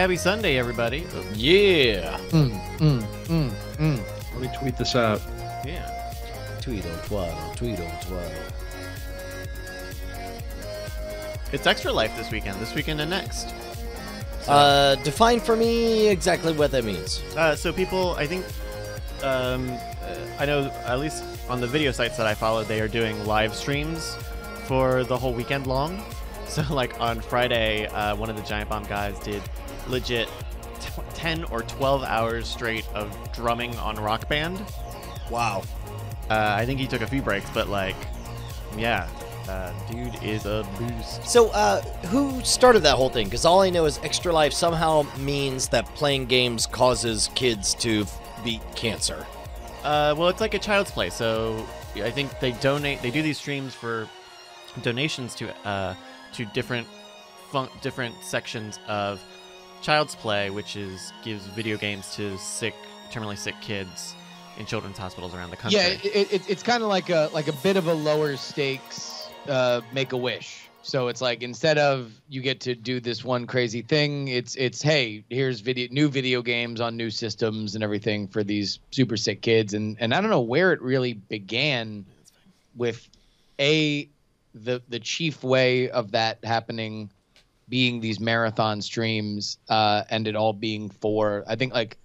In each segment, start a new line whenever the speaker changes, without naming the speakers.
happy Sunday, everybody.
Yeah.
Let me tweet this out.
Yeah.
Tweedle, twaddle, tweedle, twaddle.
It's Extra Life this weekend and next.
Define for me exactly what that means.
So people, I think, I know at least on the video sites that I follow, they are doing live streams for the whole weekend long. So like on Friday, one of the Giant Bomb guys did legit 10 or 12 hours straight of drumming on Rock Band.
Wow.
I think he took a few breaks, but like, yeah, dude is a beast.
So, who started that whole thing? Because all I know is Extra Life somehow means that playing games causes kids to beat cancer.
Well, it's like a Child's Play. So I think they donate. They do these streams for donations to different sections of Child's Play, which gives video games to terminally sick kids in children's hospitals around the country.
Yeah, it's kind of like a bit of a lower stakes Make-A-Wish. So it's like instead of you get to do this one crazy thing, it's hey, here's new video games on new systems and everything for these super sick kids. And I don't know where it really began with the chief way of that happening being these marathon streams and it all being for, I think like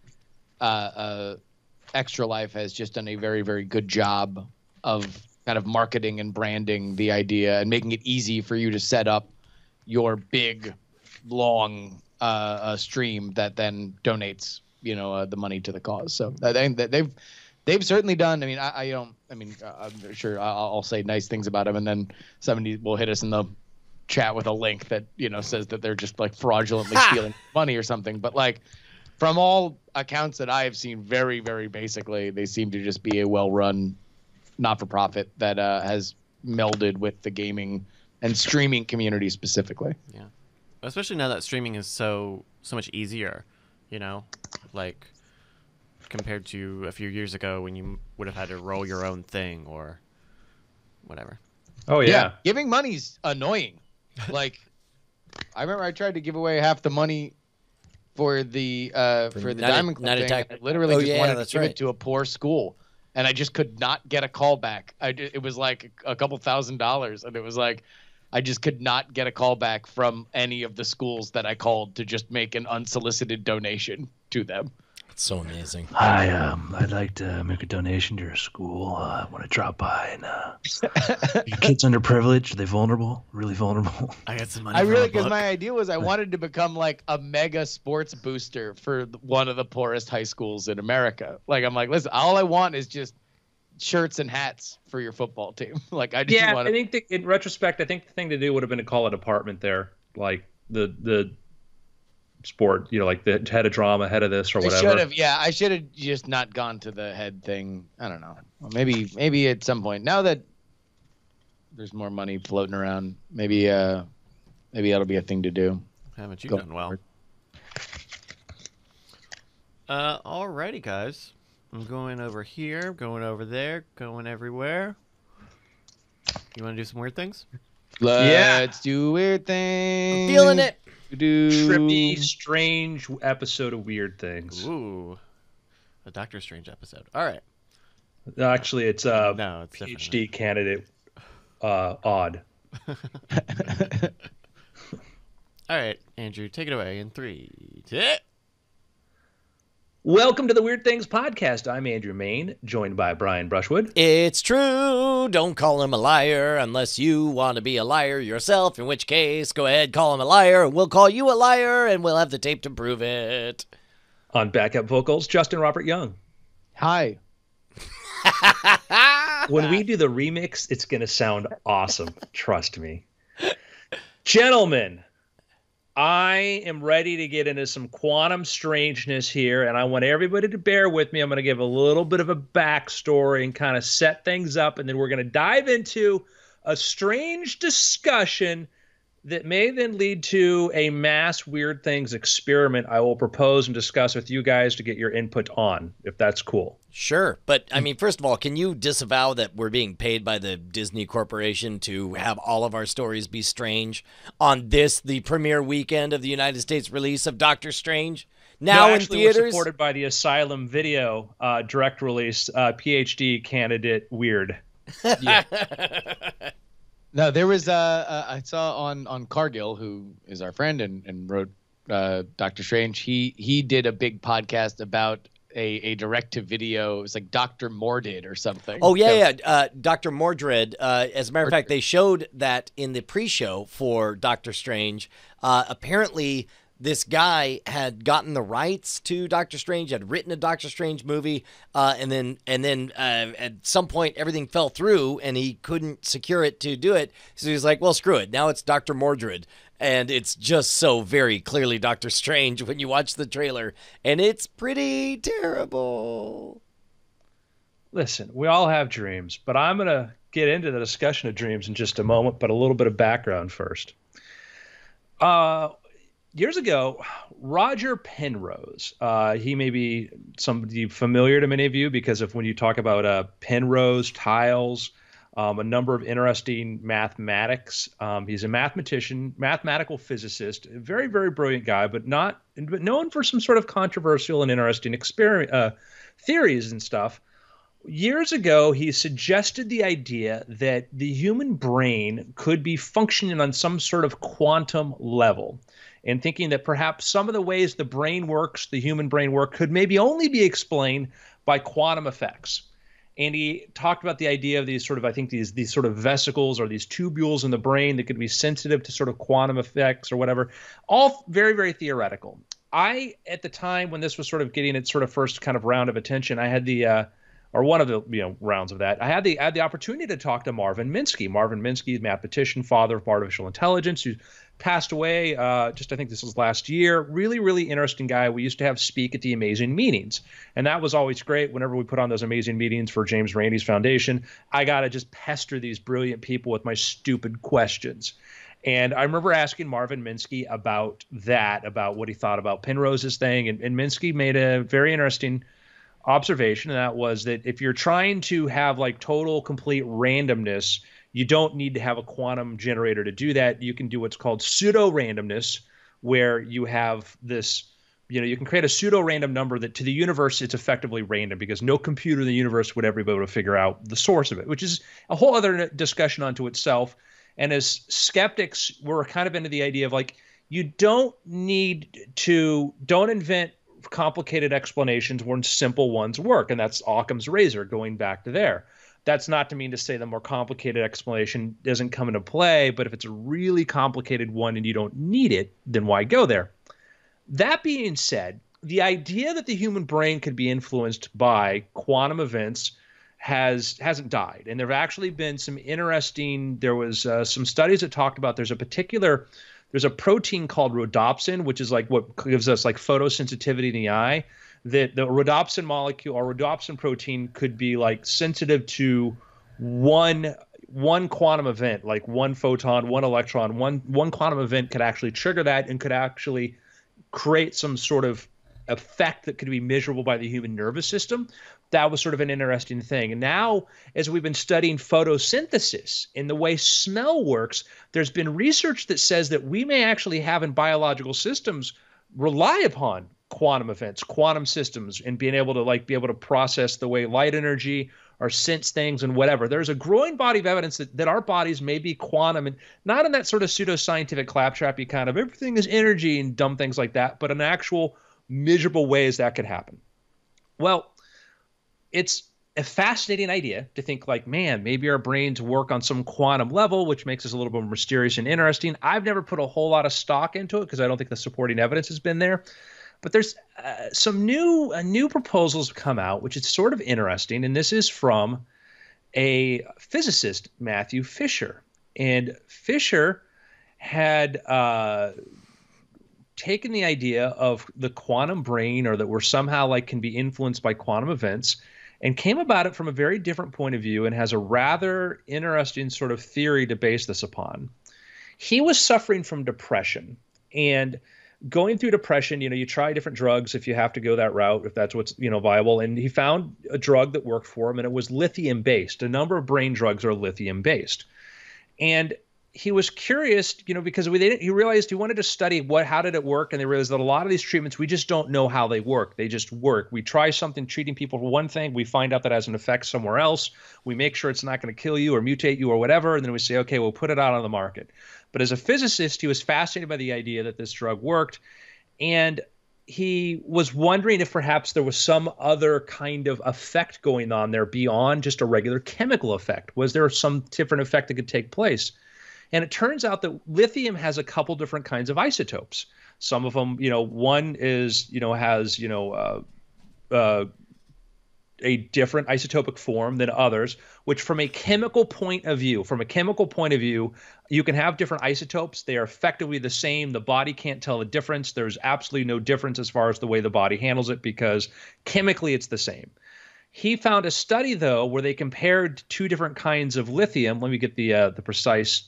Extra Life has just done a very, very good job of kind of marketing and branding the idea and making it easy for you to set up your big, long stream that then donates, the money to the cause. So they've certainly done. I mean, I'm sure I'll say nice things about them, and then somebody will hit us in the chat with a link that says that they're just like fraudulently stealing money or something. But like, from all accounts that I have seen, very, very basically, they seem to just be a well-run not-for-profit that has melded with the gaming and streaming community specifically.
Yeah, especially now that streaming is so much easier, like compared to a few years ago when you would have had to roll your own thing or whatever.
Oh yeah,
giving money's annoying. Like, I remember I tried to give away half the money for the Diamond Club thing. I literally just wanted to give it to a poor school, and I just could not get a call back. It was like a couple $1,000s, and it was like I just could not get a call back from any of the schools that I called to just make an unsolicited donation to them.
It's so amazing.
Hi, I'd like to make a donation to your school. I want to drop by and your kids underprivileged. Are they vulnerable? Really vulnerable?
I got some money.
Because my idea was I wanted to become like a mega sports booster for one of the poorest high schools in America. Like, I'm like, listen, all I want is just shirts and hats for your football team. Like, I just want to...
I think in retrospect, I think the thing to do would have been to call a department there, like the sport, like the head of drama, head of this or whatever.
I should have just not gone to the head thing. I don't know. Well, maybe at some point, now that there's more money floating around, maybe that'll be a thing to do.
Haven't you done well? Alrighty, guys. I'm going over here, going over there, going everywhere. You want to do some weird things?
Let's do weird things.
I'm feeling it.
Trippy, strange episode of Weird Things.
Ooh, a Doctor Strange episode. All right.
Actually, it's
no, it's
PhD candidate. Odd.
All right, Andrew, take it away in 3, 2.
Welcome to the Weird Things podcast. I'm Andrew Main, joined by Brian Brushwood.
It's true. Don't call him a liar unless you want to be a liar yourself, in which case, go ahead, call him a liar, and we'll call you a liar, and we'll have the tape to prove it.
On backup vocals, Justin Robert Young.
Hi.
When we do the remix, it's going to sound awesome. Trust me. Gentlemen, I am ready to get into some quantum strangeness here, and I want everybody to bear with me. I'm going to give a little bit of a backstory and kind of set things up, and then we're going to dive into a strange discussion that may then lead to a mass Weird Things experiment I will propose and discuss with you guys to get your input on, if that's cool.
Sure. But, I mean, first of all, can you disavow that we're being paid by the Disney Corporation to have all of our stories be strange on this, the premiere weekend of the United States release of Doctor Strange? Now
No,
in
actually, we're
theaters?
supported by the Asylum Video direct release PhD candidate Weird.
No, there was I saw on Cargill, who is our friend and wrote Doctor Strange. He did a big podcast about a direct to video. It was like Dr. Mordid or something.
Oh, yeah. Dr. Mordred. As a matter of fact, they showed that in the pre-show for Doctor Strange. Apparently, this guy had gotten the rights to Doctor Strange, had written a Doctor Strange movie, and then at some point everything fell through and he couldn't secure it to do it. So he was like, well, screw it. Now it's Dr. Mordred. And it's just so very clearly Doctor Strange when you watch the trailer. And it's pretty terrible.
Listen, we all have dreams, but I'm going to get into the discussion of dreams in just a moment, but a little bit of background first. Years ago, Roger Penrose, he may be somebody familiar to many of you because of when you talk about Penrose tiles, a number of interesting mathematics. He's a mathematician, mathematical physicist, a very, very brilliant guy, but known for some sort of controversial and interesting theories and stuff. Years ago, he suggested the idea that the human brain could be functioning on some sort of quantum level, and thinking that perhaps some of the ways the brain works, the human brain work, could maybe only be explained by quantum effects. And he talked about the idea of these sort of, I think, these sort of vesicles or these tubules in the brain that could be sensitive to sort of quantum effects or whatever. All very, very theoretical. I, at the time when this was sort of getting its sort of first kind of round of attention, I had the or one of the rounds of that, I had the opportunity to talk to Marvin Minsky. Marvin Minsky, mathematician, father of artificial intelligence, who passed away just I think this was last year. Really, really interesting guy. We used to have speak at the Amazing Meetings, and that was always great. Whenever we put on those Amazing Meetings for James Rainey's foundation, I got to just pester these brilliant people with my stupid questions. And I remember asking Marvin Minsky about that, about what he thought about Penrose's thing, and Minsky made a very interesting observation, and that was that if you're trying to have like total complete randomness, you don't need to have a quantum generator to do that. You can do what's called pseudo randomness, where you have this, you can create a pseudo random number that to the universe it's effectively random because no computer in the universe would ever be able to figure out the source of it, which is a whole other discussion unto itself. And as skeptics, we're kind of into the idea of like, you don't invent complicated explanations when simple ones work. And that's Occam's razor, going back to there. That's not to mean to say the more complicated explanation doesn't come into play, but if it's a really complicated one and you don't need it, then why go there? That being said, the idea that the human brain could be influenced by quantum events hasn't died. And there have actually been some interesting, there was some studies that talked about there's a protein called rhodopsin, which is like what gives us like photosensitivity in the eye, that the rhodopsin molecule or rhodopsin protein could be like sensitive to one quantum event, like one photon, one electron, one quantum event could actually trigger that and could actually create some sort of effect that could be measurable by the human nervous system. That was sort of an interesting thing. And now, as we've been studying photosynthesis and the way smell works, there's been research that says that we may actually have in biological systems rely upon quantum events, quantum systems, and being able to process the way light energy or sense things and whatever. There's a growing body of evidence that our bodies may be quantum, and not in that sort of pseudoscientific claptrappy kind of everything is energy and dumb things like that, but in actual measurable ways that could happen. Well, it's a fascinating idea to think like, man, maybe our brains work on some quantum level, which makes us a little bit more mysterious and interesting. I've never put a whole lot of stock into it because I don't think the supporting evidence has been there. But there's some new proposals come out, which is sort of interesting. And this is from a physicist, Matthew Fisher. And Fisher had taken the idea of the quantum brain, or that we're somehow like can be influenced by quantum events, and came about it from a very different point of view and has a rather interesting sort of theory to base this upon. He was suffering from depression, and going through depression, you try different drugs if you have to go that route, if that's what's, viable. And he found a drug that worked for him, and it was lithium based. A number of brain drugs are lithium based. And he was curious, because he realized he wanted to study how did it work. And they realized that a lot of these treatments, we just don't know how they work. They just work. We try something treating people for one thing. We find out that has an effect somewhere else. We make sure it's not going to kill you or mutate you or whatever. And then we say, okay, we'll put it out on the market. But as a physicist, he was fascinated by the idea that this drug worked. And he was wondering if perhaps there was some other kind of effect going on there beyond just a regular chemical effect. Was there some different effect that could take place? And it turns out that lithium has a couple different kinds of isotopes. Some of them, one is, has, a different isotopic form than others, which from a chemical point of view, you can have different isotopes. They are effectively the same. The body can't tell the difference. There's absolutely no difference as far as the way the body handles it because chemically it's the same. He found a study, though, where they compared two different kinds of lithium. Let me get the precise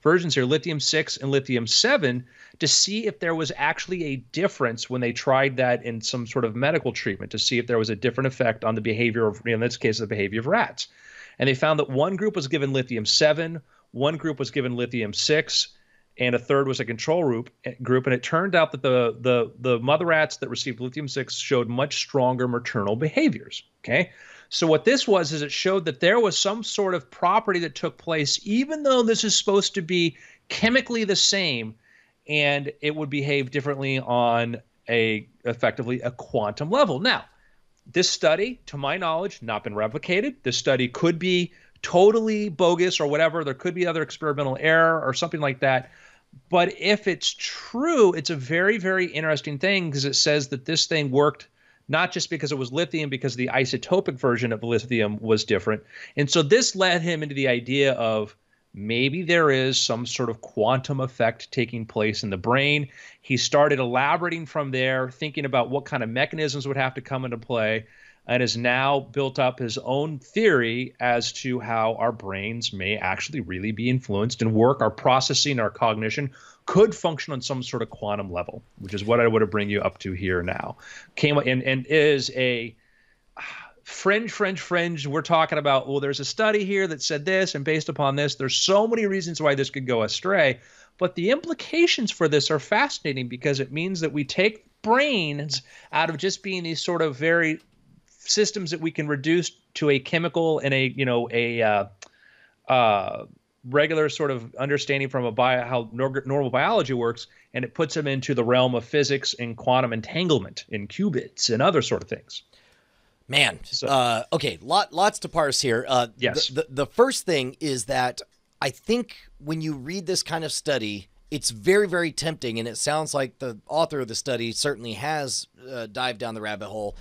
versions here, lithium-6 and lithium-7, to see if there was actually a difference when they tried that in some sort of medical treatment, to see if there was a different effect on the behavior of, in this case, the behavior of rats. And they found that one group was given lithium-7, one group was given lithium-6, and a third was a control group. And it turned out that the mother rats that received lithium-6 showed much stronger maternal behaviors, okay? So what this was is it showed that there was some sort of property that took place, even though this is supposed to be chemically the same, and it would behave differently on effectively a quantum level. Now, this study, to my knowledge, not been replicated. This study could be totally bogus or whatever. There could be other experimental error or something like that. But if it's true, it's a very, very interesting thing because it says that this thing worked not just because it was lithium, because the isotopic version of lithium was different. And so this led him into the idea of maybe there is some sort of quantum effect taking place in the brain. He started elaborating from there, thinking about what kind of mechanisms would have to come into play, and has now built up his own theory as to how our brains may actually really be influenced and work. Our processing, our cognition could function on some sort of quantum level, which is what I would bring you up to here now. Came and is a fringe. We're talking about, well, there's a study here that said this, and based upon this, there's so many reasons why this could go astray. But the implications for this are fascinating because it means that we take brains out of just being these sort of very systems that we can reduce to a chemical and a regular sort of understanding from how normal biology works, and it puts them into the realm of physics and quantum entanglement and qubits and other sort of things.
Man, okay, lots to parse here.
Yes.
The first thing is that I think when you read this kind of study, it's very, very tempting, and it sounds like the author of the study certainly has dived down the rabbit hole,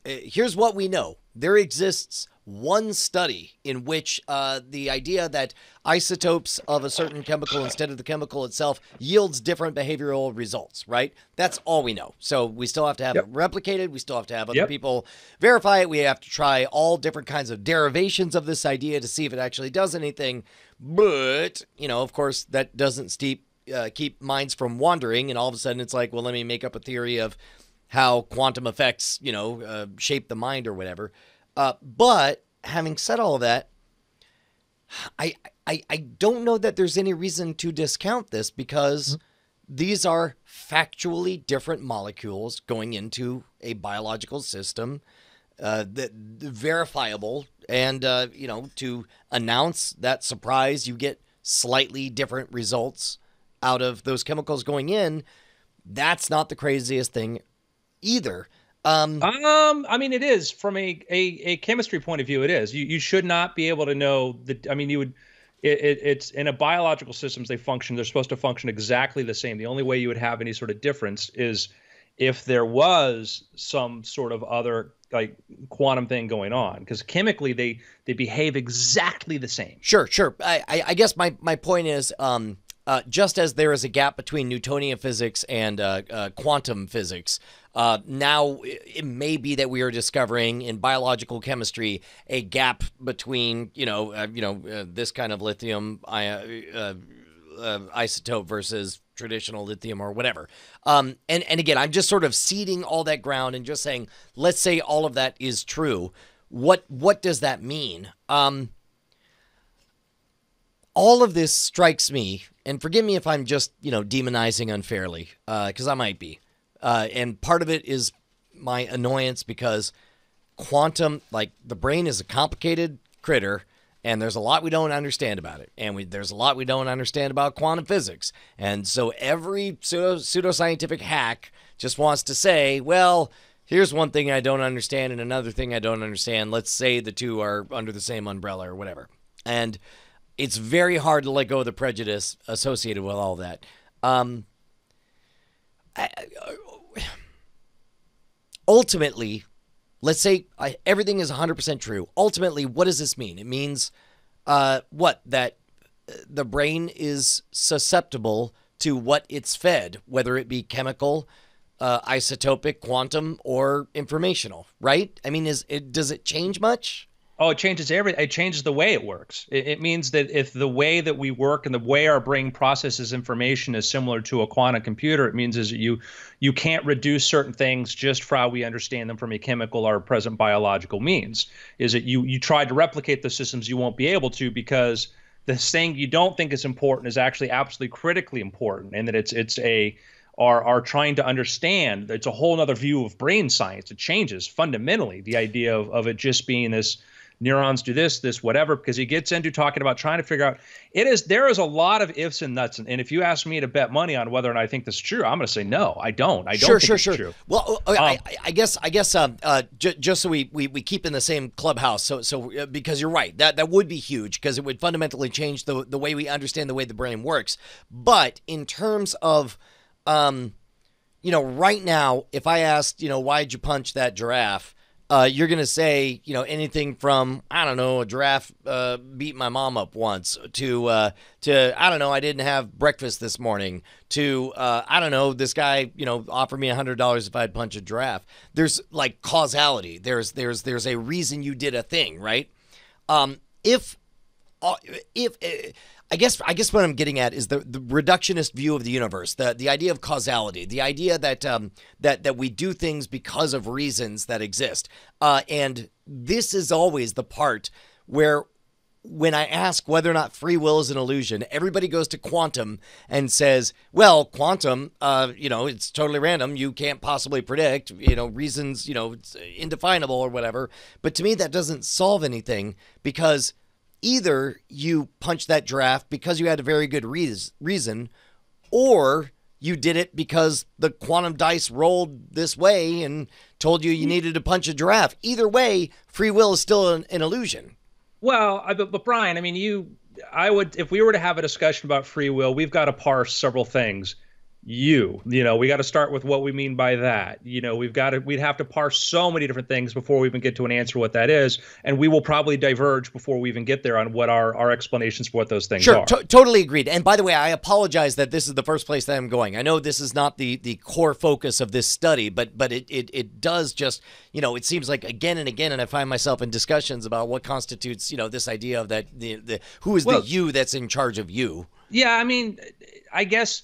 here's what we know. There exists one study in which the idea that isotopes of a certain chemical instead of the chemical itself yields different behavioral results, right? That's all we know. So we still have to have it replicated. We still have to have other people verify it. We have to try all different kinds of derivations of this idea to see if it actually does anything. But, of course, that doesn't keep minds from wandering, and all of a sudden it's like, well, let me make up a theory of how quantum effects, shape the mind or whatever. But having said all of that, I don't know that there's any reason to discount this because these are factually different molecules going into a biological system that verifiable, and to announce that surprise, you get slightly different results out of those chemicals going in. That's not the craziest thing either.
I mean, it is from a chemistry point of view. It is. You should not be able to know that. I mean, you would. It's in a biological systems. They're supposed to function exactly the same. The only way you would have any sort of difference is if there was some sort of other like quantum thing going on, because chemically they behave exactly the same.
Sure. I guess my point is, just as there is a gap between Newtonian physics and quantum physics, now it may be that we are discovering in biological chemistry a gap between this kind of lithium isotope versus traditional lithium or whatever. And again, I'm just sort of seeding all that ground and just saying, let's say all of that is true. What does that mean? All of this strikes me, and forgive me if I'm just, demonizing unfairly, because I might be. And part of it is my annoyance because quantum, like the brain is a complicated critter, and there's a lot we don't understand about it. And there's a lot we don't understand about quantum physics. And so every pseudoscientific hack just wants to say, well, here's one thing I don't understand and another thing I don't understand. Let's say the two are under the same umbrella or whatever. And it's very hard to let go of the prejudice associated with all that. Ultimately, let's say everything is 100% true. Ultimately, what does this mean? It means that the brain is susceptible to what it's fed, whether it be chemical, isotopic, quantum, or informational, right? I mean, does it change much?
Oh, it changes everything. It changes the way it works. It means that if the way that we work and the way our brain processes information is similar to a quantum computer, it means is that you can't reduce certain things just for how we understand them from a chemical or present biological means. Is that you try to replicate the systems, you won't be able to, because the thing you don't think is important is actually absolutely critically important, and that it's are trying to understand. It's a whole other view of brain science. It changes fundamentally the idea of it just being this neurons do this, whatever, because he gets into talking about trying to figure out there is a lot of ifs and nuts. And if you ask me to bet money on whether or not I think this is true, I'm going to say no, I don't. I don't think it's true.
Well, I guess just so we keep in the same clubhouse. So because you're right, that would be huge because it would fundamentally change the way we understand the way the brain works. But in terms of, right now, if I asked, why'd you punch that giraffe? You're going to say, anything from, I don't know, a giraffe beat my mom up once to I don't know, I didn't have breakfast this morning to, I don't know, this guy, offered me $100 if I'd punch a giraffe. There's like causality. There's a reason you did a thing, right? I guess what I'm getting at is the reductionist view of the universe, the idea of causality, the idea that that we do things because of reasons that exist. And this is always the part where when I ask whether or not free will is an illusion, everybody goes to quantum and says, well, quantum, it's totally random. You can't possibly predict, reasons, it's indefinable or whatever. But to me, that doesn't solve anything because either you punched that giraffe because you had a very good reason, or you did it because the quantum dice rolled this way and told you needed to punch a giraffe. Either way, free will is still an illusion.
Well, but Brian, I mean, if we were to have a discussion about free will, we've got to parse several things. We got to start with what we mean by that. We'd have to parse so many different things before we even get to an answer what that is. And we will probably diverge before we even get there on what our explanations for what those things are.
Sure, totally agreed. And by the way, I apologize that this is the first place that I'm going. I know this is not the core focus of this study, but it does just, it seems like again and again, and I find myself in discussions about what constitutes, this idea of that who is the you that's in charge of you.
Yeah, I mean, I guess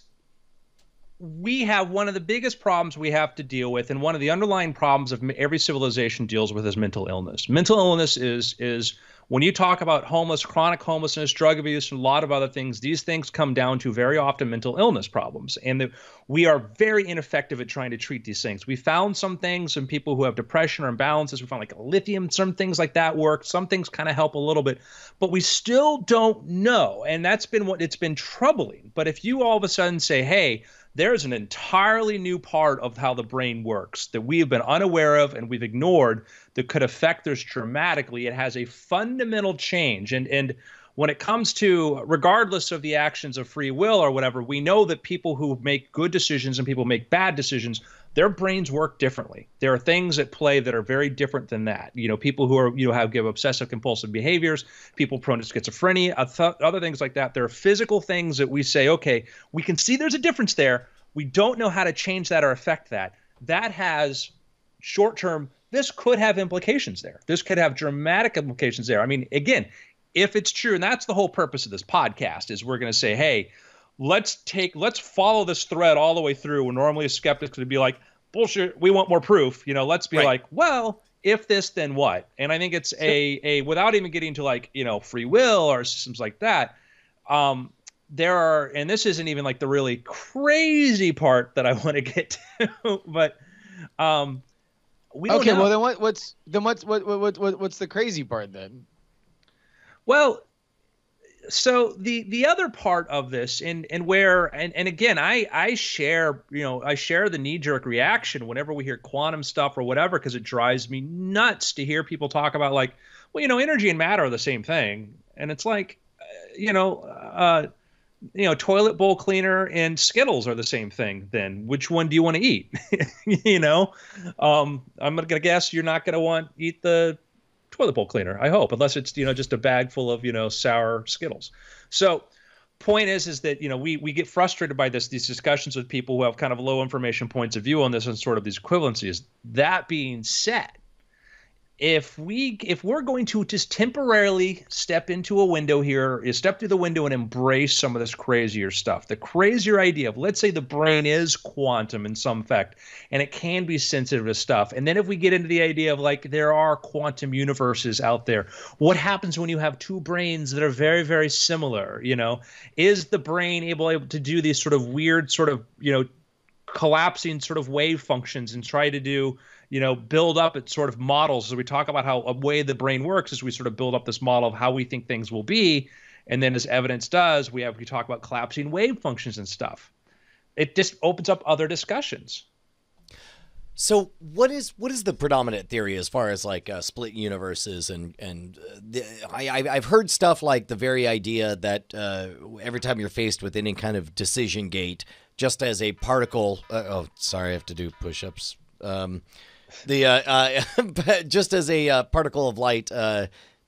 we have one of the biggest problems we have to deal with, and one of the underlying problems of every civilization deals with is mental illness. Mental illness is when you talk about chronic homelessness, drug abuse, and a lot of other things, these things come down to very often mental illness problems. And we are very ineffective at trying to treat these things. We found some things in people who have depression or imbalances. We found like lithium, some things like that work. Some things kind of help a little bit, but we still don't know. And that's been it's been troubling. But if you all of a sudden say, hey, there's an entirely new part of how the brain works that we have been unaware of and we've ignored that could affect us dramatically. It has a fundamental change. And when it comes to, regardless of the actions of free will or whatever, we know that people who make good decisions and people make bad decisions, their brains work differently. There are things at play that are very different than that. People who are, give obsessive compulsive behaviors, people prone to schizophrenia, other things like that. There are physical things that we say, okay, we can see there's a difference there. We don't know how to change that or affect that. That has short-term, this could have implications there. This could have dramatic implications there. I mean, again, if it's true, and that's the whole purpose of this podcast, is we're going to say, hey, let's follow this thread all the way through. When normally a skeptic would be like, bullshit, we want more proof. Let's be like, well, if this, then what? And I think it's a without even getting to like, free will or systems like that. There are, and this isn't even like the really crazy part that I want to get to, but we don't know.
Well, then what's the crazy part then?
Well, so the other part of this, and again, I share the knee-jerk reaction whenever we hear quantum stuff or whatever, because it drives me nuts to hear people talk about like, well, energy and matter are the same thing, and it's like, toilet bowl cleaner and Skittles are the same thing. Then which one do you want to eat? I'm gonna guess you're not gonna want to eat the toilet bowl cleaner, I hope, unless it's just a bag full of sour Skittles. So point is that we get frustrated by these discussions with people who have kind of low information points of view on this and sort of these equivalencies. That being said, if we're going to just temporarily step into a window here, is step through the window and embrace some of this crazier stuff, the crazier idea of, let's say the brain is quantum in some effect, and it can be sensitive to stuff. And then if we get into the idea of like, there are quantum universes out there, what happens when you have two brains that are very, very similar? Is the brain able to do these sort of weird sort of, collapsing sort of wave functions and try to do, build up its sort of models? So we talk about how a way the brain works is we sort of build up this model of how we think things will be. And then as evidence does, we talk about collapsing wave functions and stuff. It just opens up other discussions.
So what is the predominant theory as far as like split universes I've heard stuff like the very idea that every time you're faced with any kind of decision gate, just as a particle, sorry, I have to do push-ups. Just as a particle of light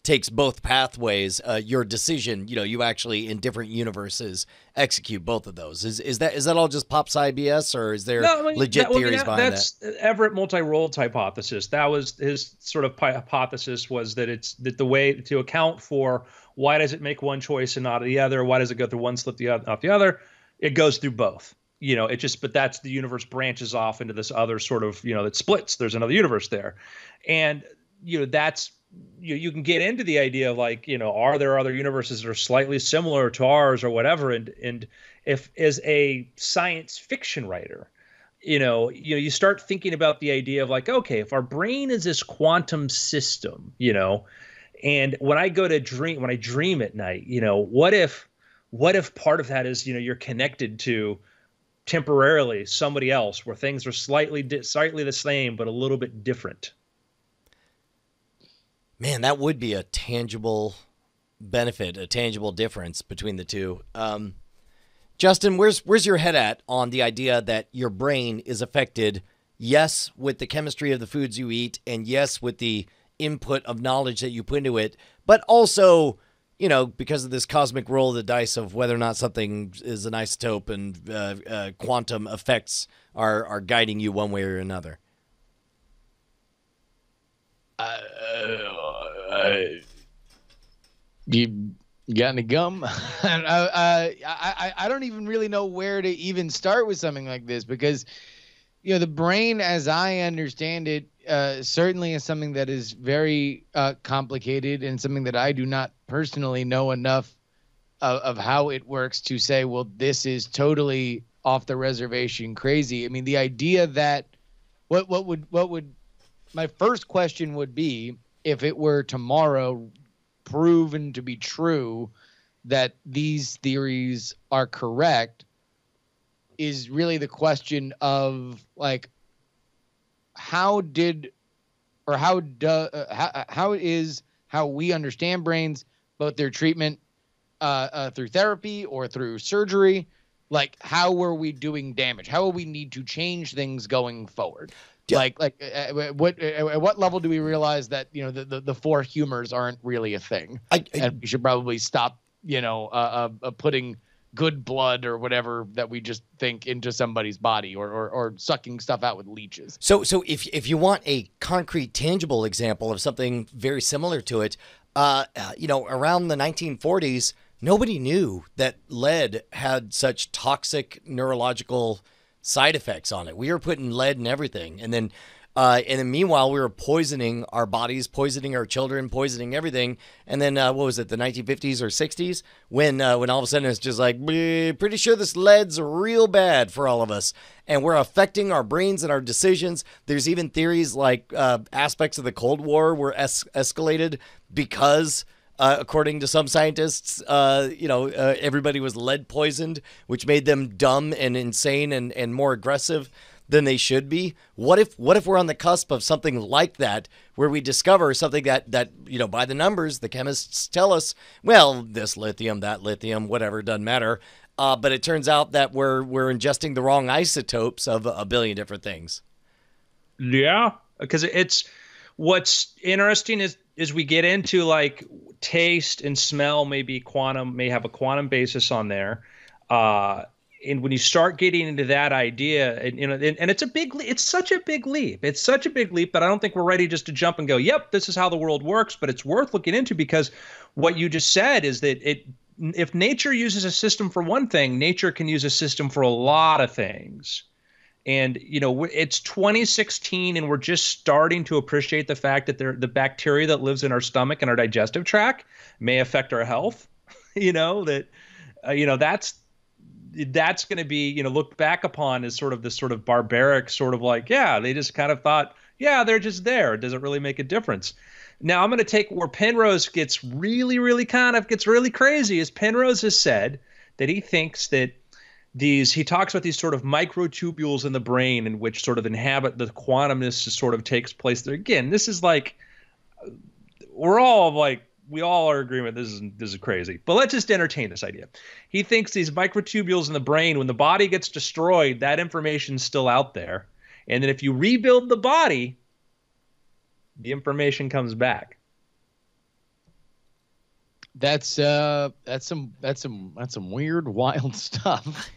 takes both pathways, your decision, you actually in different universes execute both of those. Is that all just pop sci BS, or is there legit theories behind that?
That's Everett multi-world hypothesis. That was his sort of hypothesis, was that it's that the way to account for why does it make one choice and not the other? Why does it go through one, slip off the other? It goes through both. But that's the universe branches off into this other sort of, that splits. There's another universe there. And, that's, you can get into the idea of like, are there other universes that are slightly similar to ours or whatever? And if as a science fiction writer, you start thinking about the idea of like, okay, if our brain is this quantum system, and when I dream at night, what if part of that is, you're connected to temporarily somebody else, where things are slightly the same but a little bit different?
Man, that would be a tangible benefit, a tangible difference between the two. Justin, where's your head at on the idea that your brain is affected, yes, with the chemistry of the foods you eat, and yes, with the input of knowledge that you put into it, but also, because of this cosmic roll of the dice of whether or not something is an isotope, and quantum effects are guiding you one way or another?
You got any gum? I don't even really know where to even start with something like this, because the brain, as I understand it, certainly is something that is very complicated, and something that I do not personally know enough of how it works to say, well, this is totally off the reservation crazy. I mean, the idea that what would my first question would be, if it were tomorrow proven to be true that these theories are correct, is really the question of like, how we understand brains, both their treatment through therapy or through surgery. Like, how were we doing damage? How will we need to change things going forward? Yeah. At what level do we realize that the four humors aren't really a thing, and we should probably stop putting good blood or whatever that we just think into somebody's body, or sucking stuff out with leeches.
So if you want a concrete, tangible example of something very similar to it, around the 1940s, nobody knew that lead had such toxic neurological side effects on it. We were putting lead in everything, and then meanwhile we were poisoning our bodies, poisoning our children, poisoning everything. And then what was it, the 1950s or 60s, when all of a sudden it's just like, pretty sure this lead's real bad for all of us, and we're affecting our brains and our decisions. There's even theories like aspects of the Cold War were escalated because according to some scientists, everybody was lead poisoned, which made them dumb and insane and more aggressive than they should be. What if we're on the cusp of something like that, where we discover something that by the numbers, the chemists tell us, well, this lithium, that lithium, whatever, doesn't matter. But it turns out that we're ingesting the wrong isotopes of a billion different things.
Yeah, because what's interesting is we get into like taste and smell may have a quantum basis on there. And when you start getting into that idea, and it's such a big leap. It's such a big leap, but I don't think we're ready just to jump and go, yep, this is how the world works. But it's worth looking into, because what you just said is that if nature uses a system for one thing, nature can use a system for a lot of things. And, it's 2016 and we're just starting to appreciate the fact that the bacteria that lives in our stomach and our digestive tract may affect our health. That's going to be, looked back upon as sort of this sort of barbaric sort of like, yeah, they just kind of thought, yeah, they're just there. Does it really make a difference? Now I'm going to take where Penrose gets really, really gets really crazy, is Penrose has said that he thinks that he talks about these sort of microtubules in the brain in which sort of inhabit the quantumness sort of takes place there. Again, this is like, we all are in agreement this is crazy. But let's just entertain this idea. He thinks these microtubules in the brain, when the body gets destroyed, that information's still out there. And then if you rebuild the body, the information comes back.
That's some weird, wild stuff.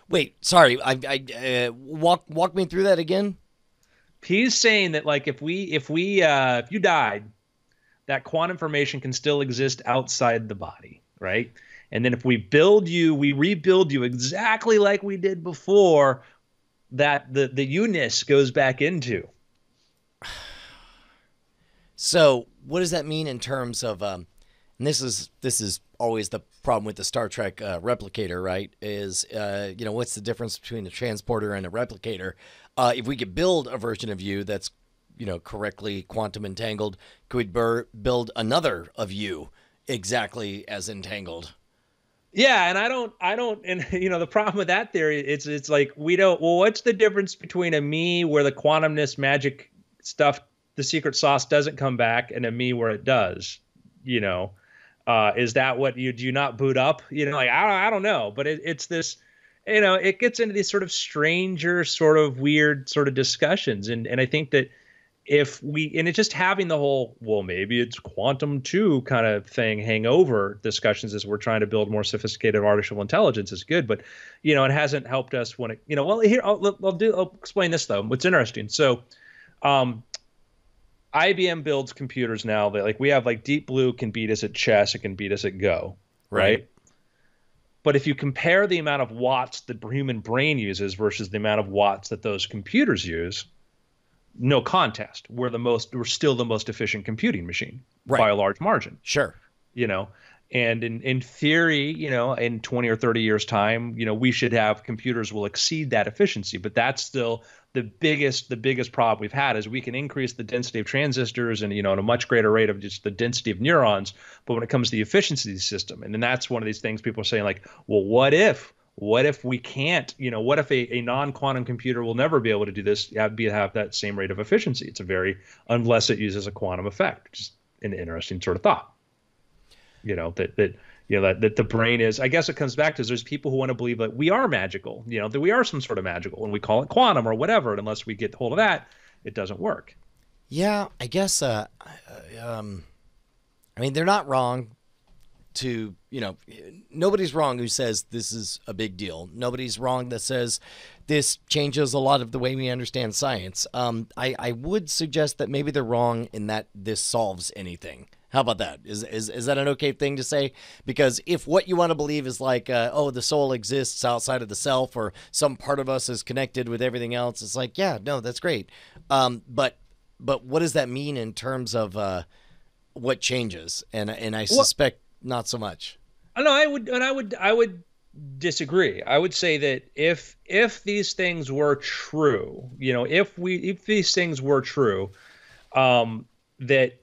Wait, sorry. I walk me through that again.
He's saying that like if you died, that quantum information can still exist outside the body, right? And then if we rebuild you exactly like we did before, that the you-ness goes back into.
So what does that mean in terms of and this is always the problem with the Star Trek replicator, right? Is what's the difference between a transporter and a replicator? If we could build a version of you that's correctly quantum entangled, could we build another of you exactly as entangled?
Yeah, and I don't, and the problem with that theory, it's like what's the difference between a me where the quantumness magic stuff, the secret sauce doesn't come back, and a me where it does? Is that what do you not boot up? I don't know, but it's this, it gets into these sort of stranger, sort of weird sort of discussions, and I think that it's just having the whole, well, maybe it's quantum too kind of thing hang over discussions as we're trying to build more sophisticated artificial intelligence is good. But, it hasn't helped us when here, I'll explain this though. What's interesting. So, IBM builds computers now that we have Deep Blue can beat us at chess. It can beat us at Go. Right. But if you compare the amount of watts the human brain uses versus the amount of watts that those computers use, no contest. We're still the most efficient computing machine by a large margin.
Sure.
And in theory, in 20 or 30 years time, we should have computers will exceed that efficiency. But that's still the biggest problem we've had is we can increase the density of transistors and, at a much greater rate of just the density of neurons. But when it comes to the efficiency of the system, and then that's one of these things people are saying well, what if we can't, what if a non-quantum computer will never be able to do this, have that same rate of efficiency? It's unless it uses a quantum effect, which is an interesting sort of thought. That the brain is, I guess it comes back to there's people who want to believe that we are magical, that we are some sort of magical, and we call it quantum or whatever. And unless we get hold of that, it doesn't work.
Yeah, I guess, they're not wrong. Nobody's wrong who says this is a big deal. Nobody's wrong that says this changes a lot of the way we understand science. I would suggest that maybe they're wrong in that this solves anything. How about that? Is that an okay thing to say? Because if what you want to believe is like, the soul exists outside of the self, or some part of us is connected with everything else, it's like, yeah, no, that's great. But what does that mean in terms of what changes? And I suspect not so much.
No, I would disagree. I would say that if these things were true, if these things were true, that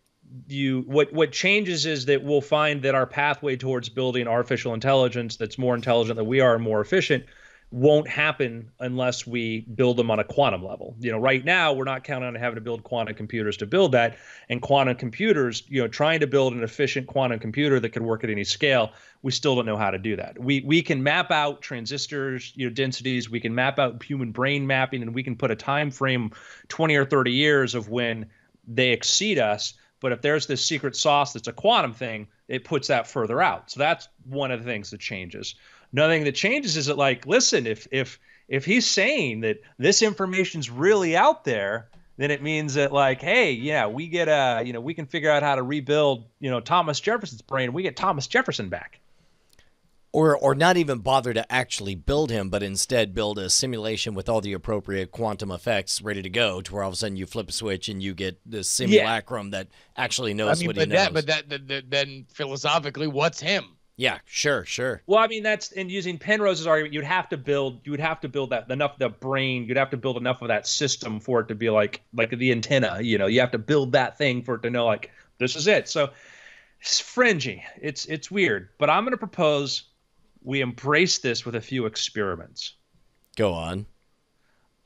what changes is that we'll find that our pathway towards building artificial intelligence that's more intelligent than we are and more efficient won't happen unless we build them on a quantum level. Right now we're not counting on having to build quantum computers to build that, and quantum computers, trying to build an efficient quantum computer that could work at any scale, we still don't know how to do that. We can map out transistors, densities, we can map out human brain mapping, and we can put a time frame 20 or 30 years of when they exceed us. But if there's this secret sauce that's a quantum thing, it puts that further out. So that's one of the things that changes. Another thing that changes is that, like, listen, if he's saying that this information's really out there, then it means that, like, hey, yeah, we get we can figure out how to rebuild, Thomas Jefferson's brain, and we get Thomas Jefferson back.
Or not even bother to actually build him, but instead build a simulation with all the appropriate quantum effects ready to go, to where all of a sudden you flip a switch and you get this simulacrum that actually knows what he knows.
Then philosophically, what's him?
Yeah, sure.
Well, I mean, that's, and using Penrose's argument, you would have to build that enough of the brain, you'd have to build enough of that system for it to be like the antenna, you have to build that thing for it to know, like, this is it. So it's fringy. It's weird. But I'm going to propose we embrace this with a few experiments.
Go on.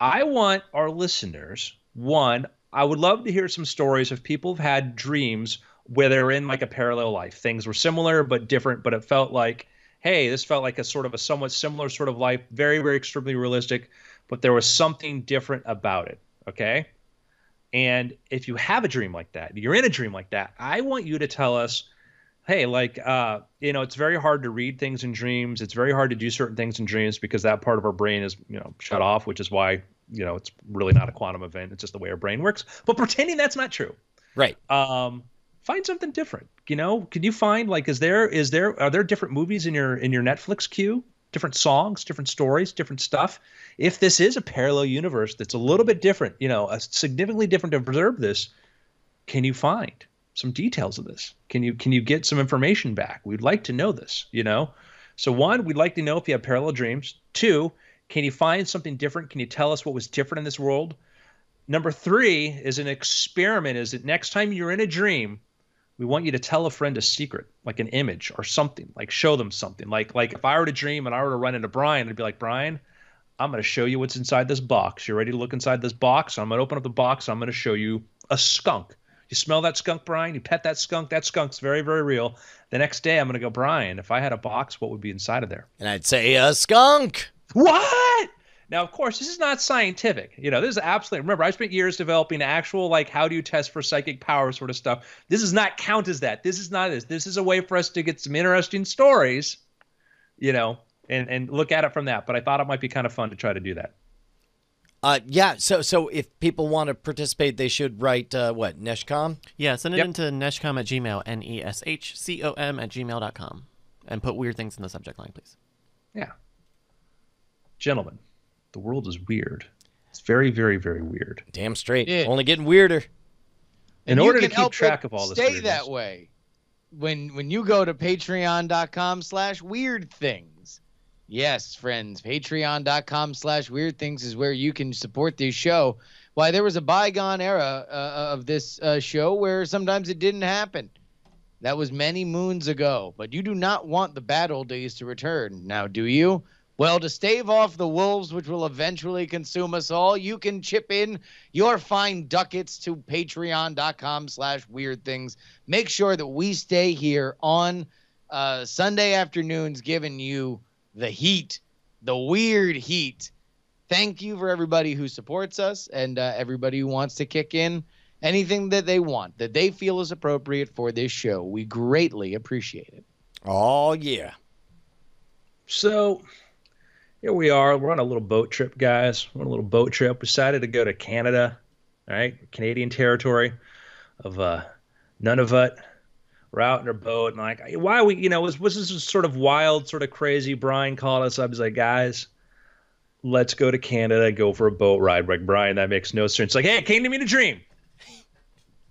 I want our listeners, I would love to hear some stories of people who've had dreams where they're in like a parallel life. Things were similar but different, but it felt like, hey, this felt like a sort of a somewhat similar sort of life, very, very extremely realistic, but there was something different about it, okay? And if you have a dream like that, you're in a dream like that, I want you to tell us, hey, like, it's very hard to read things in dreams. It's very hard to do certain things in dreams because that part of our brain is, shut off, which is why, it's really not a quantum event. It's just the way our brain works. But pretending that's not true.
Right.
Find something different. Can you find, like, are there different movies in your Netflix queue? Different songs, different stories, different stuff. If this is a parallel universe that's a little bit different, significantly different to observe this, can you find some details of this? Can you get some information back? We'd like to know this, So 1, we'd like to know if you have parallel dreams. 2, can you find something different? Can you tell us what was different in this world? Number 3 is an experiment, is that next time you're in a dream, we want you to tell a friend a secret, like an image or something, like show them something. Like if I were to dream and I were to run into Brian, I'd be like, Brian, I'm going to show you what's inside this box. You ready to look inside this box? I'm going to open up the box. I'm going to show you a skunk. You smell that skunk, Brian? You pet that skunk? That skunk's very, very real. The next day, I'm going to go, Brian, if I had a box, what would be inside of there?
And I'd say a skunk.
What? Now, of course, this is not scientific. This is absolutely, remember, I spent years developing actual, like, how do you test for psychic power sort of stuff. This does not count as that. This is not this. This is a way for us to get some interesting stories, and look at it from that. But I thought it might be kind of fun to try to do that.
Yeah. So if people want to participate, they should write, Neshcom?
Yeah, send it into neshcom at gmail, neshcom at gmail.com, and put weird things in the subject line, please.
Yeah. Gentlemen, the world is weird. It's very, very, very weird.
Damn straight. Yeah. Only getting weirder.
In order to keep track of all this,
stay that way. When you go to patreon.com/weirdthings. Yes, friends, patreon.com/weirdthings is where you can support this show. Why, there was a bygone era of this show where sometimes it didn't happen. That was many moons ago. But you do not want the bad old days to return. Now, do you? Well, to stave off the wolves which will eventually consume us all, you can chip in your fine ducats to patreon.com/weirdthings. Make sure that we stay here on Sunday afternoons giving you the heat, the weird heat. Thank you for everybody who supports us and everybody who wants to kick in anything that they want, that they feel is appropriate for this show. We greatly appreciate it.
Oh, yeah.
So here we are. We're on a little boat trip, guys. We're on a little boat trip. We decided to go to Canada, all right, Canadian territory of Nunavut. We're out in our boat, and like, why are we, was this sort of wild, sort of crazy? Brian called us up. He's like, guys, let's go to Canada, go for a boat ride. We're like, Brian, that makes no sense. Like, hey, it came to me in a dream.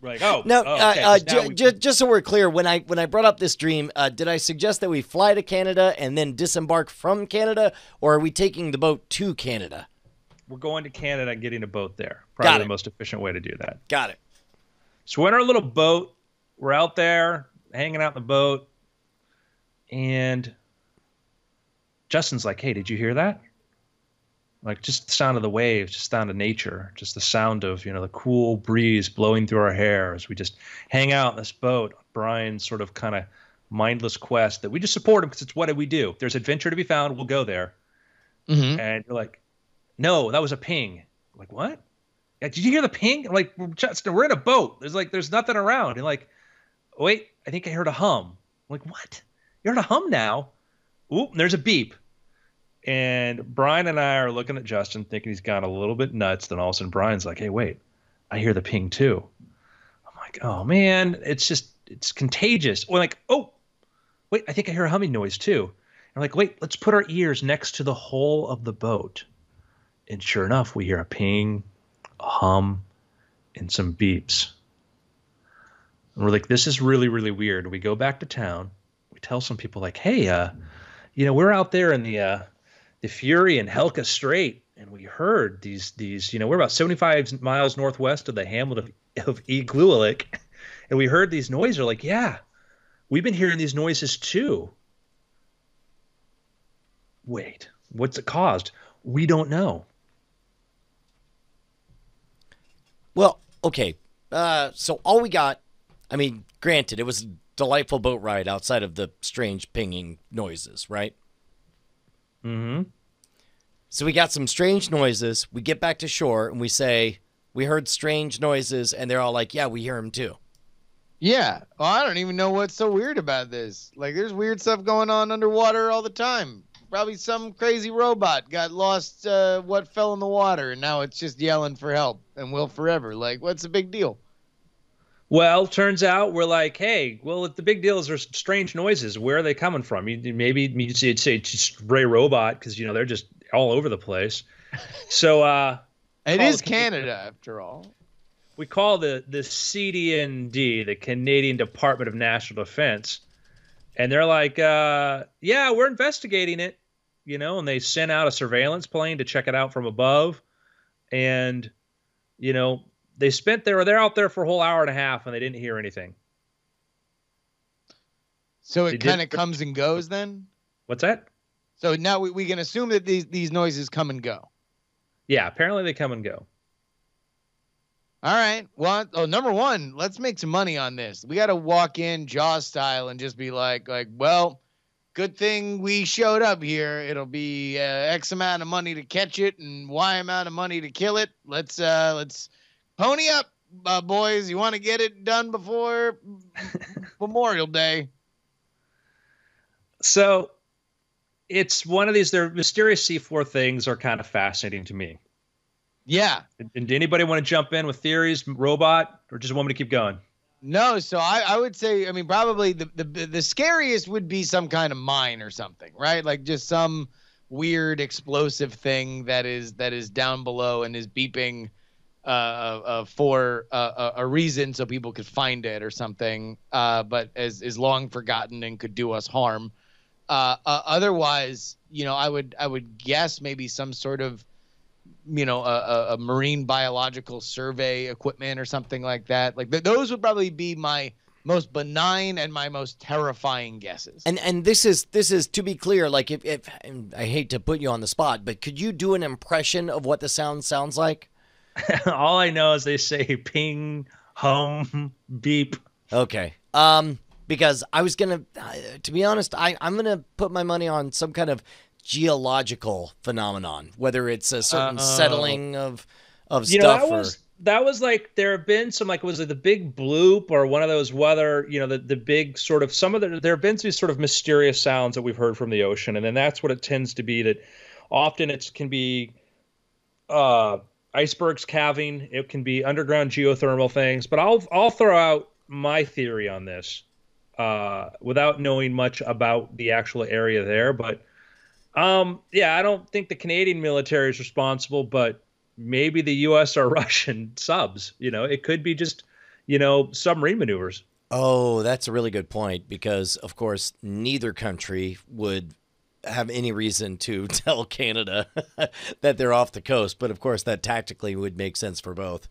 We're like,
just so we're clear, when I brought up this dream, did I suggest that we fly to Canada and then disembark from Canada, or are we taking the boat to Canada?
We're going to Canada and getting a boat there. Probably the most efficient way to do that.
Got it.
So we're in our little boat. We're out there hanging out in the boat, and Justin's like, hey, did you hear that? Like, just the sound of the waves, just the sound of nature, just the sound of, the cool breeze blowing through our hair as we just hang out in this boat. Brian's sort of kind of mindless quest that we just support him because it's what we do. If there's adventure to be found, we'll go there. Mm-hmm. And you're like, no, that was a ping. I'm like, what? Yeah, did you hear the ping? I'm like, Justin, we're in a boat. There's nothing around. And like, wait, I think I heard a hum. I'm like, what? You heard a hum now? Oop, there's a beep. And Brian and I are looking at Justin thinking he's gone a little bit nuts. Then all of a sudden Brian's like, hey, wait, I hear the ping too. I'm like, oh man, it's contagious. Or like, oh, wait, I think I hear a humming noise too. And I'm like, wait, let's put our ears next to the hull of the boat. And sure enough, we hear a ping, a hum, and some beeps. And we're like, this is really, really weird. We go back to town. We tell some people like, hey, we're out there in the Fury and Helka Strait, and we heard these, we're about 75 miles northwest of the hamlet of Igloolik, and we heard these noises. They're like, yeah, we've been hearing these noises too. Wait, what's it caused? We don't know.
Well, okay. So all we got, I mean, granted, it was a delightful boat ride outside of the strange pinging noises, right?
Mm-hmm.
So we got some strange noises. We get back to shore and we say, we heard strange noises, and they're all like, yeah, we hear them too.
Yeah. Well, I don't even know what's so weird about this. Like, there's weird stuff going on underwater all the time. Probably some crazy robot got lost what fell in the water, and now it's just yelling for help and will forever. Like, what's the big deal?
Well, turns out we're like, hey, well, the big deal is there's strange noises. Where are they coming from? Maybe you'd say it's just Ray Robot because, they're just all over the place. So
it is Canada, after all.
We call the CDND, the Canadian Department of National Defense, and they're like, yeah, we're investigating it, and they sent out a surveillance plane to check it out from above. And, they're out there for a whole hour and a half and they didn't hear anything.
So it kind of comes and goes then?
What's that?
So now we can assume that these noises come and go.
Yeah, apparently they come and go.
All right. Well, number one, let's make some money on this. We got to walk in Jaws style and just be like, well, good thing we showed up here. It'll be X amount of money to catch it and Y amount of money to kill it. Let's pony up, boys. You want to get it done before Memorial Day.
So it's one of these, their mysterious C4 things are kind of fascinating to me.
Yeah.
And do anybody want to jump in with theories, robot, or just want me to keep going?
No, so I would say, I mean, probably the scariest would be some kind of mine or something, right? Like just some weird explosive thing that is down below and is beeping for a reason so people could find it or something, but is long forgotten and could do us harm. Otherwise, I would guess maybe some sort of, a marine biological survey equipment or something like that. Like those would probably be my most benign and my most terrifying guesses.
And this is to be clear, like if and I hate to put you on the spot, but could you do an impression of what the sound sounds like?
All I know is they say ping, hum, beep.
Okay. Because I was gonna, to be honest, I'm gonna put my money on some kind of geological phenomenon, whether it's a certain settling of stuff.
That was like, there have been some, like, was it the big bloop or one of those weather, the big sort of, there have been these sort of mysterious sounds that we've heard from the ocean. And then that's what it tends to be, that often it can be icebergs calving. It can be underground geothermal things, but I'll throw out my theory on this. without knowing much about the actual area there. But yeah, I don't think the Canadian military is responsible, but maybe the U.S. or Russian subs. It could be just submarine maneuvers.
Oh, that's a really good point because, of course, neither country would have any reason to tell Canada that they're off the coast. But of course, that tactically would make sense for both.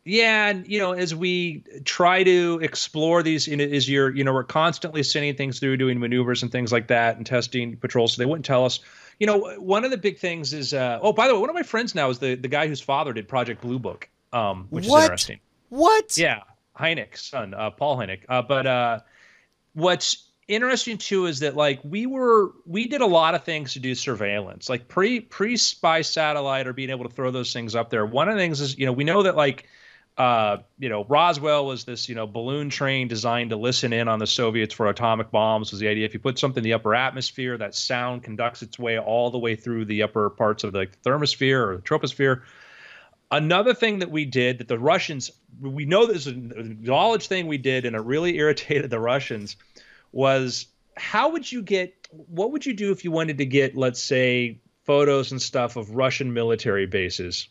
Yeah, and as we try to explore these, we're constantly sending things through, doing maneuvers and things like that, and testing patrols. So they wouldn't tell us. One of the big things is. Oh, by the way, one of my friends now is the guy whose father did Project Blue Book, which is interesting.
What?
Yeah, Hynek's son, Paul Hynek. But what's interesting too is that like we did a lot of things to do surveillance, like pre spy satellite or being able to throw those things up there. One of the things is we know that like. Roswell was this, balloon train designed to listen in on the Soviets for atomic bombs. Was the idea if you put something in the upper atmosphere, that sound conducts its way all the way through the upper parts of the thermosphere or the troposphere. Another thing that we did that the Russians, we know this is a knowledge thing we did, and it really irritated the Russians, was what would you do if you wanted to get, let's say, photos and stuff of Russian military bases?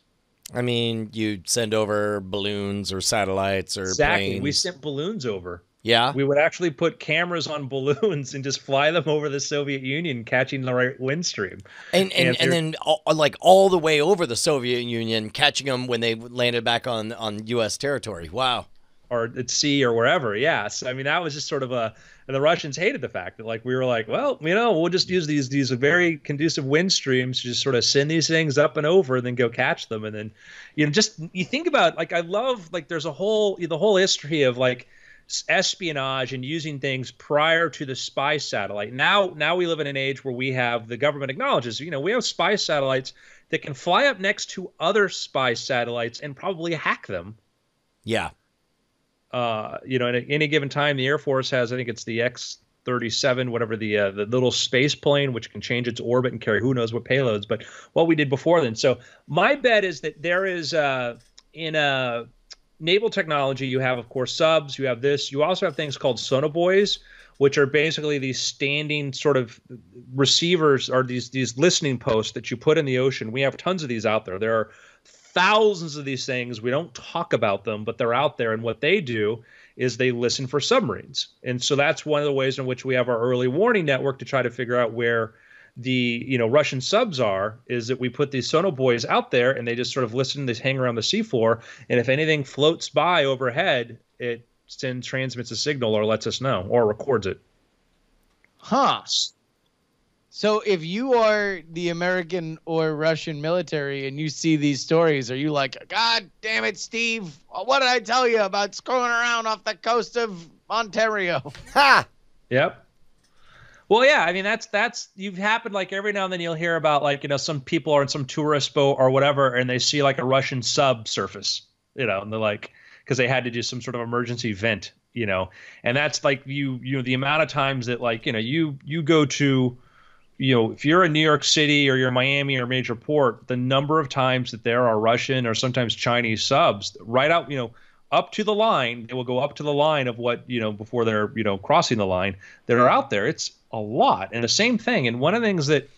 I mean, you'd send over balloons or satellites or planes.
We sent balloons over.
Yeah.
We would actually put cameras on balloons and just fly them over the Soviet Union, catching the right wind stream.
And then all the way over the Soviet Union, catching them when they landed back on U.S. territory. Wow.
Or at sea or wherever. Yes. I mean, that was just sort of and the Russians hated the fact that like we were like, well, we'll just use these very conducive wind streams to just sort of send these things up and over and then go catch them. And then, you think about like, I love like there's the whole history of like espionage and using things prior to the spy satellite. Now we live in an age where we have the government acknowledges, we have spy satellites that can fly up next to other spy satellites and probably hack them.
Yeah.
At any given time, the Air Force has, I think it's the X-37, whatever the little space plane, which can change its orbit and carry who knows what payloads. But what we did before then. So my bet is that there is in naval technology, you have, of course, subs. You have this. You also have things called sonobuoys, which are basically these standing sort of receivers or these listening posts that you put in the ocean. We have tons of these out there. There are thousands of these things. We don't talk about them, but they're out there. And what they do is they listen for submarines. And so that's one of the ways in which we have our early warning network to try to figure out where the Russian subs are, is that we put these sonobuoys out there and they just sort of listen, they hang around the seafloor. And if anything floats by overhead, it transmits a signal or lets us know or records it.
Huh. So if you are the American or Russian military and you see these stories, are you like, God damn it, Steve, what did I tell you about screwing around off the coast of Ontario?
Ha!
Yep. Well, yeah, I mean, that's you've happened like every now and then you'll hear about like, some people are in some tourist boat or whatever, and they see like a Russian sub surface, and they're like, because they had to do some sort of emergency vent, and that's like the amount of times that like, you go to, if you're in New York City or you're in Miami or a major port, the number of times that there are Russian or sometimes Chinese subs right out, up to the line, they will go up to the line of what, before they're, crossing the line that are out there. It's a lot. And the same thing. And one of the things that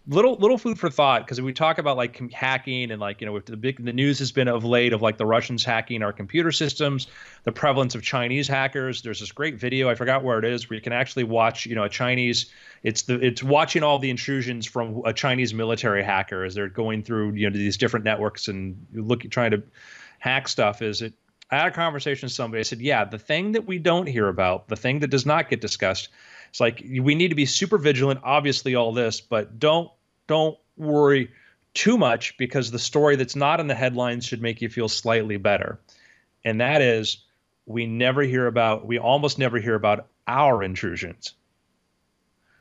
little food for thought, because we talk about like hacking and like, with the news has been of late of like the Russians hacking our computer systems, the prevalence of Chinese hackers. There's this great video, I forgot where it is, where you can actually watch, a Chinese, it's watching all the intrusions from a Chinese military hacker as they're going through, these different networks and trying to hack stuff. I had a conversation with somebody. I said, yeah, the thing that we don't hear about, the thing that does not get discussed, it's like we need to be super vigilant, obviously all this, but don't worry too much, because the story that's not in the headlines should make you feel slightly better. And that is, we almost never hear about our intrusions.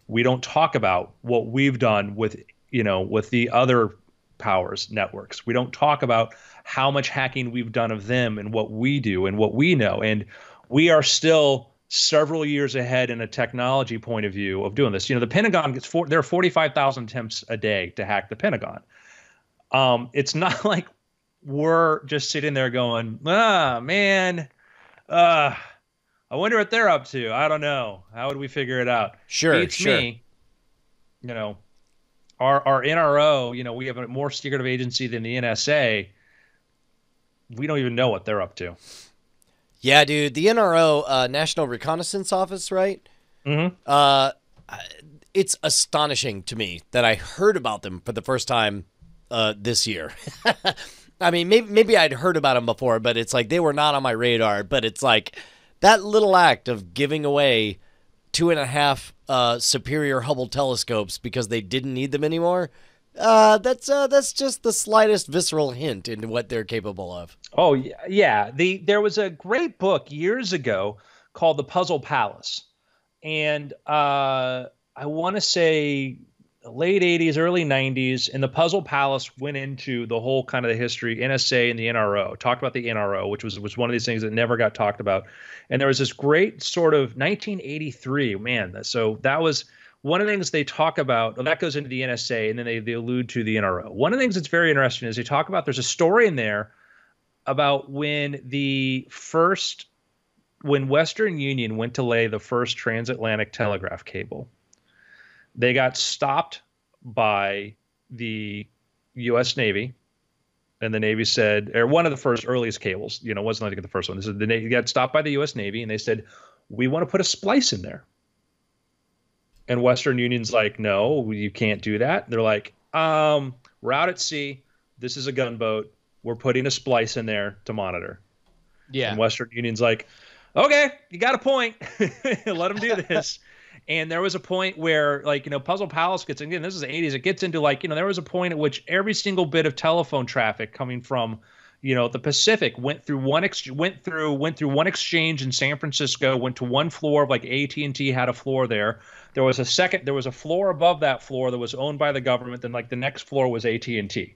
We don't talk about what we've done with the other powers networks. We don't talk about how much hacking we've done of them and what we do and what we know. And we are still several years ahead in a technology point of view of doing this. The Pentagon there are 45,000 attempts a day to hack the Pentagon. It's not like we're just sitting there going, man, a I wonder what they're up to. I don't know. How would we figure it out?
Sure,
Beats
sure.
me. Our NRO, we have a more secretive agency than the NSA. We don't even know what they're up to.
Yeah, dude. The NRO, National Reconnaissance Office, right?
Mm-hmm.
It's astonishing to me that I heard about them for the first time this year. I mean, maybe I'd heard about them before, but it's like they were not on my radar. But it's like that little act of giving away 2.5 superior Hubble telescopes because they didn't need them anymore. That's just the slightest visceral hint into what they're capable of.
Oh, yeah. There was a great book years ago called The Puzzle Palace. And I want to say late 80s, early 90s, and the Puzzle Palace went into the whole kind of the history, NSA and the NRO, talked about the NRO, which was one of these things that never got talked about. And there was this great sort of 1983, man. So that was one of the things they talk about. Well, that goes into the NSA, and then they allude to the NRO. One of the things that's very interesting is they talk about, there's a story in there about when Western Union went to lay the first transatlantic telegraph cable. They got stopped by the U.S. Navy, and the Navy said, or one of the first earliest cables, wasn't like the first one. This is the Navy got stopped by the U.S. Navy, and they said, we want to put a splice in there. And Western Union's like, no, you can't do that. They're like, we're out at sea. This is a gunboat. We're putting a splice in there to monitor.
Yeah.
And Western Union's like, okay, you got a point. Let them do this. And there was a point where, Puzzle Palace gets, again, this is the 80s, it gets into there was a point at which every single bit of telephone traffic coming from, the Pacific went through one exchange in San Francisco, went to one floor of AT&T had a floor there. There was a floor above that floor that was owned by the government. Then the next floor was AT&T.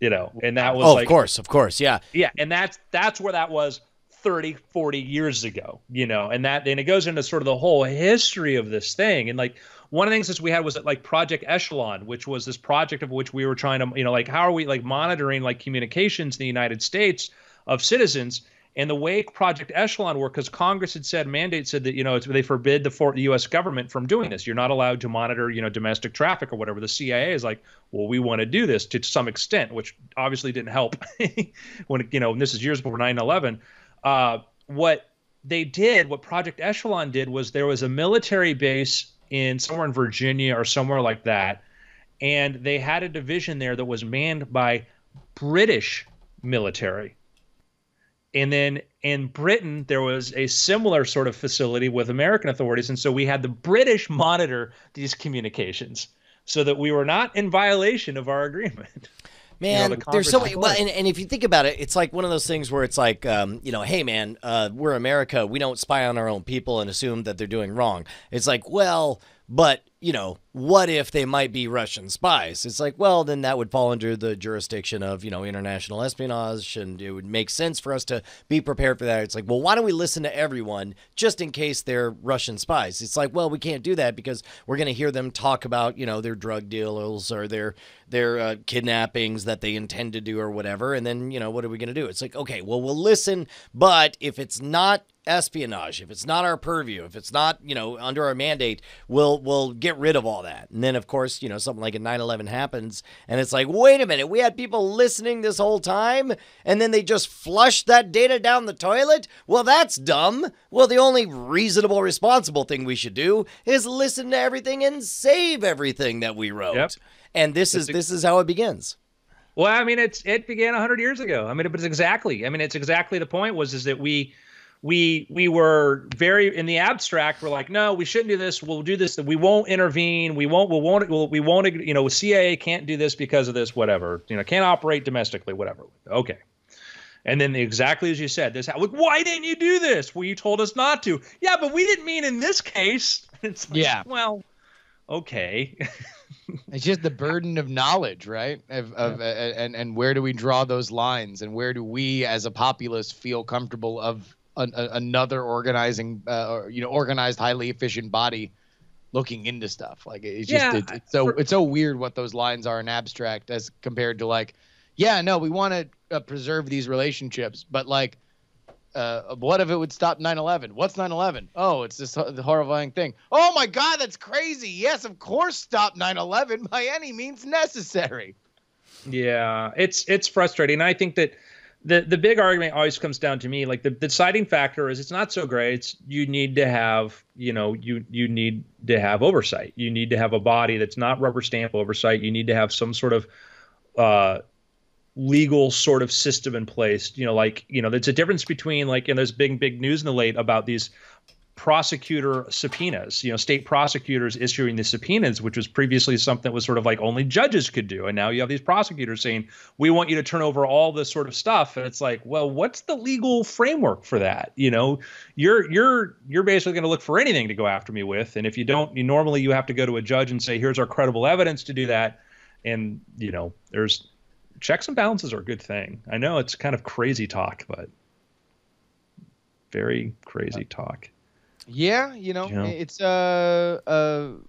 And that was
of course. Yeah.
Yeah. And that's where that was 30, 40 years ago, and it goes into sort of the whole history of this thing. And one of the things that we had was Project Echelon, which was this project of which we were trying to, how are we monitoring communications in the United States of citizens. And the way Project Echelon worked, because Congress had said, mandate said that, they forbid the U.S. government from doing this. You're not allowed to monitor, domestic traffic or whatever. The CIA is like, well, we want to do this to some extent, which obviously didn't help when, and this is years before 9/11. What Project Echelon did was there was a military base somewhere in Virginia or somewhere like that. And they had a division there that was manned by British military. And then in Britain, there was a similar sort of facility with American authorities. And so we had the British monitor these communications so that we were not in violation of our agreement.
Man, there's so many. Well, and if you think about it, it's like one of those things where it's like, hey, man, we're America. We don't spy on our own people and assume that they're doing wrong. It's like, well, but, what if they might be Russian spies? It's like, well, then that would fall under the jurisdiction of, international espionage, and it would make sense for us to be prepared for that. It's like, well, why don't we listen to everyone just in case they're Russian spies? It's like, well, we can't do that because we're going to hear them talk about, their drug deals or their kidnappings that they intend to do or whatever. And then, what are we going to do? It's like, okay, well, we'll listen, but if it's not espionage, if it's not our purview, if it's not, under our mandate, we'll get rid of all that. And then, of course, something like a 9/11 happens, and it's like, wait a minute, we had people listening this whole time, and then they just flushed that data down the toilet? Well, that's dumb. Well, the only reasonable, responsible thing we should do is listen to everything and save everything that we wrote. Yep. And this is how it begins.
Well, I mean, it began 100 years ago. I mean, it's exactly the point is that we were very, in the abstract, we're like, no, we shouldn't do this. We'll do this. We won't intervene. We won't, CIA can't do this because of this, whatever, can't operate domestically, whatever. Okay. And then exactly as you said, why didn't you do this? Well, you told us not to. Yeah, but we didn't mean in this case. It's like, yeah. Well, okay.
It's just the burden of knowledge, right? And where do we draw those lines, and where do we as a populace feel comfortable of another organized, highly efficient body looking into stuff? Like, it's just it's so weird what those lines are in abstract as compared to we want to preserve these relationships, but What if it would stop 9/11? What's 9/11? Oh, it's this horrifying thing. Oh my God, that's crazy. Yes, of course, stop 9/11 by any means necessary.
Yeah, it's frustrating. I think that the big argument always comes down to me, like the deciding factor is it's not so great. It's you need to have, you need to have oversight. You need to have a body that's not rubber stamp oversight. You need to have some sort of legal sort of system in place. There's a difference between there's big news in the late about these prosecutor subpoenas, state prosecutors issuing the subpoenas, which was previously something that was sort of like only judges could do. And now you have these prosecutors saying, we want you to turn over all this sort of stuff. And it's like, well, what's the legal framework for that? You're basically going to look for anything to go after me with. And if you don't, normally you have to go to a judge and say, here's our credible evidence to do that. And, there's checks and balances are a good thing. I know it's kind of crazy talk, but very crazy talk.
Yeah, it's one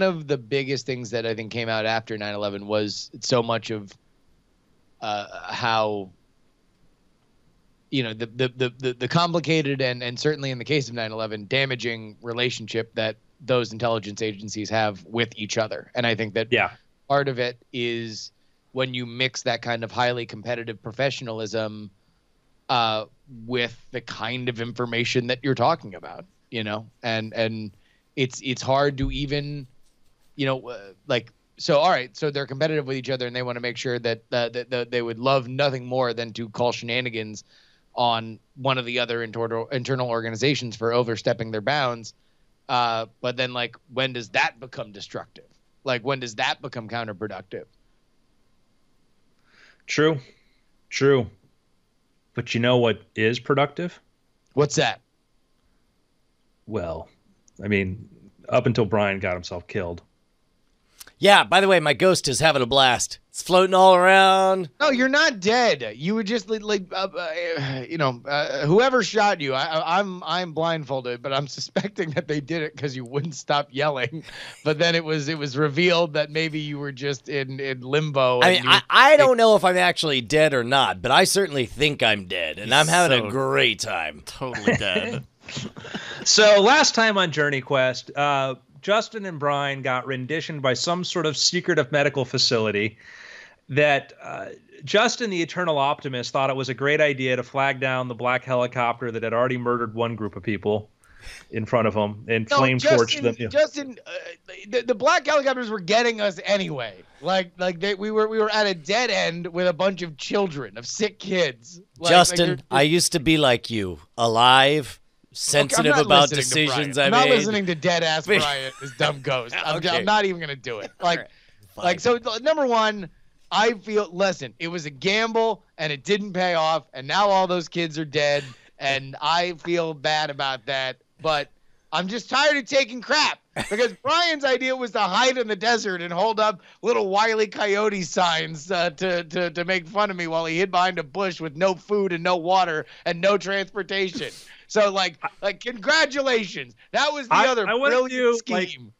of the biggest things that I think came out after 9/11 was so much of how the complicated and certainly in the case of 9/11 damaging relationship that those intelligence agencies have with each other. And I think that part of it is when you mix that kind of highly competitive professionalism with the kind of information that you're talking about, and it's hard to even, so, all right, so they're competitive with each other and they want to make sure that they would love nothing more than to call shenanigans on one of the other internal organizations for overstepping their bounds. But then, when does that become destructive? When does that become counterproductive?
True. But you know what is productive?
What's that?
Well, I mean, up until Brian got himself killed.
Yeah, by the way, my ghost is having a blast. It's floating all around.
No, you're not dead. You would just whoever shot you. I'm blindfolded, but I'm suspecting that they did it because you wouldn't stop yelling. But then it was revealed that maybe you were just in limbo.
I don't know if I'm actually dead or not, but I certainly think I'm dead, and I'm having a great time.
Totally dead.
So last time on Journey Quest, Justin and Brian got renditioned by some sort of secretive medical facility that Justin, the eternal optimist, thought it was a great idea to flag down the black helicopter that had already murdered one group of people in front of him and flame-torched them.
Justin, the black helicopters were getting us anyway. We were at a dead end with a bunch of children, of sick kids.
Justin, I used to be like you, alive, sensitive about decisions I made.
I'm not listening to dead ass Brian, this dumb ghost. I'm not even gonna do it. So number one, I feel it was a gamble and it didn't pay off, and now all those kids are dead, and I feel bad about that. But I'm just tired of taking crap because Brian's idea was to hide in the desert and hold up little Wile E. Coyote signs to make fun of me while he hid behind a bush with no food and no water and no transportation. So congratulations. That was the other brilliant scheme.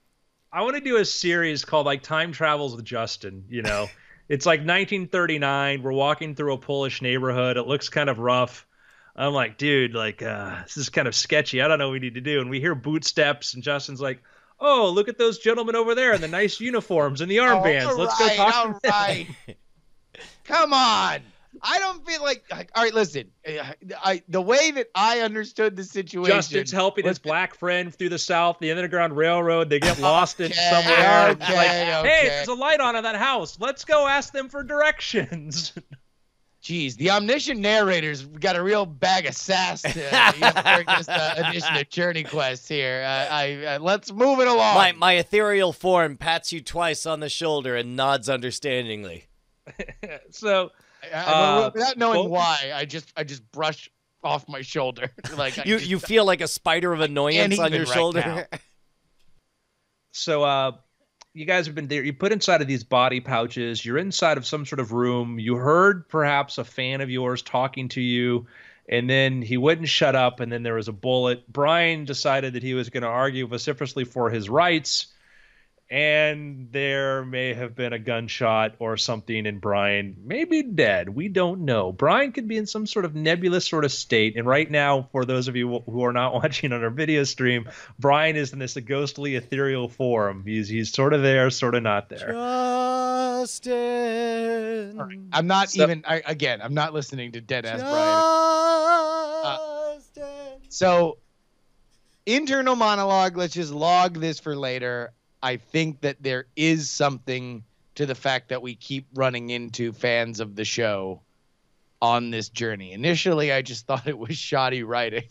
I want to do a series called Time Travels with Justin, It's 1939. We're walking through a Polish neighborhood. It looks kind of rough. I'm like, dude, this is kind of sketchy. I don't know what we need to do. And we hear boot steps, and Justin's like, oh, look at those gentlemen over there in the nice uniforms and the armbands. Let's go talk to them.
Come on. I don't feel all right, listen, the way that I understood the situation.
Justin's helping his black friend through the South, the Underground Railroad. They get lost in somewhere. Hey, there's a light on in that house. Let's go ask them for directions.
Jeez, the omniscient narrator's got a real bag of sass for this edition of Journey Quest here. Let's move it along.
My ethereal form pats you twice on the shoulder and nods understandingly.
So...
without knowing why, I just brush off my shoulder.
You feel like a spider of annoyance on your shoulder.
So you guys have been there. You put inside of these body pouches. You're inside of some sort of room. You heard perhaps a fan of yours talking to you, and then he wouldn't shut up, and then there was a bullet. Brian decided that he was going to argue vociferously for his rights, and there may have been a gunshot or something, and Brian may be dead. We don't know. Brian could be in some sort of nebulous sort of state. And right now, for those of you who are not watching on our video stream, Brian is in this ghostly, ethereal form. He's sort of there, sort of not there.
Justin.
Right. I'm not I'm not listening to dead ass Brian. So, internal monologue. Let's just log this for later. I think that there is something to the fact that we keep running into fans of the show on this journey. Initially, I just thought it was shoddy writing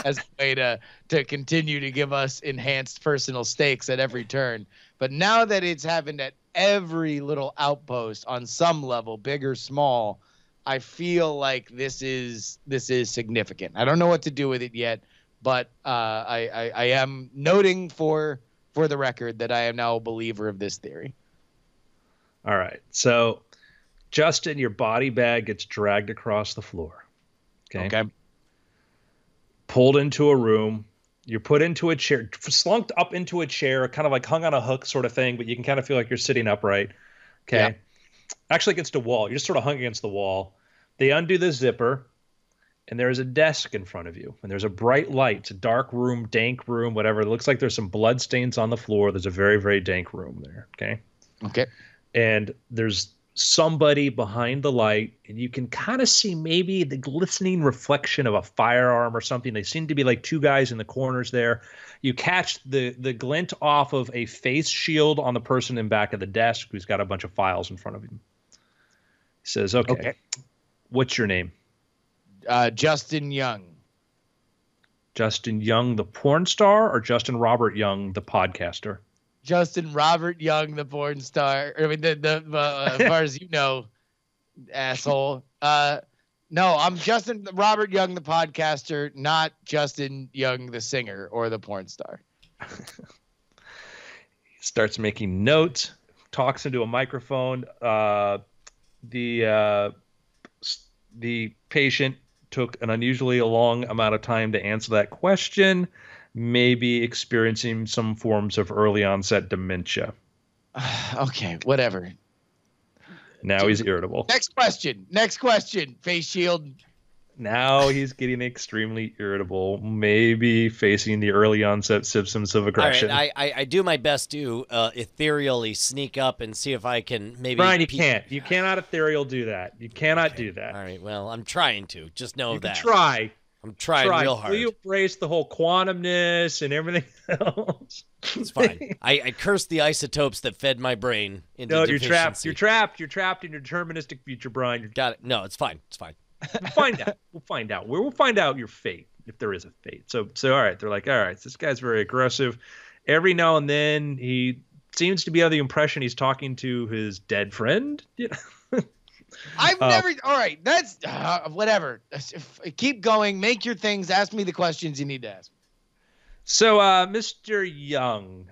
as a way to continue to give us enhanced personal stakes at every turn. But now that it's happened at every little outpost on some level, big or small, I feel like this is significant. I don't know what to do with it yet, but I am noting for the record that I am now a believer of this theory.
All right. So, Justin, your body bag gets dragged across the floor. Okay. Pulled into a room. You're put into a chair, slunked up into a chair, kind of like hung on a hook sort of thing, but you can kind of feel like you're sitting upright. Okay. Yeah. Actually against a wall. You're just sort of hung against the wall. They undo the zipper, and there's a desk in front of you, and there's a bright light. It's a dark room, dank room, whatever. It looks like there's some blood stains on the floor. There's a very, very dank room there. Okay. And there's somebody behind the light, and you can kind of see maybe the glistening reflection of a firearm or something. They seem to be like two guys in the corners there. You catch the glint off of a face shield on the person in back of the desk who's got a bunch of files in front of him. He says, okay. What's your name?
Justin Young.
Justin Young, the porn star, or Justin Robert Young, the podcaster?
Justin Robert Young, the porn star. I mean, as far as you know, asshole. No, I'm Justin Robert Young, the podcaster, not Justin Young, the singer or the porn star.
He starts making notes, talks into a microphone. The patient took an unusually long amount of time to answer that question, maybe experiencing some forms of early onset dementia.
Okay, whatever.
Now he's irritable.
Next question. Face shield.
Now he's getting extremely irritable, maybe facing the early onset symptoms of aggression.
All right, I do my best to ethereally sneak up and see if I can maybe...
Brian, you can't. You cannot ethereal do that. You cannot do that.
All right, well, I'm trying to. Just know
you
that.
Can try.
I'm trying real hard.
Will you embrace the whole quantumness and everything else?
It's fine. I cursed the isotopes that fed my brain into deficiency.
You're trapped. You're trapped in your deterministic future, Brian.
Got it. No, it's fine. It's fine.
We'll find out. We'll find out your fate, if there is a fate. So all right. They're like, all right, this guy's very aggressive. Every now and then he seems to be under the impression he's talking to his dead friend.
I've never. All right, that's whatever. Keep going. Make your things. Ask me the questions you need to ask.
So, Mr. Young,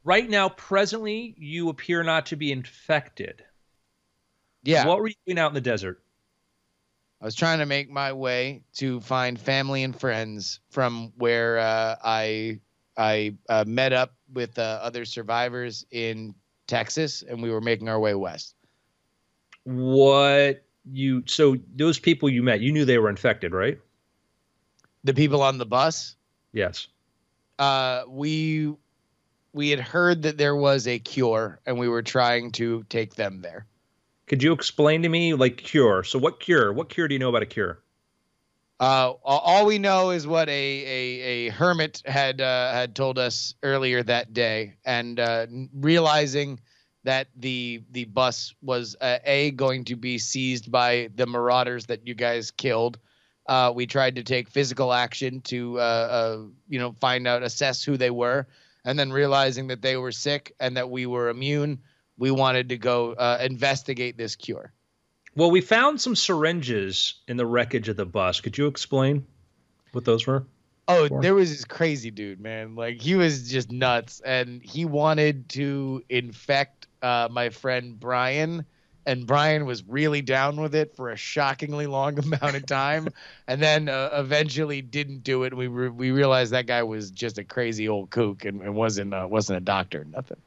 right now, presently, you appear not to be infected.
Yeah.
What were you doing out in the desert?
I was trying to make my way to find family and friends from where I met up with other survivors in Texas, and we were making our way west.
So those people you met, you knew they were infected, right?
The people on the bus?
Yes.
We had heard that there was a cure, and we were trying to take them there.
Could you explain to me, like, cure? So what cure? What cure do you know about a cure?
All we know is what a hermit had told us earlier that day, and realizing that the bus was going to be seized by the marauders that you guys killed. We tried to take physical action to find out, assess who they were, and then realizing that they were sick and that we were immune, we wanted to go investigate this cure.
Well, we found some syringes in the wreckage of the bus. Could you explain what those were?
Oh, there was this crazy dude, man. Like, he was just nuts, and he wanted to infect my friend Brian and Brian was really down with it for a shockingly long amount of time, and then eventually didn't do it. We realized that guy was just a crazy old kook and wasn't a doctor or nothing.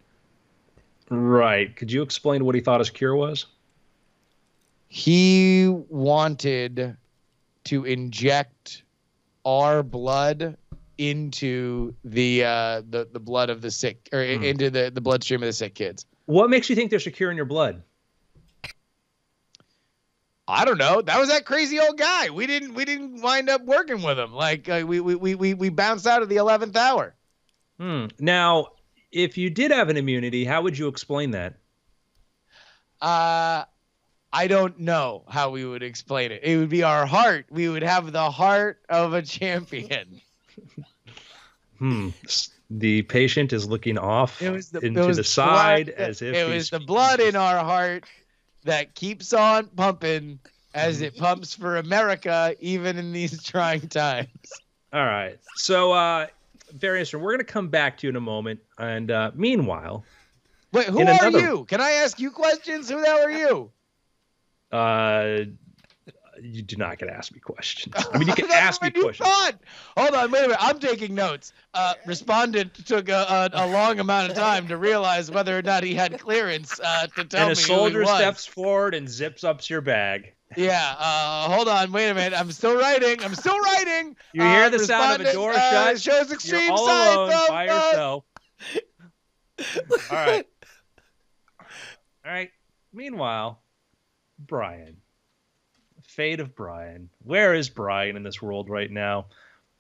Right. Could you explain what he thought his cure was?
He wanted to inject our blood into the blood of the sick, or into the bloodstream of the sick kids.
What makes you think there's a cure in your blood?
I don't know. That was that crazy old guy. We didn't wind up working with him. Like we bounced out of the 11th hour.
Now, if you did have an immunity, how would you explain that?
I don't know how we would explain it. It would be our heart. We would have the heart of a champion.
The patient is looking off into the side as if
it was the blood in our heart that keeps on pumping as it pumps for America, even in these trying times.
All right. So, Various, we're going to come back to you in a moment. And meanwhile...
Wait, who are you? Can I ask you questions? Who the hell are you?
You do not get to ask me questions. I mean, you can ask me questions.
Hold on, wait a minute. I'm taking notes. Respondent took a long amount of time to realize whether or not he had clearance to tell me who he was.
And a soldier steps forward and zips up your bag.
Yeah. Hold on. Wait a minute. I'm still writing.
You hear the sound of a door shut.
Shows extreme
You're all
signs
alone
of
by yourself. All right. All right. Meanwhile, Brian. Fate of Brian. Where is Brian in this world right now?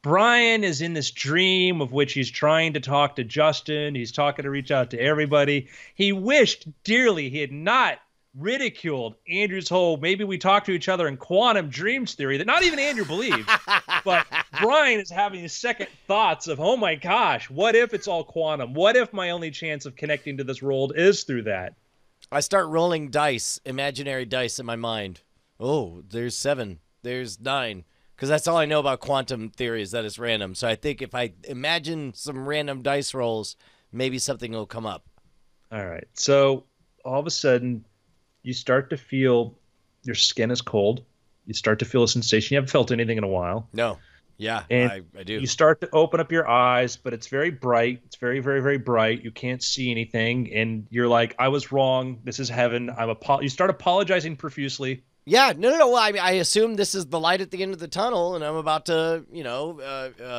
Brian is in this dream of which he's trying to talk to Justin. He's talking to reach out to everybody. He wished dearly he had not ridiculed Andrew's whole maybe we talk to each other in quantum dreams theory that not even Andrew believed. But Brian is having his second thoughts of, oh my gosh, what if it's all quantum? What if my only chance of connecting to this world is through that?
I start rolling dice, imaginary dice in my mind. Oh, there's 7. There's 9. Because that's all I know about quantum theory is that it's random. So I think if I imagine some random dice rolls, maybe something will come up.
All right. So all of a sudden, you start to feel your skin is cold. You start to feel a sensation. You haven't felt anything in a while.
No. Yeah,
and
I do.
You start to open up your eyes, but it's very bright. It's very, very, very bright. You can't see anything. And you're like, I was wrong. This is heaven. You start apologizing profusely.
Yeah, no. Well, I mean, I assume this is the light at the end of the tunnel, and I'm about to,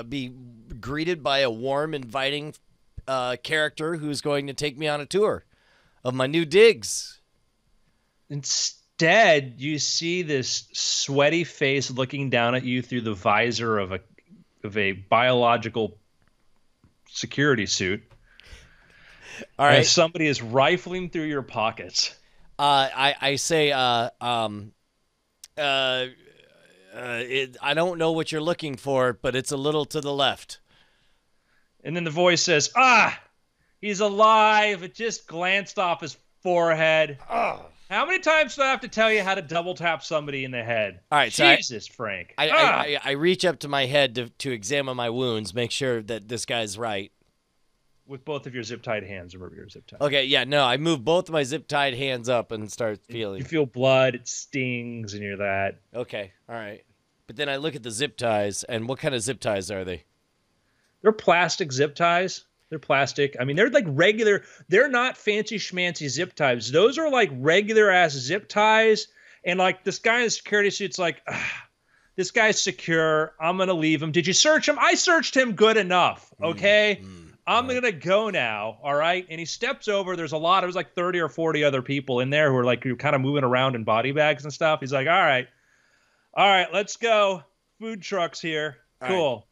be greeted by a warm, inviting character who's going to take me on a tour of my new digs.
Instead, you see this sweaty face looking down at you through the visor of a biological security suit.
All right.
As somebody is rifling through your pockets.
I say, I don't know what you're looking for, but it's a little to the left.
And then the voice says, he's alive. It just glanced off his forehead. How many times do I have to tell you how to double tap somebody in the head?
All right,
Jesus, Frank.
I reach up to my head to examine my wounds, make sure that this guy's right.
With both of your zip-tied hands. Remember your zip-tied.
Okay, yeah, no, I move both of my zip-tied hands up and start feeling.
You feel blood, it stings, and you're that.
Okay, all right. But then I look at the zip ties, and what kind of zip ties are they?
They're plastic zip ties. They're plastic. I mean, they're like regular. They're not fancy schmancy zip ties. Those are like regular ass zip ties. And like this guy in the security suit's like, this guy's secure. I'm going to leave him. Did you search him? I searched him good enough. Okay. I'm going to go now. All right. And he steps over. There's like 30 or 40 other people in there who are like, you're kind of moving around in body bags and stuff. He's like, all right, let's go. Food trucks here. Cool.
Right.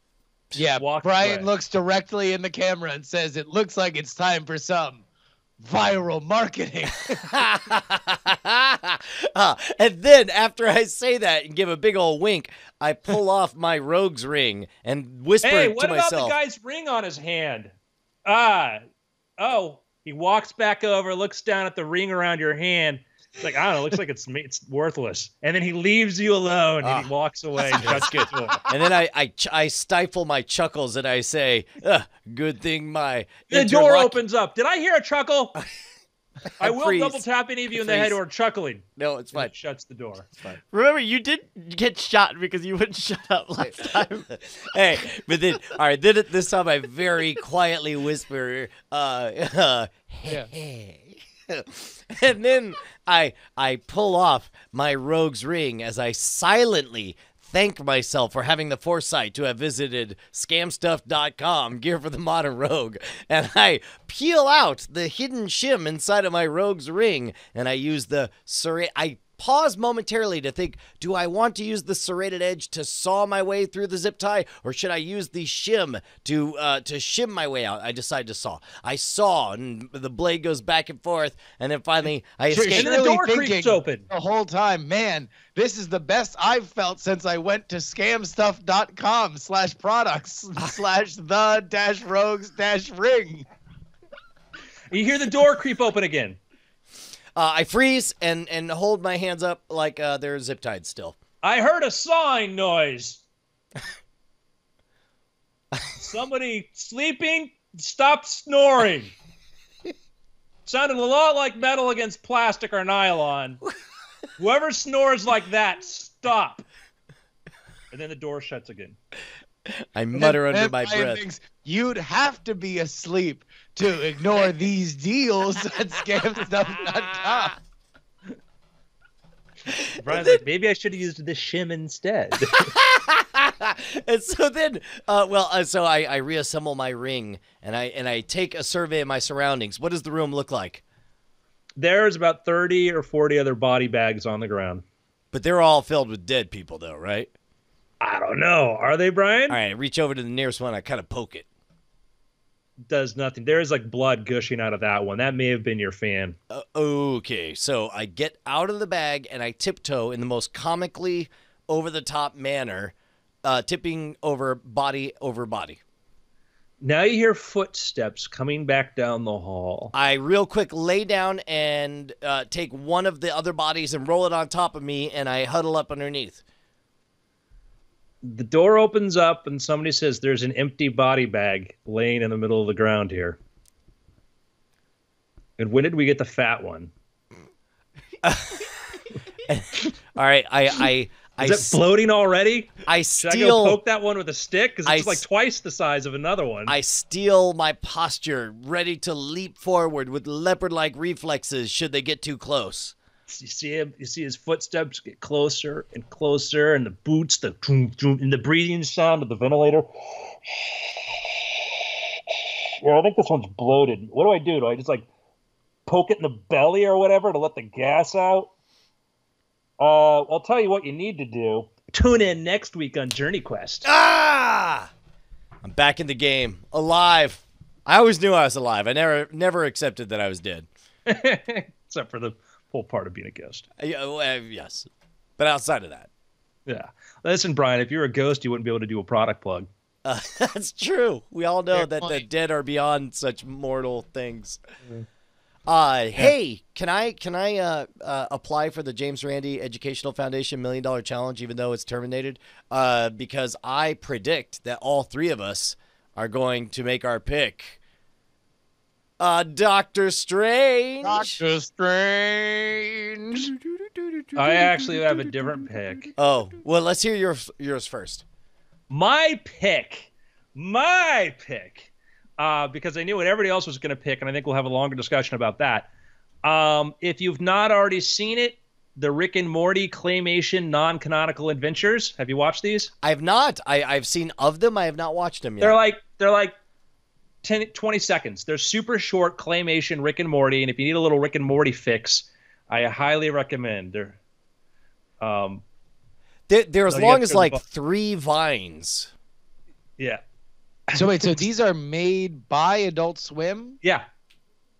Yeah, Brian looks directly in the camera and says, it looks like it's time for some viral marketing.
And then after I say that and give a big old wink, I pull off my rogue's ring and whisper to myself.
Hey, what about the guy's ring on his hand? He walks back over, looks down at the ring around your hand. It's like, I don't know, looks like it's worthless. And then he leaves you alone and he walks away.
That's good. And then I stifle my chuckles and I say, good thing my
The door opens up. Did I hear a chuckle? I will
Freeze.
double tap any of you in the head who are chuckling.
No, it's
And
fine.
it shuts the door. It's fine.
Remember, you did get shot because you wouldn't shut up last time.
Hey, but then, all right, then this time I very quietly whisper, hey. And then I pull off my rogue's ring as I silently thank myself for having the foresight to have visited scamstuff.com, gear for the modern rogue, and I peel out the hidden shim inside of my rogue's ring, and I use the I pause momentarily to think, do I want to use the serrated edge to saw my way through the zip tie, or should I use the shim to shim my way out? I decide to saw. I saw, and the blade goes back and forth, and then finally I escape.
And then the door creeps
thinking
open.
the whole time, man, this is the best I've felt since I went to scamstuff.com/products/the-rogues-ring.
You hear the door creep open again.
I freeze and hold my hands up like they're zip tied still.
I heard a sawing noise. Somebody sleeping, stop snoring. Sounded a lot like metal against plastic or nylon. Whoever snores like that, stop. And then the door shuts again.
I mutter under
And
my
Brian
breath.
thinks, you'd have to be asleep to ignore these deals at scamstuff.com.
Brian's like, maybe I should have used the shim instead.
And so then, so I reassemble my ring and I take a survey of my surroundings. What does the room look like?
There's about 30 or 40 other body bags on the ground.
But they're all filled with dead people, though, right?
I don't know. Are they, Brian?
All right, I reach over to the nearest one. I kind of poke it.
Does nothing. There's like blood gushing out of that one. That may have been your fan.
Okay, so I get out of the bag and I tiptoe in the most comically over-the-top manner, tipping over body over body.
Now you hear footsteps coming back down the hall.
I real quick lay down and take one of the other bodies and roll it on top of me, and I huddle up underneath.
The door opens up and somebody says there's an empty body bag laying in the middle of the ground here. And when did we get the fat one?
All right,
Is it floating already?
I
Should I go
steal.
poke that one with a stick? Because it's like twice the size of another one.
I steal my posture, ready to leap forward with leopard-like reflexes should they get too close.
You see him. You see his footsteps get closer and closer, and the boots, the doom, doom, and the breathing sound of the ventilator. Yeah, I think this one's bloated. What do I do? Do I just like poke it in the belly or whatever to let the gas out? I'll tell you what you need to do. Tune in next week on Journey Quest.
Ah! I'm back in the game, alive. I always knew I was alive. I never accepted that I was dead.
Except for the whole part of being a ghost.
Yes, but outside of that,
Yeah. Listen, Brian, if you're a ghost, you wouldn't be able to do a product plug.
that's true. We all know
Fair
that the
point.
dead are beyond such mortal things. Hey, can I apply for the James Randi Educational Foundation $1 Million Challenge, even though it's terminated? Because I predict that all three of us are going to make our pick. Doctor Strange.
Doctor Strange.
I actually have a different pick.
Oh, well, let's hear yours first.
My pick, because I knew what everybody else was going to pick, and I think we'll have a longer discussion about that. If you've not already seen it, the Rick and Morty claymation non-canonical adventures. Have you watched these?
I have not. I've seen of them. I have not watched them yet.
They're like 10, 20 seconds. They're super short claymation Rick and Morty, and if you need a little Rick and Morty fix, I highly recommend.
They're as
No, you
long
have
as
to-
like 3 vines.
Yeah.
So wait, so these are made by Adult Swim?
Yeah.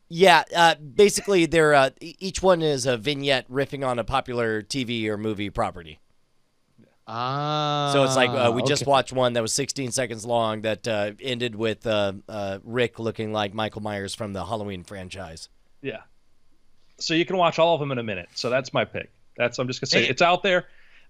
Yeah, basically they're each one is a vignette riffing on a popular TV or movie property.
Ah.
So it's like we just
okay.
watched one that was 16 seconds long that ended with Rick looking like Michael Myers from the Halloween franchise.
Yeah. So you can watch all of them in a minute. So that's my pick. I'm just gonna say
Hey.
it's out there.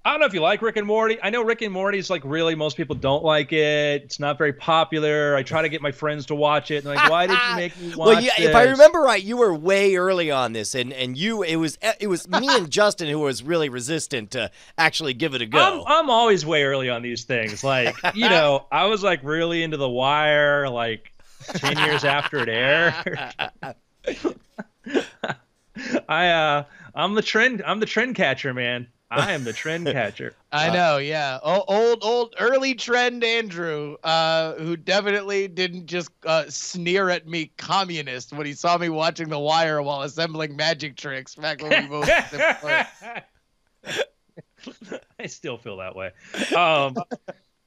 I don't know if you like Rick and Morty. I know Rick and Morty is like really most people don't like it. It's not very popular. I try to get my friends to watch it. And like, why did you make me watch
Well, yeah,
this?
if I remember right, you were way early on this, and it was me and Justin who was really resistant to actually give it a go.
I'm always way early on these things. Like, you know, I was like really into The Wire like 10 years after it aired. I'm the trend catcher, man. I am the trend catcher.
I know, yeah. Old early trend Andrew, who definitely didn't just sneer at me communist when he saw me watching The Wire while assembling magic tricks back when we both.
I still feel that way.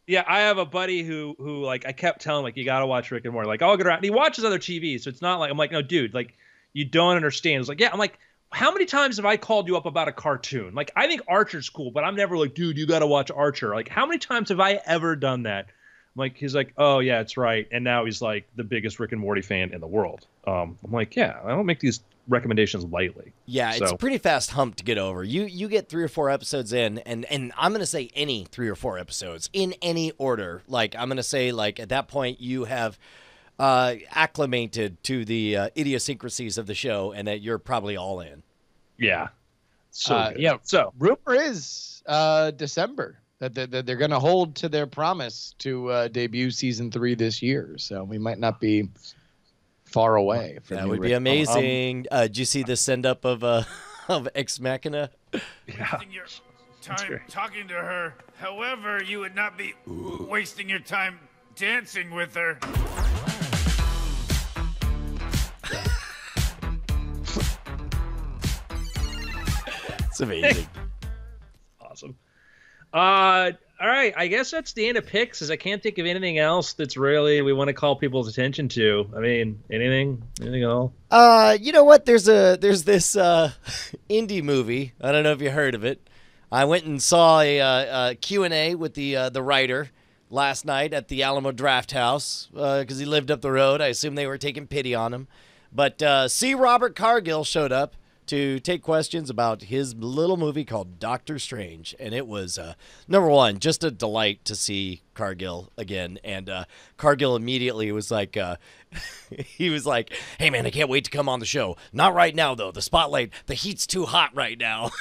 Yeah, I have a buddy who like I kept telling him like you got to watch Rick and Morty. Like I'll get around. And he watches other TV, so it's not like I'm like no dude, like you don't understand. It's like yeah, I'm like. How many times have I called you up about a cartoon? Like, I think Archer's cool, but I'm never like, dude, you got to watch Archer. Like, how many times have I ever done that? Like, he's like, oh, yeah, it's right. And now he's like the biggest Rick and Morty fan in the world. I'm like, yeah, I don't make these recommendations lightly.
Yeah, it's a pretty fast hump to get over. You get 3 or 4 episodes in, and I'm going to say any 3 or 4 episodes in any order. Like, I'm going to say, like, at that point, you have acclimated to the idiosyncrasies of the show, and that you're probably all in.
Yeah. So
yeah.
So
rumor is December that they're going to hold to their promise to debut season 3 this year. So we might not be far away.
That would be amazing. Did you see the send up of Ex Machina?
Yeah.
Your time talking to her. However, you would not be wasting your time dancing with her.
It's amazing.
Awesome. All right. I guess that's the end of picks, as I can't think of anything else that's really we want to call people's attention to. I mean, anything at all?
You know what? There's this indie movie. I don't know if you heard of it. I went and saw a Q&A with the writer last night at the Alamo Draft House because he lived up the road. I assume they were taking pity on him. But C. Robert Cargill showed up to take questions about his little movie called Doctor Strange. And it was, number one, just a delight to see Cargill again. And Cargill immediately was like, he was like, hey, man, I can't wait to come on the show. Not right now, though. The spotlight, the heat's too hot right now.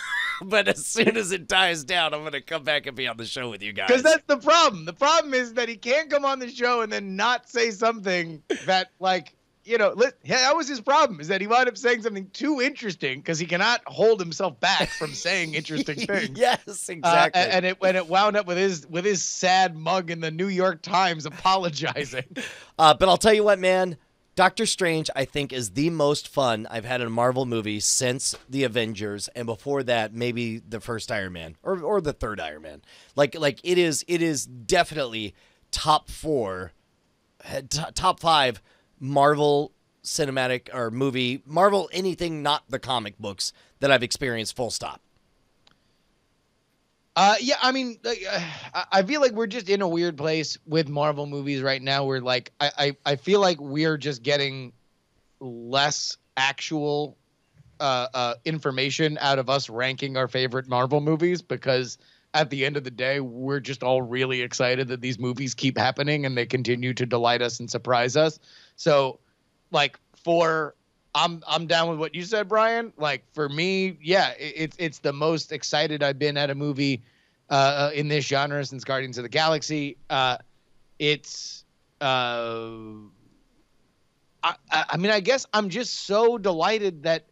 But as soon as it dies down, I'm going to come back and be on the show with you guys.
Because that's the problem. The problem is that he can't come on the show and then not say something that, like, you know, that was his problem, is that he wound up saying something too interesting because he cannot hold himself back from saying interesting things.
Yes, exactly.
And it wound up with his sad mug in the New York Times apologizing.
But I'll tell you what, man, Doctor Strange, I think, is the most fun I've had in a Marvel movie since the Avengers, and before that, maybe the first Iron Man or the third Iron Man. Like it is definitely top 5 Marvel cinematic or movie, Marvel anything not the comic books that I've experienced, full stop.
Yeah, I mean, I feel like we're just in a weird place with Marvel movies right now where, like, I feel like we're just getting less actual information out of us ranking our favorite Marvel movies, because at the end of the day, we're just all really excited that these movies keep happening and they continue to delight us and surprise us. So, like, I'm down with what you said, Brian. Like, for me, yeah, it's the most excited I've been at a movie in this genre since Guardians of the Galaxy. I mean, I guess I'm just so delighted that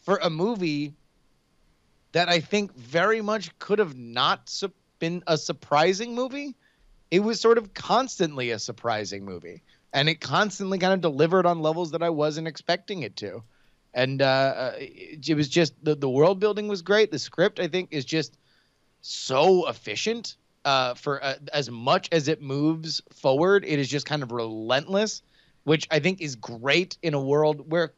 for a movie that I think very much could have not been a surprising movie, it was sort of constantly a surprising movie. And it constantly kind of delivered on levels that I wasn't expecting it to. And it was just the world building was great. The script, I think, is just so efficient for as much as it moves forward. It is just kind of relentless, which I think is great in a world where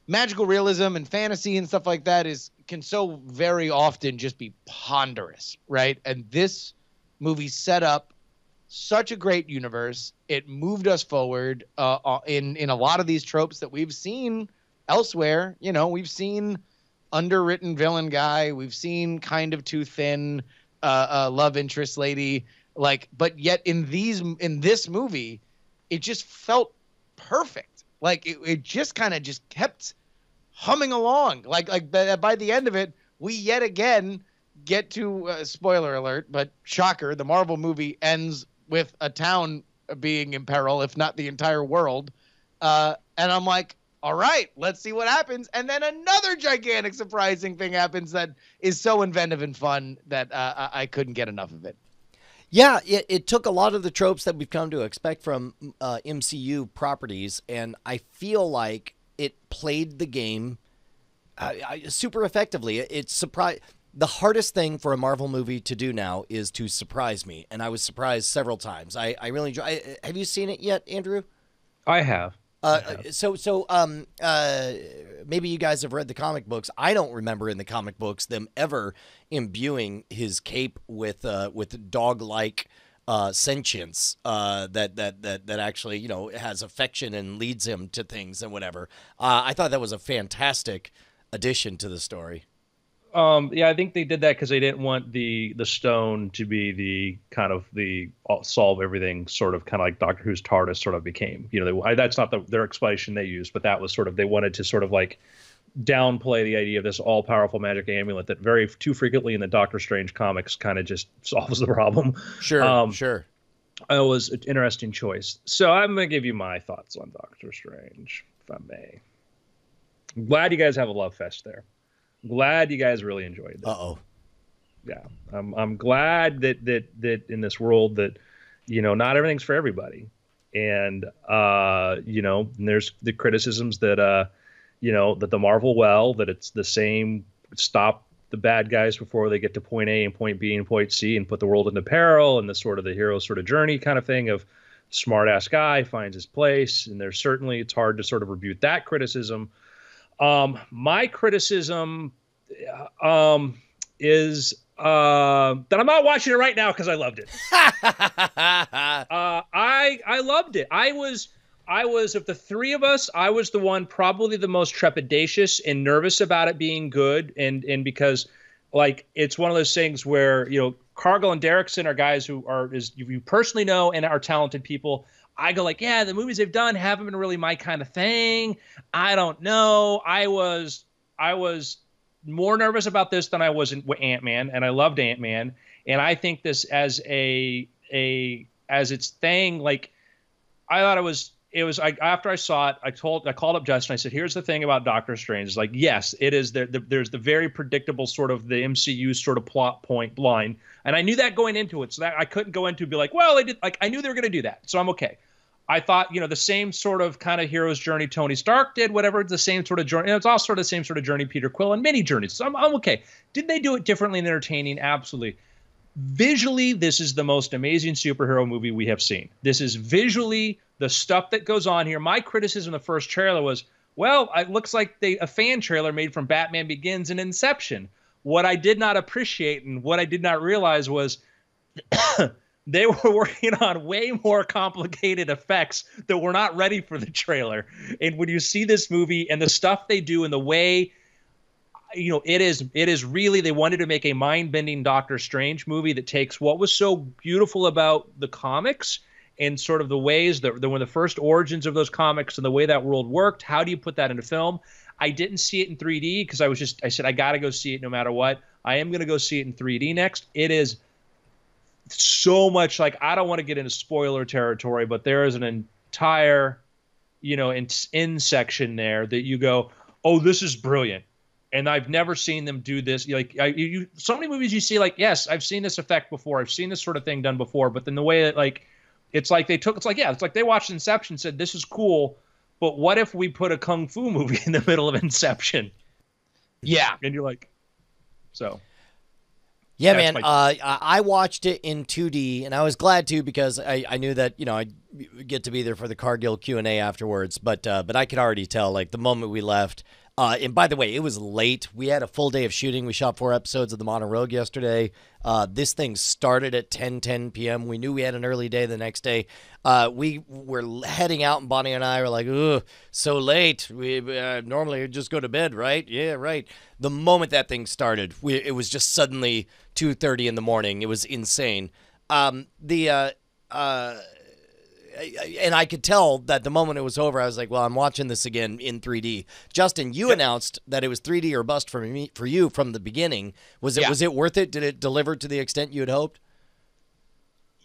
magical realism and fantasy and stuff like that can so very often just be ponderous, right? And this movie set up such a great universe. It moved us forward in a lot of these tropes that we've seen elsewhere. You know, we've seen underwritten villain guy. We've seen kind of too thin love interest lady. Like, but yet in this movie, it just felt perfect. Like it just kind of just kept humming along. Like by the end of it, we yet again get to spoiler alert, but shocker, the Marvel movie ends with a town being in peril, if not the entire world. And I'm like, all right, let's see what happens. And then another gigantic, surprising thing happens that is so inventive and fun that I couldn't get enough of it.
Yeah, it took a lot of the tropes that we've come to expect from MCU properties, and I feel like it played the game super effectively. It's surprise. The hardest thing for a Marvel movie to do now is to surprise me, and I was surprised several times. I really enjoy. Have you seen it yet, Andrew?
I have.
Maybe you guys have read the comic books. I don't remember in the comic books them ever imbuing his cape with dog-like sentience that actually, you know, has affection and leads him to things and whatever. I thought that was a fantastic addition to the story.
Yeah, I think they did that because they didn't want the stone to be the kind of the solve everything, sort of kind of like Doctor Who's TARDIS sort of became. You know, that's not their explanation they used, but that was sort of, they wanted to sort of like downplay the idea of this all powerful magic amulet that very too frequently in the Doctor Strange comics kind of just solves the problem.
Sure, sure.
It was an interesting choice. So I'm going to give you my thoughts on Doctor Strange, if I may. I'm glad you guys have a love fest there. Glad you guys really enjoyed it.
Uh-oh.
Yeah, I'm glad that in this world that, you know, not everything's for everybody, and you know, and there's the criticisms that you know, that the Marvel that it's the same, stop the bad guys before they get to point A and point B and point C and put the world into peril, and the sort of the hero sort of journey kind of thing of smart ass guy finds his place, and there's certainly, it's hard to sort of rebuke that criticism. My criticism is that I'm not watching it right now because I loved it. I loved it. I was of the three of us, I was the one probably the most trepidatious and nervous about it being good, and because like it's one of those things where, you know, Cargill and Derrickson are guys who are, as you personally know, and are talented people. I go like, yeah, the movies they've done haven't been really my kind of thing. I don't know. I was more nervous about this than I was in Ant-Man, and I loved Ant-Man. And I think this as as its thing, like I thought it was after I saw it, I called up Justin. I said, here's the thing about Doctor Strange. It's like, yes, it is there's the very predictable sort of the MCU sort of plot point line. And I knew that going into it, so that I couldn't go into and be like, well, they did, like, I knew they were going to do that, so I'm okay. I thought, you know, the same sort of kind of hero's journey Tony Stark did, whatever, the same sort of journey. It's all sort of the same sort of journey Peter Quill and many journeys. So I'm okay. Did they do it differently and entertaining? Absolutely. Visually, this is the most amazing superhero movie we have seen. This is visually the stuff that goes on here. My criticism of the first trailer was, well, it looks like a fan trailer made from Batman Begins and Inception. What I did not appreciate and what I did not realize was they were working on way more complicated effects that were not ready for the trailer. And when you see this movie and the stuff they do and the way, you know, it is really, they wanted to make a mind-bending Doctor Strange movie that takes what was so beautiful about the comics and sort of the ways that were the first origins of those comics and the way that world worked. How do you put that into film? I didn't see it in 3D because I said, I got to go see it no matter what. I am going to go see it in 3D next. It is so much, like, I don't want to get into spoiler territory, but there is an entire, you know, in section there that you go, oh, this is brilliant. And I've never seen them do this. Like, so many movies you see, like, yes, I've seen this effect before. I've seen this sort of thing done before. But then the way that, like, it's like they watched Inception and said, this is cool, but what if we put a Kung Fu movie in the middle of Inception?
Yeah.
And you're like, so.
Yeah, man, I watched it in 2D, and I was glad to because I knew that, you know, I'd get to be there for the Cargill Q&A afterwards, but I could already tell, like, the moment we left. And by the way, it was late. We had a full day of shooting. We shot 4 episodes of The Modern Rogue yesterday. This thing started at 10 p.m. We knew we had an early day the next day. We were heading out, and Bonnie and I were like, ugh, so late. We normally just go to bed, right? Yeah, right. The moment that thing started, it was just suddenly 2:30 in the morning. It was insane. And I could tell that the moment it was over, I was like, well, I'm watching this again in 3D. Justin, you announced that it was 3D or bust for you from the beginning. Was it worth it? Did it deliver to the extent you had hoped?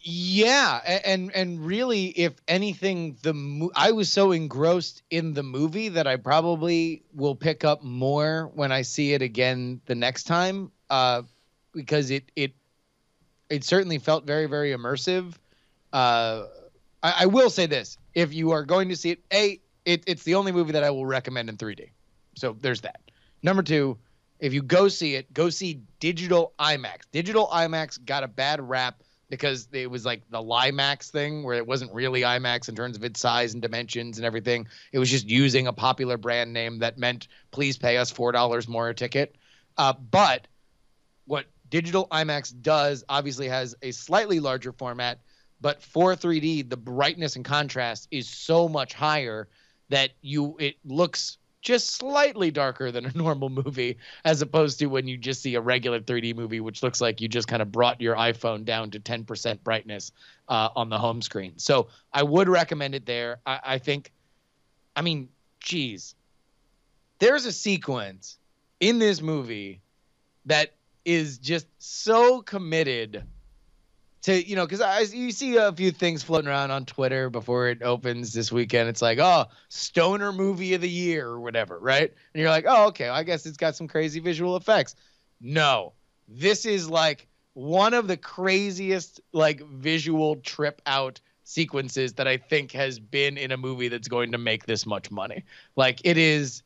Yeah, and really, if anything, I was so engrossed in the movie that I probably will pick up more when I see it again the next time, because it certainly felt very, very immersive. I will say this: if you are going to see it, it's the only movie that I will recommend in 3D. So there's that. Number 2, if you go see it, go see Digital IMAX. Digital IMAX got a bad rap because it was like the Limax thing, where it wasn't really IMAX in terms of its size and dimensions and everything. It was just using a popular brand name that meant, please pay us $4 more a ticket. But what Digital IMAX does obviously has a slightly larger format. But for 3D, the brightness and contrast is so much higher that it looks just slightly darker than a normal movie, as opposed to when you just see a regular 3D movie, which looks like you just kind of brought your iPhone down to 10% brightness on the home screen. So I would recommend it there. I think, I mean, geez, there's a sequence in this movie that is just so committed to, because you see a few things floating around on Twitter before it opens this weekend. It's like, oh, stoner movie of the year or whatever, right? And you're like, oh, okay, I guess it's got some crazy visual effects. No, this is like one of the craziest like visual trip out sequences that I think has been in a movie that's going to make this much money. Like it is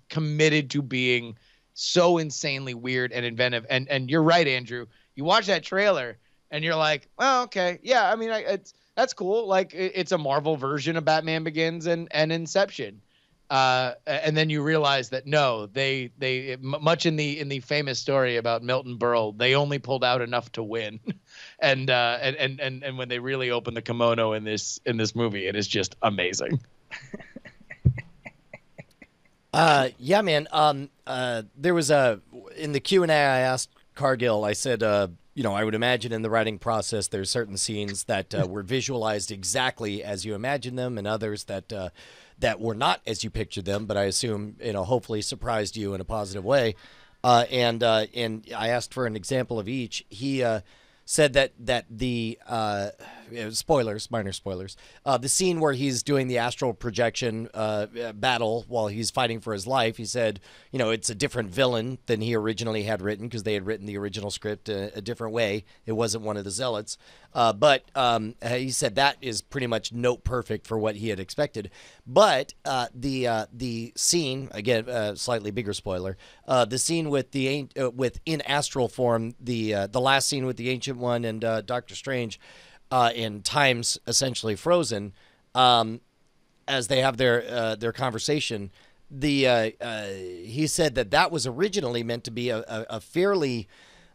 committed to being so insanely weird and inventive. And you're right, Andrew. You watch that trailer and you're like, well, okay, yeah. I mean, that's cool. Like it's a Marvel version of Batman Begins and Inception. And then you realize that no, they much in the famous story about Milton Berle, they only pulled out enough to win. and when they really open the kimono in this movie, it is just amazing.
Yeah, man. There was in the Q&A I asked Cargill, I said, I would imagine in the writing process, there's certain scenes that were visualized exactly as you imagined them, and others that were not as you pictured them, but I assume, hopefully surprised you in a positive way. And I asked for an example of each. He said that the spoilers, minor spoilers, the scene where he's doing the astral projection battle while he's fighting for his life, he said, it's a different villain than he originally had written because they had written the original script a different way. It wasn't one of the zealots. But he said that is pretty much note perfect for what he had expected. But the scene, again, slightly bigger spoiler, the scene with in astral form, the last scene with the Ancient One and Doctor Strange, in times essentially frozen, as they have their conversation. He said that was originally meant to be a fairly,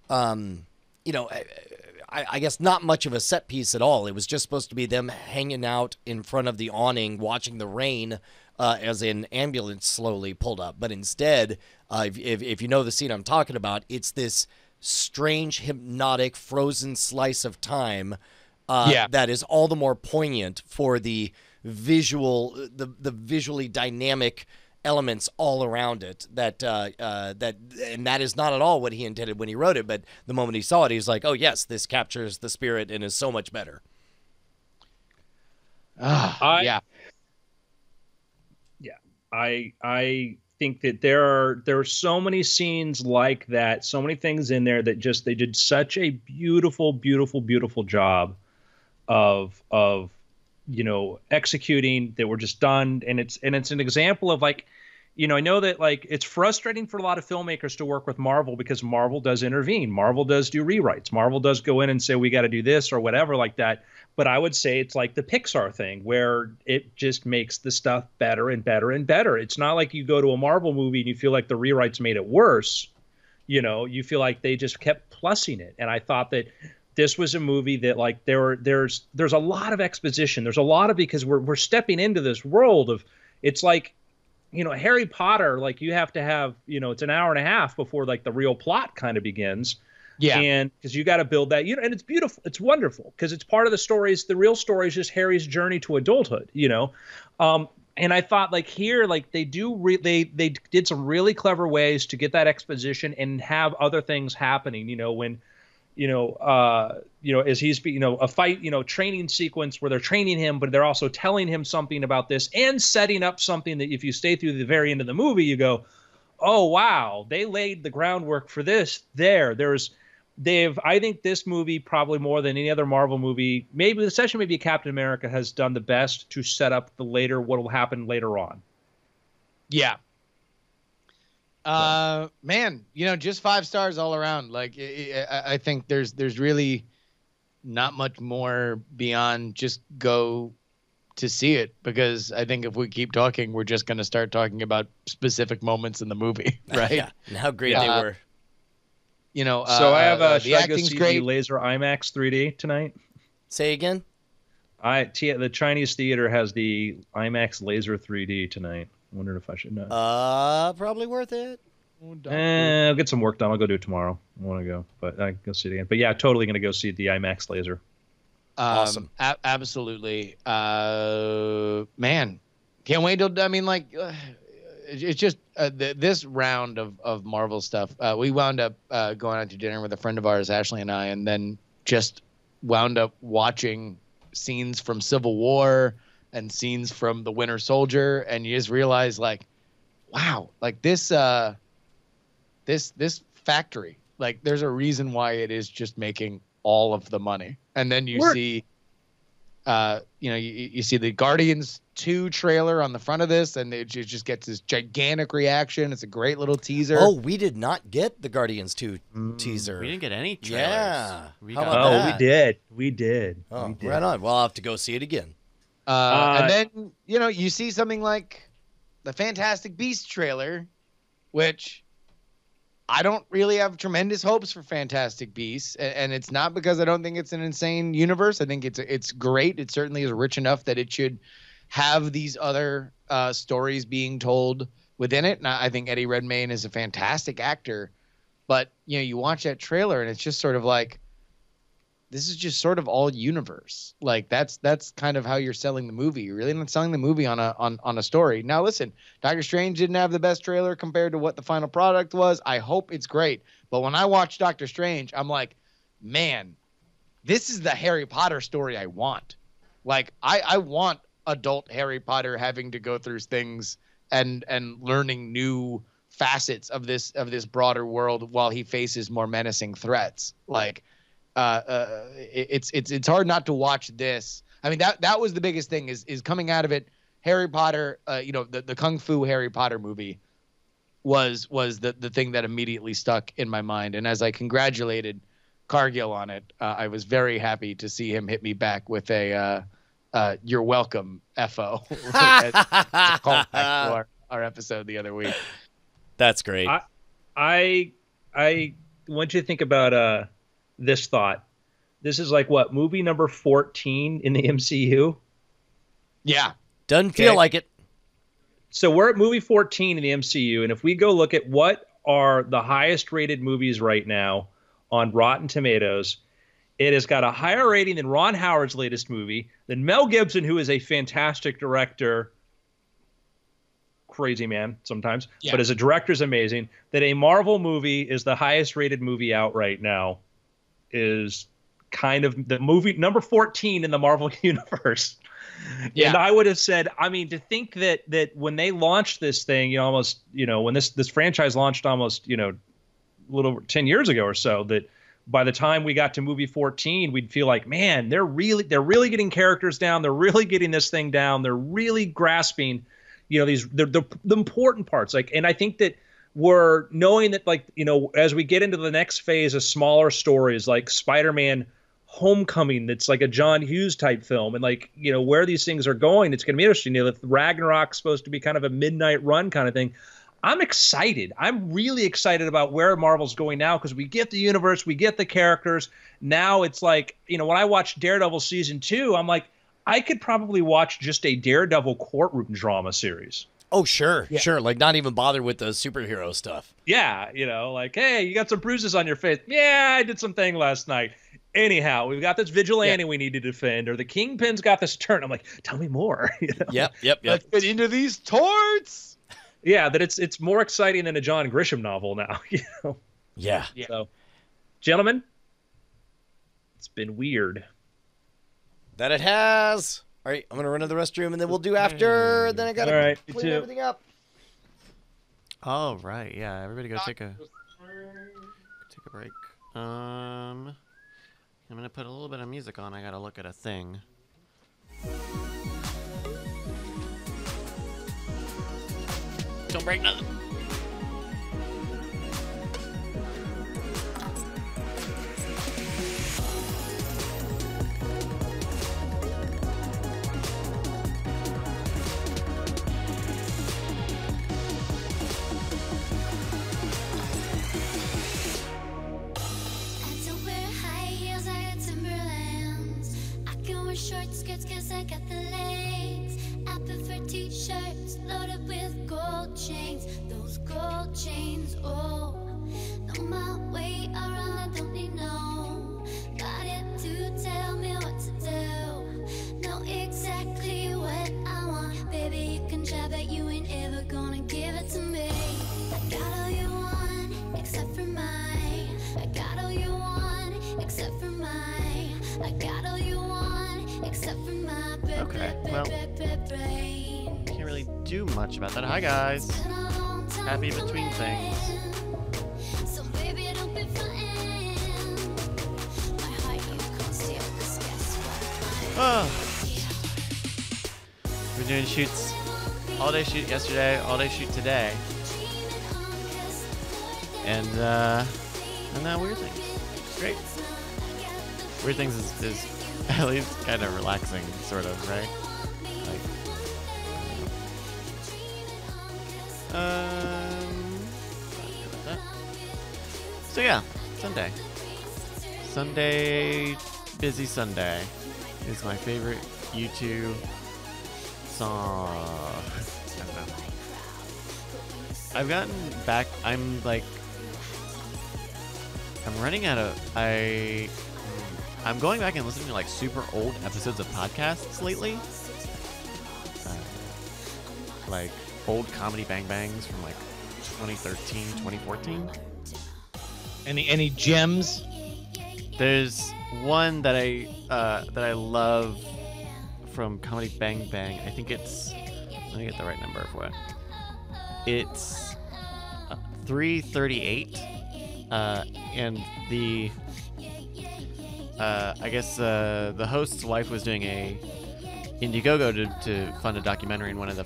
I guess not much of a set piece at all. It was just supposed to be them hanging out in front of the awning, watching the rain as an ambulance slowly pulled up. But instead, if you know the scene I'm talking about, it's this strange, hypnotic, frozen slice of time that is all the more poignant for the visually dynamic elements all around it. And that is not at all what he intended when he wrote it. But the moment he saw it, he's like, "Oh yes, this captures the spirit and is so much better."
I think that there are so many scenes like that, so many things in there that they did such a beautiful, beautiful, beautiful job of executing, that were just done. And it's an example of, like, I know that like it's frustrating for a lot of filmmakers to work with Marvel because Marvel does intervene. Marvel does do rewrites. Marvel does go in and say, we got to do this or whatever like that. But I would say it's like the Pixar thing where it just makes the stuff better and better and better. It's not like you go to a Marvel movie and you feel like the rewrites made it worse. You feel like they just kept plussing it. And I thought that this was a movie that like there's a lot of exposition. There's a lot of, because we're stepping into this world of, it's like, Harry Potter, like you have to have, it's an hour and a half before like the real plot kind of begins.
Yeah.
And because you got to build that, and it's beautiful. It's wonderful because it's part of the stories. The real story is just Harry's journey to adulthood, and I thought like here, like they did some really clever ways to get that exposition and have other things happening, when, as he's, a fight, training sequence where they're training him, but they're also telling him something about this and setting up something that if you stay through the very end of the movie, you go, oh, wow, they laid the groundwork for this there. I think this movie probably more than any other Marvel movie, maybe Captain America has done the best to set up what will happen later on.
Yeah. Man, just 5 stars all around. Like, I think there's really not much more beyond just go to see it, because I think if we keep talking, we're just going to start talking about specific moments in the movie, right?
Yeah, and how great they were.
So I have
the acting's great.
The Laser IMAX 3D tonight.
Say again.
The Chinese theater has the IMAX Laser 3D tonight. I wondered if I should know.
Probably worth it.
I'll get some work done. I'll go do it tomorrow. I want to go, but I can go see it again. But yeah, totally going to go see the IMAX Laser.
Awesome.
Absolutely. Man, can't wait till, it's just this round of Marvel stuff. We wound up going out to dinner with a friend of ours, Ashley and I, and then just wound up watching scenes from Civil War and scenes from The Winter Soldier, and you just realize, like, wow, like this factory, like, there's a reason why it is just making all of the money. And then you see, you see the Guardians 2 trailer on the front of this, and it just gets this gigantic reaction. It's a great little teaser.
Oh, we did not get the Guardians 2 teaser.
We didn't get any trailers.
Yeah.
How about that? We did.
Oh,
we did.
Right on. Well, I'll have to go see it again.
And then, you see something like the Fantastic Beasts trailer, which I don't really have tremendous hopes for Fantastic Beasts, and it's not because I don't think it's an insane universe. I think it's great. It certainly is rich enough that it should have these other stories being told within it. And I think Eddie Redmayne is a fantastic actor, but you watch that trailer and it's just sort of like, this is just sort of all universe. Like that's kind of how you're selling the movie. You're really not selling the movie on a story. Now listen, Doctor Strange didn't have the best trailer compared to what the final product was. I hope it's great. But when I watch Doctor Strange, I'm like, man, this is the Harry Potter story I want. Like I want adult Harry Potter having to go through things and learning new facets of this broader world while he faces more menacing threats. Like it's hard not to watch this. I mean, that was the biggest thing is coming out of it. Harry Potter, the Kung Fu Harry Potter movie was the thing that immediately stuck in my mind. And as I congratulated Cargill on it, I was very happy to see him hit me back with a "You're welcome, FO." Call back to our episode the other week.
That's great.
I want you to think about this thought. This is like what, movie number 14 in the MCU?
Yeah.
Doesn't feel like it.
So we're at movie 14 in the MCU, and if we go look at what are the highest rated movies right now on Rotten Tomatoes, it has got a higher rating than Ron Howard's latest movie, than Mel Gibson, who is a fantastic director, crazy man sometimes, but as a director is amazing, that a Marvel movie is the highest rated movie out right now, is kind of the movie number 14 in the Marvel universe. Yeah. And I would have said, I mean, to think that when they launched this thing, when this franchise launched almost, a little over 10 years ago or so, that by the time we got to movie 14, we'd feel like, man, they're really getting characters down. They're really getting this thing down. They're really grasping, these the important parts. Like, and I think that we're knowing that, like, as we get into the next phase of smaller stories like Spider-Man Homecoming, that's like a John Hughes type film, and like, where these things are going, it's going to be interesting. If Ragnarok's supposed to be kind of a midnight run kind of thing, I'm excited. I'm really excited about where Marvel's going now, because we get the universe, we get the characters. Now it's like, when I watched Daredevil season 2, I'm like, I could probably watch just a Daredevil courtroom drama series.
Oh, sure, sure. Like, not even bother with the superhero stuff.
Yeah, like, hey, you got some bruises on your face. Yeah, I did something last night. Anyhow, we've got this vigilante we need to defend, or the Kingpin's got this turn. I'm like, tell me more.
Yep.
Let's get into these torts.
Yeah, that it's more exciting than a John Grisham novel now.
Yeah.
So, gentlemen, it's been weird.
That it has. All right, I'm gonna run to the restroom, and then we'll do after. Then I gotta clean everything up.
All right, yeah. Everybody, go take a break. I'm gonna put a little bit of music on. I gotta look at a thing. Don't break nothing.
Short skirts cause I got the legs. I prefer t-shirts loaded with gold chains. Those gold chains, oh. Know my way around, I don't need nobody to tell me what to do. Know exactly what I want. Baby, you can try, but you ain't ever gonna give it to me. I got all you want, except for mine. I got all you want, except for mine. I got all you want, except for my brain.
Okay, well, can't really do much about that. Hi, guys. Happy between things.
So baby, don't be frontin'. My heart you can't steal, 'cause guess what?
We're doing shoots. All day shoot yesterday, all day shoot today. And now Weird Things. Great. Weird Things is at least kind of relaxing, sort of, right? So yeah, Sunday, busy Sunday is my favorite YouTube song. I don't know. I've gotten back. I'm running out of. I'm going back and listening to like super old episodes of podcasts lately. Like old comedy bang bangs from like 2013, 2014.
Any gems?
There's one that I love from Comedy Bang Bang. I think it's, let me get the right number for it. It's 338, and the I guess the host's wife was doing a Indiegogo to fund a documentary, and one of the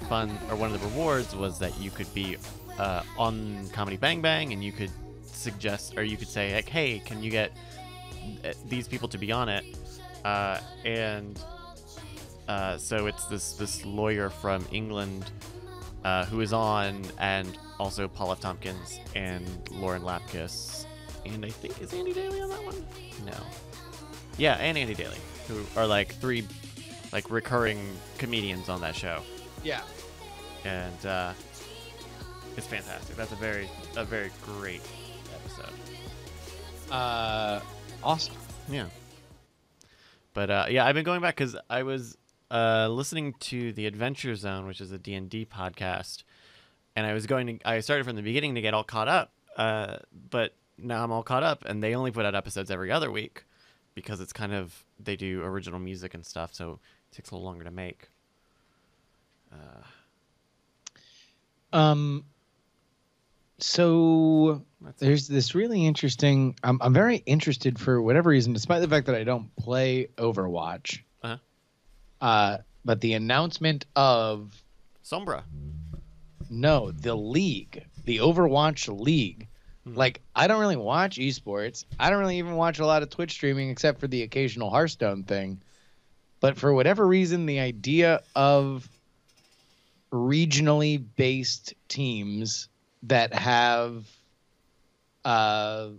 rewards was that you could be on Comedy Bang Bang, and you could suggest, or you could say like, hey, can you get these people to be on it? So it's this lawyer from England who is on, and also Paul F. Tompkins and Lauren Lapkus, and I think, is Andy Daly on that one? No. Yeah, and Andy Daly, who are like three like recurring comedians on that show.
Yeah.
And it's fantastic. That's a very great episode.
Awesome.
Yeah. But yeah, I've been going back because I was listening to the Adventure Zone, which is a D&D podcast, and I started from the beginning to get all caught up. But now I'm all caught up, and they only put out episodes every other week because it's kind of, they do original music and stuff, so it takes a little longer to make.
So there's this really interesting. I'm very interested for whatever reason, despite the fact that I don't play Overwatch.
Uh-huh.
But the announcement of
Sombra.
No, the league, the Overwatch League. Like, I don't really watch esports. I don't really even watch a lot of Twitch streaming except for the occasional Hearthstone thing. But for whatever reason, the idea of regionally based teams that have,
Stop.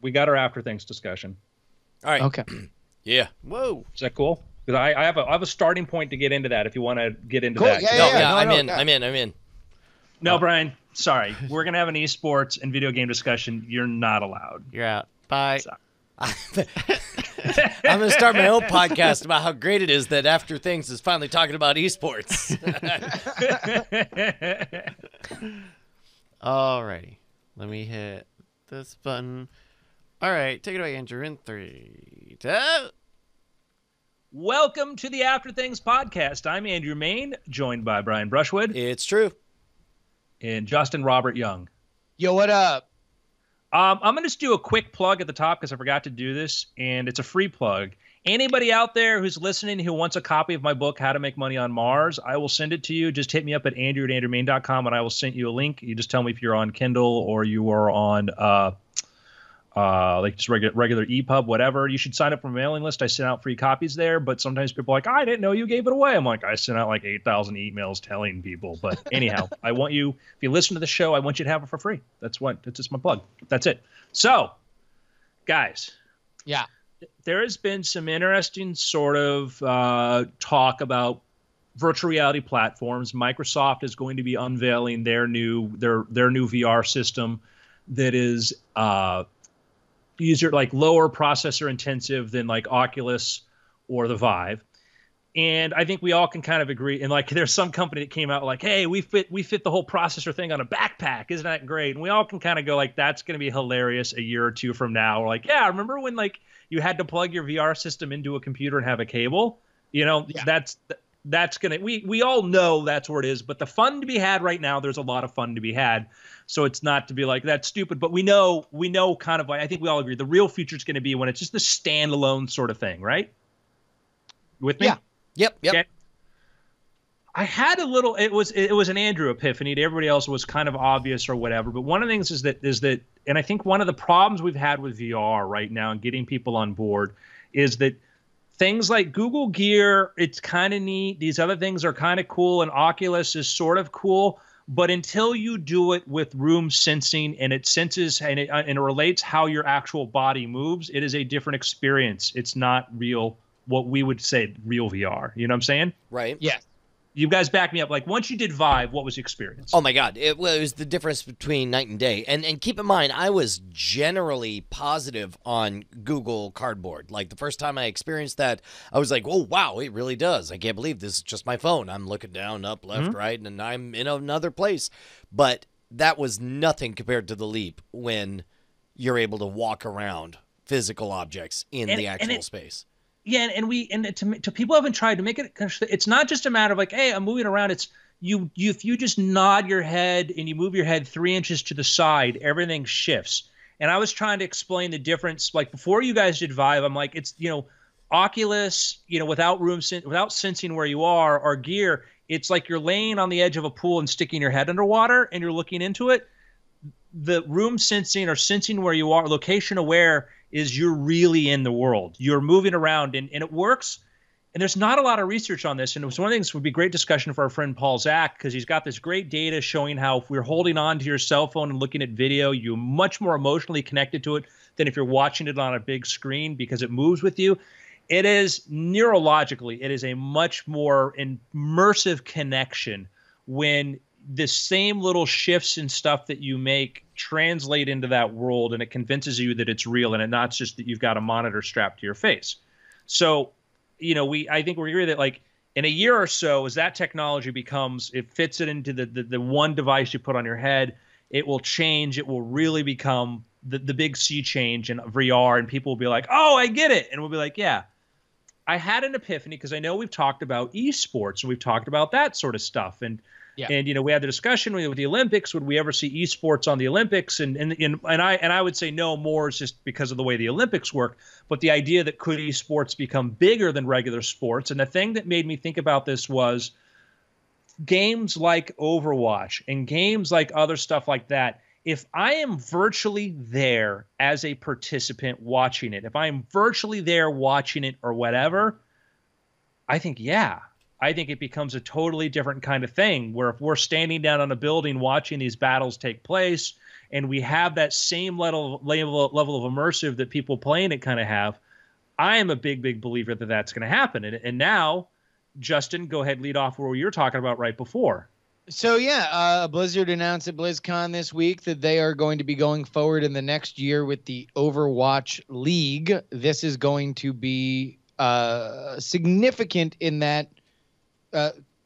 We got our after things discussion.
All right.
Okay.
Yeah.
Whoa.
Is that cool? Because I have a starting point to get into that. If you want to get into
Cool,
that.
yeah,
No,
yeah,
yeah,
no,
I'm
no,
in.
yeah.
I'm in.
No, Brian. Sorry, we're gonna have an esports and video game discussion. You're not allowed.
You're out. Bye.
Sorry.
I'm going to start my own podcast about how great it is that After Things is finally talking about esports.
Alrighty. Let me hit this button. All right, take it away, Andrew, in 3, 2.
Welcome to the After Things podcast. I'm Andrew Main, joined by Brian Brushwood
It's true.
and Justin Robert Young.
Yo, what up?
I'm going to just do a quick plug at the top because I forgot to do this, and it's a free plug. Anybody out there who's listening who wants a copy of my book, How to Make Money on Mars, I will send it to you. Just hit me up at andrew@andrewmain.com, and I will send you a link. You just tell me if you're on Kindle or you are on like just regular EPUB, whatever. You should sign up for a mailing list. I send out free copies there, but sometimes people are like, I didn't know you gave it away. I'm like, I sent out like 8,000 emails telling people. But anyhow, I want you, if you listen to the show, I want you to have it for free. That's just my plug. That's it. So, guys.
Yeah.
There has been some interesting sort of talk about virtual reality platforms. Microsoft is going to be unveiling their new VR system that is lower processor intensive than like Oculus or the Vive. And I think we all can kind of agree. And like, there's some company that came out like, hey, we fit the whole processor thing on a backpack. Isn't that great? And we all can kind of go like, that's going to be hilarious a year or two from now. We're like, yeah, remember when like you had to plug your VR system into a computer and have a cable? You know,
Yeah.
that's going to, we all know that's where it is. But the fun to be had right now, there's a lot of fun to be had. So it's not to be like, that's stupid. But we know kind of like, I think we all agree, the real future is going to be when it's just a standalone sort of thing, right? You with me?
Yeah.
Yep.
Okay. I had a little. It was an Andrew epiphany. To everybody else, it was kind of obvious or whatever. But one of the things is that, and I think one of the problems we've had with VR right now and getting people on board is that things like Google Gear, it's kind of neat. These other things are kind of cool, and Oculus is sort of cool. But until you do it with room sensing and it senses and it relates how your actual body moves, it is a different experience. It's not real. What we would say real VR. You know what I'm saying?
Right.
Yeah.
You guys back me up. Like, once you did Vive, what was the experience?
Oh my God! It was the difference between night and day. And keep in mind, I was generally positive on Google Cardboard. Like the first time I experienced that, I was like, "Oh wow, it really does! I can't believe this is just my phone. I'm looking down, up, left, right, and I'm in another place." But that was nothing compared to the leap when you're able to walk around physical objects in the actual space.
Yeah, and to people who haven't tried to make it, it's not just a matter of like, hey, I'm moving around. It's you if you just nod your head and you move your head 3 inches to the side, everything shifts. And I was trying to explain the difference. Like before you guys did Vive, I'm like, it's Oculus, without sensing where you are, or Gear, it's like you're laying on the edge of a pool and sticking your head underwater and you're looking into it. The room sensing or sensing where you are, location aware, is you're really in the world. You're moving around and it works. And there's not a lot of research on this. And it was one of the things would be great discussion for our friend Paul Zach, because he's got this great data showing how if we're holding on to your cell phone and looking at video, you're much more emotionally connected to it than if you're watching it on a big screen because it moves with you. It is neurologically, it is a much more immersive connection when the same little shifts and stuff that you make translate into that world, and it convinces you that it's real and it's not just that you've got a monitor strapped to your face. So, I think we agree that like in a year or so, as that technology it fits it into the one device you put on your head, it will change. It will really become the big sea change in VR, and people will be like, oh, I get it. And we'll be like, yeah. I had an epiphany because I know we've talked about esports and we've talked about that sort of stuff. And we had the discussion with the Olympics. Would we ever see esports on the Olympics? And I would say no, more is just because of the way the Olympics work. But the idea that could esports become bigger than regular sports? And the thing that made me think about this was games like Overwatch and games like other stuff like that, if I am virtually there as a participant watching it, if I am virtually there watching it or whatever, I think, yeah, I think it becomes a totally different kind of thing where if we're standing down on a building watching these battles take place and we have that same level of immersive that people playing it kind of have, I am a big believer that that's going to happen. And now, Justin, go ahead, lead off where you were talking about right before.
So yeah, Blizzard announced at BlizzCon this week that they are going to be going forward in the next year with the Overwatch League. This is going to be significant in that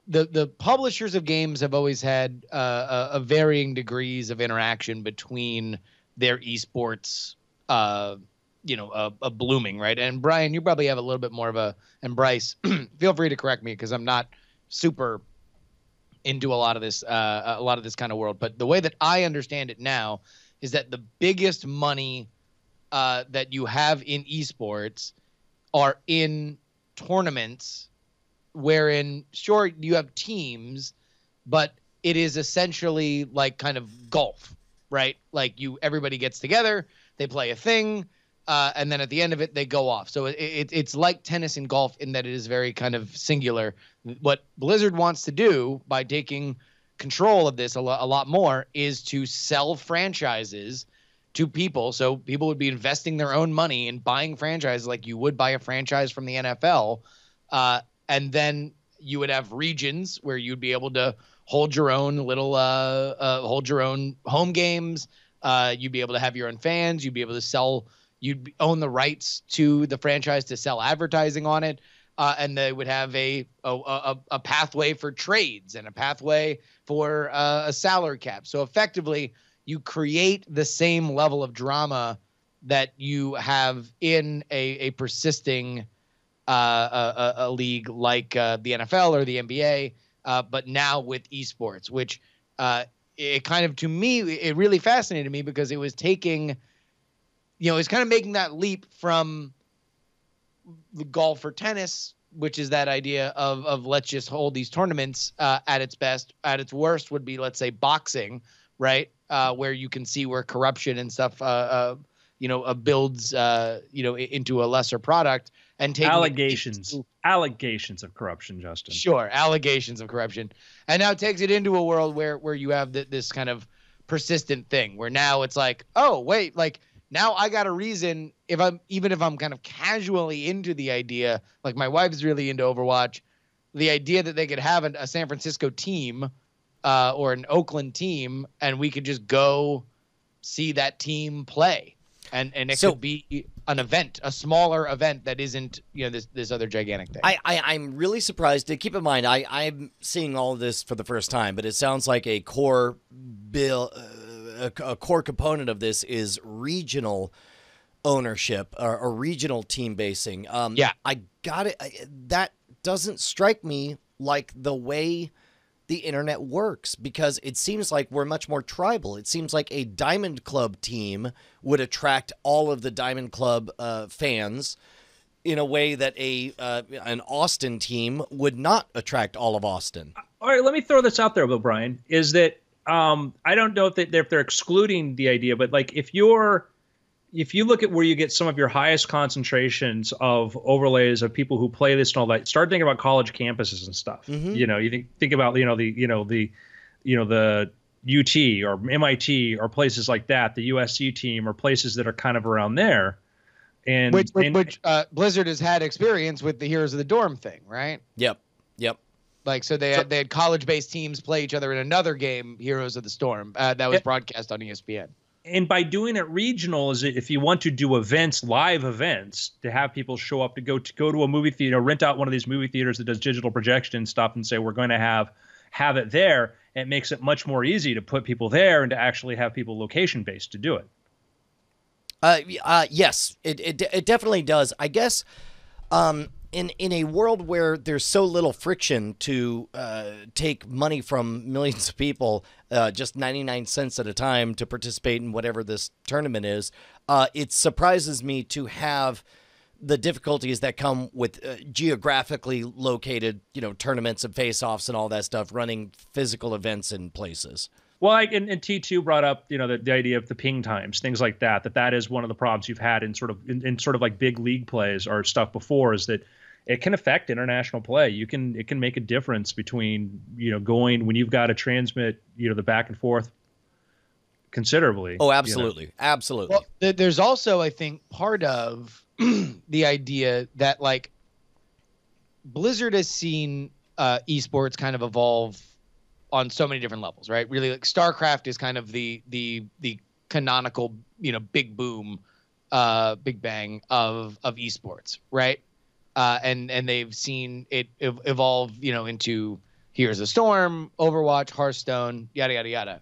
the publishers of games have always had a varying degrees of interaction between their esports, blooming, right? And Brian, you probably have a little bit more of and Bryce, feel free to correct me because I'm not super into a lot of this kind of world. But the way that I understand it now is that the biggest money that you have in esports are in tournaments wherein, sure, you have teams, but it is essentially like kind of golf, right? Like everybody gets together, they play a thing, and then at the end of it, they go off. So it's like tennis and golf in that it is very kind of singular. What Blizzard wants to do by taking control of this a lot more is to sell franchises to people. So people would be investing their own money in buying franchises like you would buy a franchise from the NFL. And then you would have regions where you'd be able to hold your own little hold your own home games. You'd be able to have your own fans. You'd be able to sell. You'd own the rights to the franchise to sell advertising on it. And they would have a pathway for trades and a pathway for a salary cap. So effectively, you create the same level of drama that you have in a persisting a league like the NFL or the NBA, but now with esports, which it kind of, to me, it really fascinated me because it was taking, it's kind of making that leap from the golf or tennis, which is that idea of let's just hold these tournaments at its best. At its worst would be, let's say, boxing, right? Where you can see where corruption and stuff, builds, into a lesser product. And taking allegations of corruption, Justin. Sure, allegations of corruption, and now takes it into a world where you have this kind of persistent thing, where now it's like, oh wait, like now I got a reason if I'm kind of casually into the idea, like my wife's really into Overwatch, the idea that they could have a San Francisco team or an Oakland team, and we could just go see that team play. And it could be an event, a smaller event that isn't, this other gigantic thing.
I'm really surprised. Keep in mind, I'm seeing all of this for the first time, but it sounds like a core component of this is regional ownership or regional team basing.
Yeah,
I got it. That doesn't strike me like the way the internet works, because it seems like we're much more tribal. It seems like a Diamond Club team would attract all of the Diamond Club fans in a way that an Austin team would not attract all of Austin.
All right, let me throw this out there, Bill Brian, is that I don't know if they're excluding the idea, but like if you look at where you get some of your highest concentrations of overlays of people who play this and all that, start thinking about college campuses and stuff.
Mm-hmm.
You think about the UT or MIT or places like that, the USC team or places that are kind of around there. And which
Blizzard has had experience with the Heroes of the Dorm thing, right?
Yep.
Like, so they had college-based teams play each other in another game, Heroes of the Storm, that was broadcast on ESPN.
And by doing it regional, is if you want to do events, live events, to have people show up to go to a movie theater, rent out one of these movie theaters that does digital projection and stuff, and say we're going to have it there, it makes it much more easy to put people there and to actually have people location based to do it.
Yes, it definitely does. I guess in a world where there's so little friction to take money from millions of people, just 99 cents at a time to participate in whatever this tournament is, it surprises me to have the difficulties that come with geographically located, tournaments and face-offs and all that stuff, running physical events in places.
Well, and T2 brought up, the idea of the ping times, things like that is one of the problems you've had in sort of like big league plays or stuff before, is that it can affect international play. It can make a difference between, going when you've got to transmit, the back and forth considerably.
Oh, absolutely. Absolutely.
Well, there's also, I think, part of the idea that like Blizzard has seen esports kind of evolve on so many different levels, right? Really, like StarCraft is kind of the canonical, big boom, big bang of esports, right? And they've seen it evolve, into Heroes of the Storm, Overwatch, Hearthstone, yada yada yada.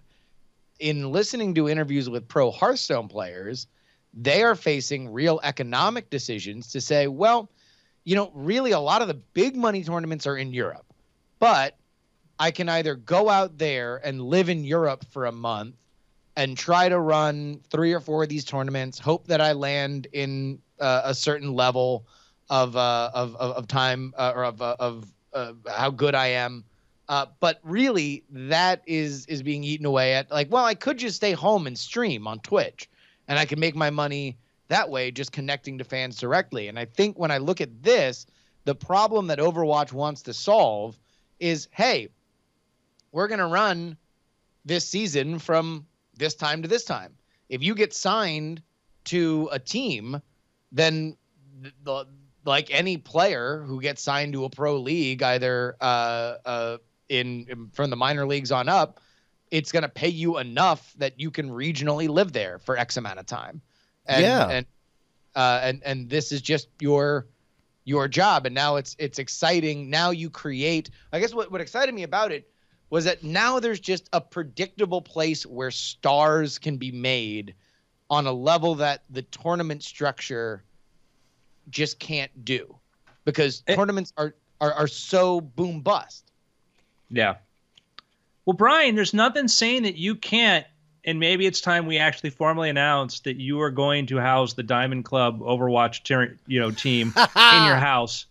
In listening to interviews with pro Hearthstone players, they are facing real economic decisions to say, well, really a lot of the big money tournaments are in Europe, but I can either go out there and live in Europe for a month and try to run 3 or 4 of these tournaments, hope that I land in a certain level of time or of how good I am. But really that is being eaten away at, like, well, I could just stay home and stream on Twitch and I can make my money that way, just connecting to fans directly. And I think when I look at this, the problem that Overwatch wants to solve is, hey, we're going to run this season from this time to this time. If you get signed to a team, then like any player who gets signed to a pro league, either in from the minor leagues on up, it's going to pay you enough that you can regionally live there for X amount of time. And, and this is just your job. And now it's exciting. Now you create, I guess what excited me about it was that now there's just a predictable place where stars can be made on a level that the tournament structure just can't do, because tournaments are so boom bust.
Yeah. Well, Brian, there's nothing saying that you can't, and maybe it's time we actually formally announce that you are going to house the Diamond Club Overwatch team in your house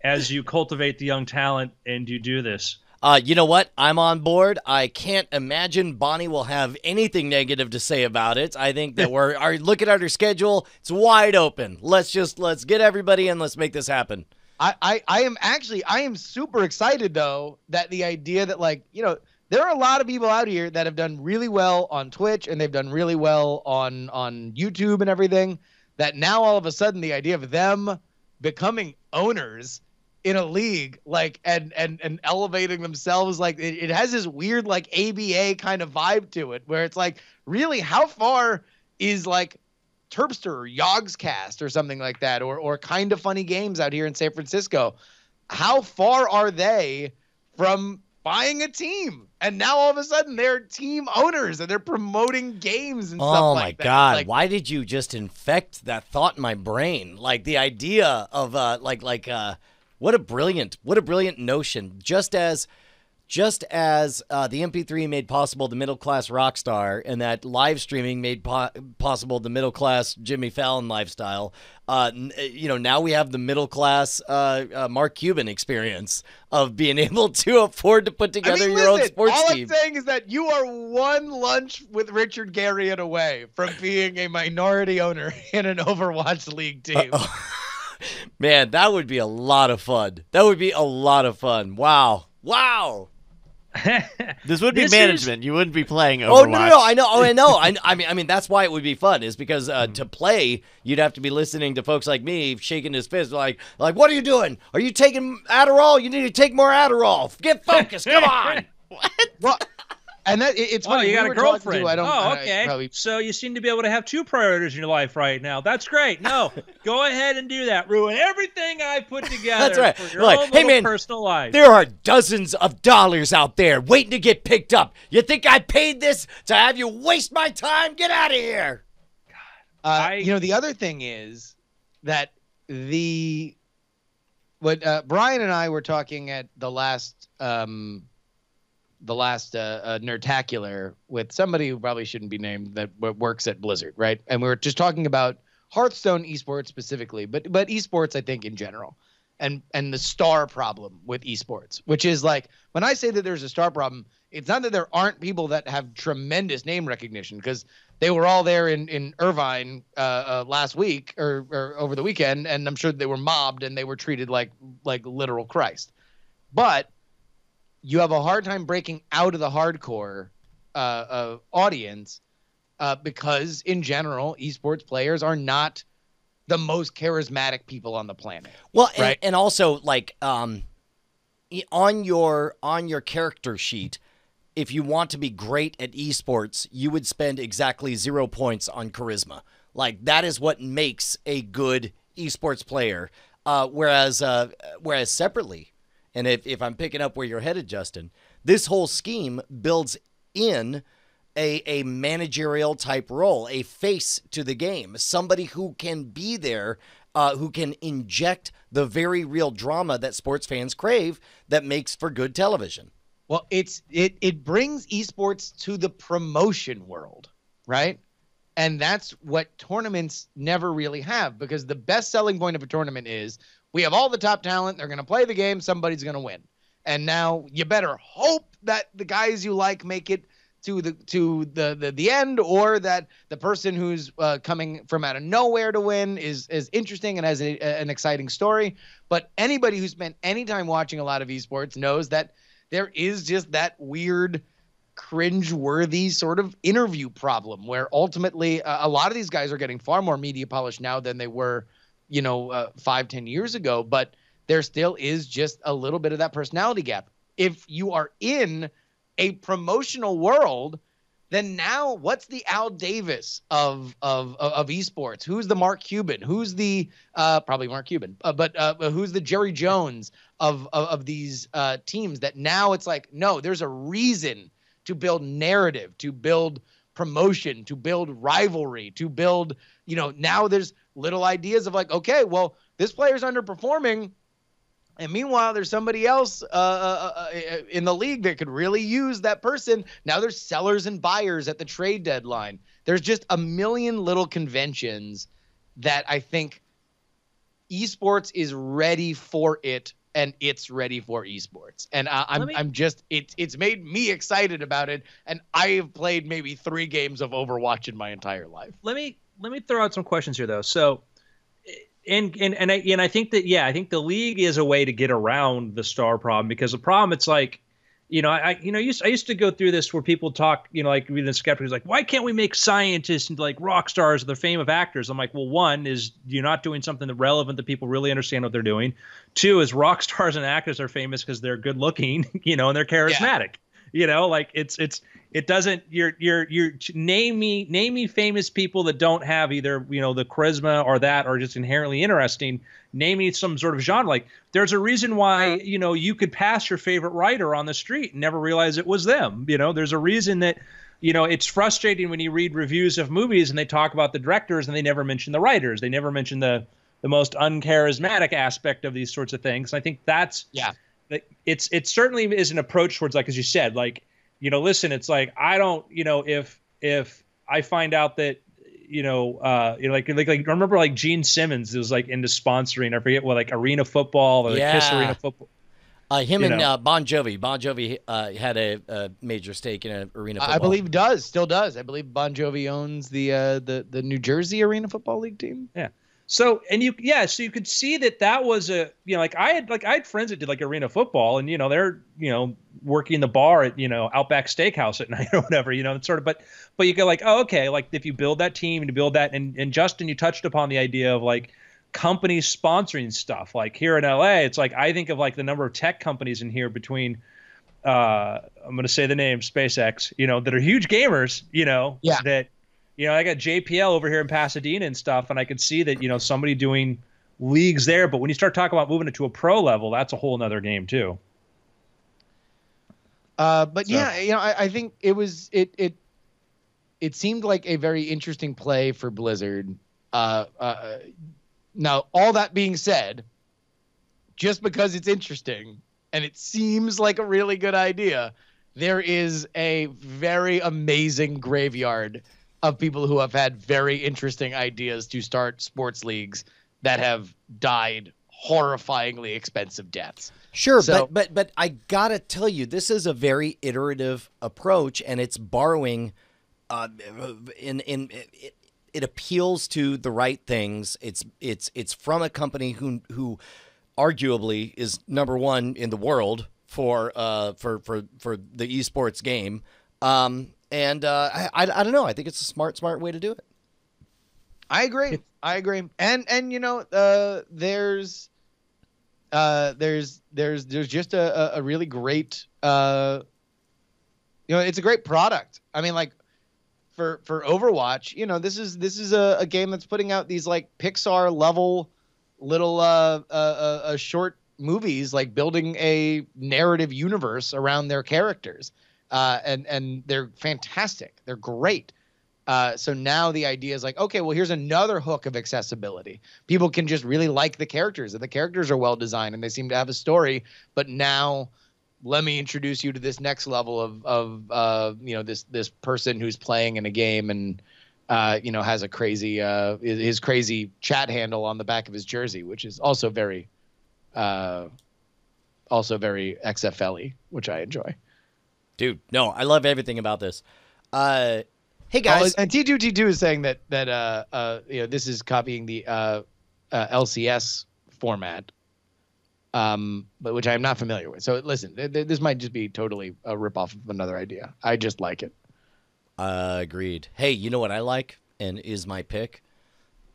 as you cultivate the young talent and you do this.
You know what? I'm on board. I can't imagine Bonnie will have anything negative to say about it. I think that we're looking at our schedule. It's wide open. Let's get everybody in. Let's make this happen.
I am super excited though, that the idea that, like, there are a lot of people out here that have done really well on Twitch and they've done really well on YouTube and everything, that now all of a sudden the idea of them becoming owners in a league, like, and elevating themselves, like, it has this weird, like, ABA kind of vibe to it, where it's like, really, how far is, like, Terpster or Yogscast or something like that, or Kind of Funny Games out here in San Francisco, how far are they from buying a team? And now all of a sudden they're team owners and they're promoting games and stuff like that.
Oh my God. Like, why did you just infect that thought in my brain? Like, the idea of what a brilliant notion. Just as the MP3 made possible the middle-class rock star, and that live streaming made possible the middle-class Jimmy Fallon lifestyle, now we have the middle-class Mark Cuban experience of being able to afford to put together your own sports team.
All I'm saying is that you are one lunch with Richard Garriott away from being a minority owner in an Overwatch League team.
Man, that would be a lot of fun. Wow.
This would be management. You wouldn't be playing Overwatch.
Oh no, I know. I mean, that's why it would be fun. Is because to play, you'd have to be listening to folks like me shaking his fist, like, what are you doing? Are you taking Adderall? You need to take more Adderall. Get focused. Come on. What?
Well, and it's funny.
You got a girlfriend.
Okay.
Probably... So you seem to be able to have 2 priorities in your life right now. That's great. No, go ahead and do that. Ruin everything I put together.
That's right.
For your own little personal life.
There are dozens of dollars out there waiting to get picked up. You think I paid this to have you waste my time? Get out of here.
God. The other thing is that what Brian and I were talking at the last Nerdtacular with somebody who probably shouldn't be named that works at Blizzard, right? And we were just talking about Hearthstone esports specifically, but esports I think in general, and the star problem with esports, which is like when I say that there's a star problem, it's not that there aren't people that have tremendous name recognition, because they were all there in Irvine last week or over the weekend, and I'm sure they were mobbed and they were treated like literal Christ. But you have a hard time breaking out of the hardcore audience because in general, esports players are not the most charismatic people on the planet.
Well,
right?
and also like on your character sheet, if you want to be great at esports, you would spend exactly 0 points on charisma. Like that is what makes a good esports player. Whereas separately, and if I'm picking up where you're headed, Justin, this whole scheme builds in a managerial type role, a face to the game, somebody who can be there, who can inject the very real drama that sports fans crave that makes for good television.
Well, it brings esports to the promotion world, right? And that's what tournaments never really have, because the best selling point of a tournament is we have all the top talent. They're going to play the game. Somebody's going to win. And now you better hope that the guys you like make it to the end, or that the person who's coming from out of nowhere to win is interesting and has an exciting story. But anybody who spent any time watching a lot of esports knows that there is just that weird, cringe-worthy sort of interview problem where ultimately a lot of these guys are getting far more media polish now than they were, 5-10 years ago. But there still is just a little bit of that personality gap. If you are in a promotional world, then now what's the Al Davis of esports? Who's the Mark Cuban? Who's the probably Mark Cuban? But who's the Jerry Jones of these teams? That now it's like, no, there's a reason to build narrative, to build promotion, to build rivalry, to build, now there's little ideas of like, okay, well, this player's underperforming, and meanwhile, there's somebody else in the league that could really use that person. Now there's sellers and buyers at the trade deadline. There's just a million little conventions that I think esports is ready for it, and it's ready for esports. And it's made me excited about it. And I have played maybe 3 games of Overwatch in my entire life.
Let me throw out some questions here, though. So. And I think that, I think the league is a way to get around the star problem, because the problem, it's like, I used to go through this where people talk, like the skeptics, like, why can't we make scientists into like rock stars or the fame of actors? I'm like, well, one is you're not doing something that relevant that people really understand what they're doing. 2 is rock stars and actors are famous because they're good looking, and they're charismatic. Like it doesn't, you're name me famous people that don't have either, the charisma or that, or just inherently interesting. Name me some sort of genre. Like there's a reason why, you could pass your favorite writer on the street and never realize it was them. There's a reason that, it's frustrating when you read reviews of movies and they talk about the directors and they never mention the writers. They never mention the most uncharismatic aspect of these sorts of things. And I think that's, it certainly is an approach towards, like, as you said, like, listen, it's like, I don't, if I find out that, like remember like Gene Simmons was like into sponsoring, I forget what, like Arena Football or like Kiss Arena Football.
Him and Bon Jovi. Bon Jovi had a major stake in Arena Football.
I believe still does. I believe Bon Jovi owns the New Jersey Arena Football League team.
Yeah. So you could see that was a, like I had friends that did like Arena Football, and they're working the bar at Outback Steakhouse at night or whatever, it's sort of, but you go like, oh, okay, like if you build that team and you build that, and Justin, you touched upon the idea of like companies sponsoring stuff, like here in LA, it's like I think of like the number of tech companies in here between I'm going to say the name SpaceX, that are huge gamers, that. I got JPL over here in Pasadena and stuff, and I could see that, somebody doing leagues there. But when you start talking about moving it to a pro level, that's a whole nother game too.
I think it seemed like a very interesting play for Blizzard. Now, all that being said, just because it's interesting and it seems like a really good idea, there is a very amazing graveyard of people who have had very interesting ideas to start sports leagues that have died horrifyingly expensive deaths.
Sure,
So-
but I gotta tell you, this is a very iterative approach, and it's borrowing. It appeals to the right things. It's from a company who arguably is number one in the world for the esports game. I don't know. I think it's a smart way to do it.
I agree. And you know, there's just a really great it's a great product. I mean, like for Overwatch, you know, this is a game that's putting out these like Pixar level little short movies, like building a narrative universe around their characters. And they're fantastic. They're great. So now the idea is like, okay, well, here's another hook of accessibility. People can just really like the characters, and the characters are well designed, and they seem to have a story. But now, let me introduce you to this next level of this person who's playing in a game and has a crazy his crazy chat handle on the back of his jersey, which is also very XFL-y, which I enjoy.
Dude, no, I love everything about this. Hey guys,
and T2 is saying that this is copying the LCS format, but which I am not familiar with. So listen, this might just be totally a ripoff of another idea. I just like it.
Agreed. Hey, you know what I like, and is my pick,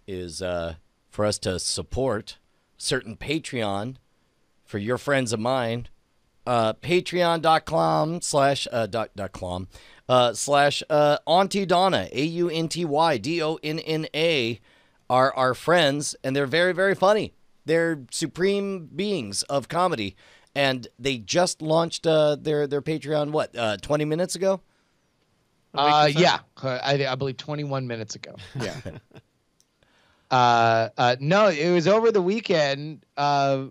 is for us to support certain Patreon for your friends of mine. Patreon.com/Aunty Donna, AUNTYDONNA, are our friends, and they're very, very funny. They're supreme beings of comedy, and they just launched their Patreon 20 minutes ago.
I believe 21 minutes ago. Yeah. No, it was over the weekend. I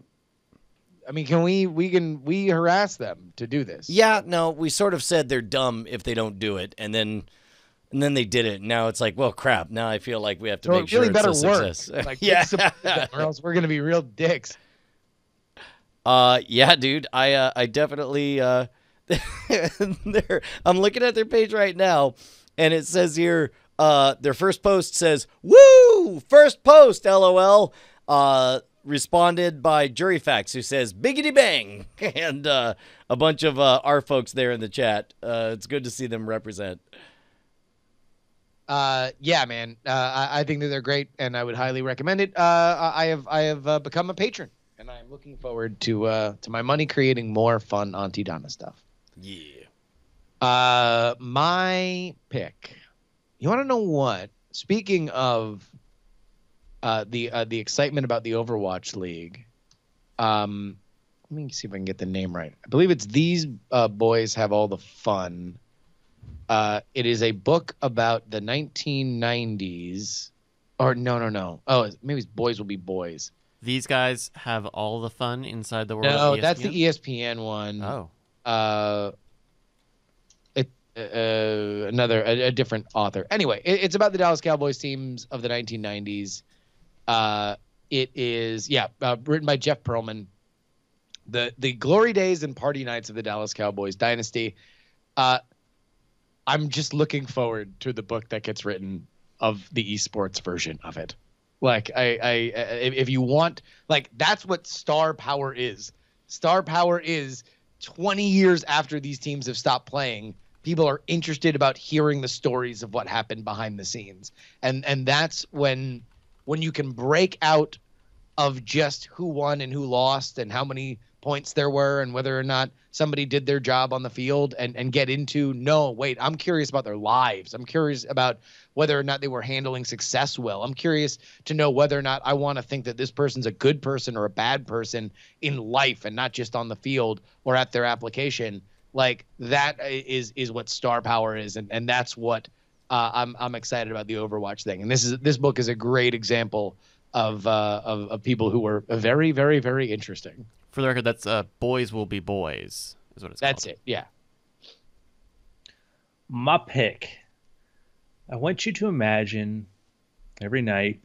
mean, can we harass them to do this?
Yeah, no, we sort of said they're dumb if they don't do it, and then they did it. Now it's like, well, crap. Now I feel like we have to make sure
really
it's
better
a success.
Like,
yeah,
them, or else we're gonna be real dicks.
Yeah, dude. I definitely. I'm looking at their page right now, and it says here, their first post says, "Woo! First post, LOL." Responded by Juryfax, who says "biggity bang," and a bunch of our folks there in the chat. It's good to see them represent.
Yeah, man. I think that they're great, and I would highly recommend it. I have become a patron, and I'm looking forward to my money creating more fun Auntie Donna stuff.
Yeah.
My pick. You want to know what? Speaking of the excitement about the Overwatch League, let me see if I can get the name right. I believe it's These Boys Have All the Fun. It is a book about the 1990s. Or no. Oh, maybe it's Boys Will Be Boys.
These guys have all the fun inside the world.
No,
of ESPN?
that's the ESPN one.
Oh.
A different author. Anyway, it's about the Dallas Cowboys teams of the 1990s. It is written by Jeff Pearlman. The glory days and party nights of the Dallas Cowboys dynasty. I'm just looking forward to the book that gets written of the esports version of it. Like if you want, like, that's what star power is. Star power is 20 years after these teams have stopped playing, people are interested about hearing the stories of what happened behind the scenes. And that's when you can break out of just who won and who lost and how many points there were and whether or not somebody did their job on the field and get into, no, wait, I'm curious about their lives. I'm curious about whether or not they were handling success well. I'm curious to know whether or not I want to think that this person's a good person or a bad person in life and not just on the field or at their application. Like, that is what star power is. And that's what I'm excited about the Overwatch thing. And this book is a great example of people who were very, very, very interesting.
For the record, that's Boys Will Be Boys, is what it's called.
That's it, yeah.
My pick. I want you to imagine every night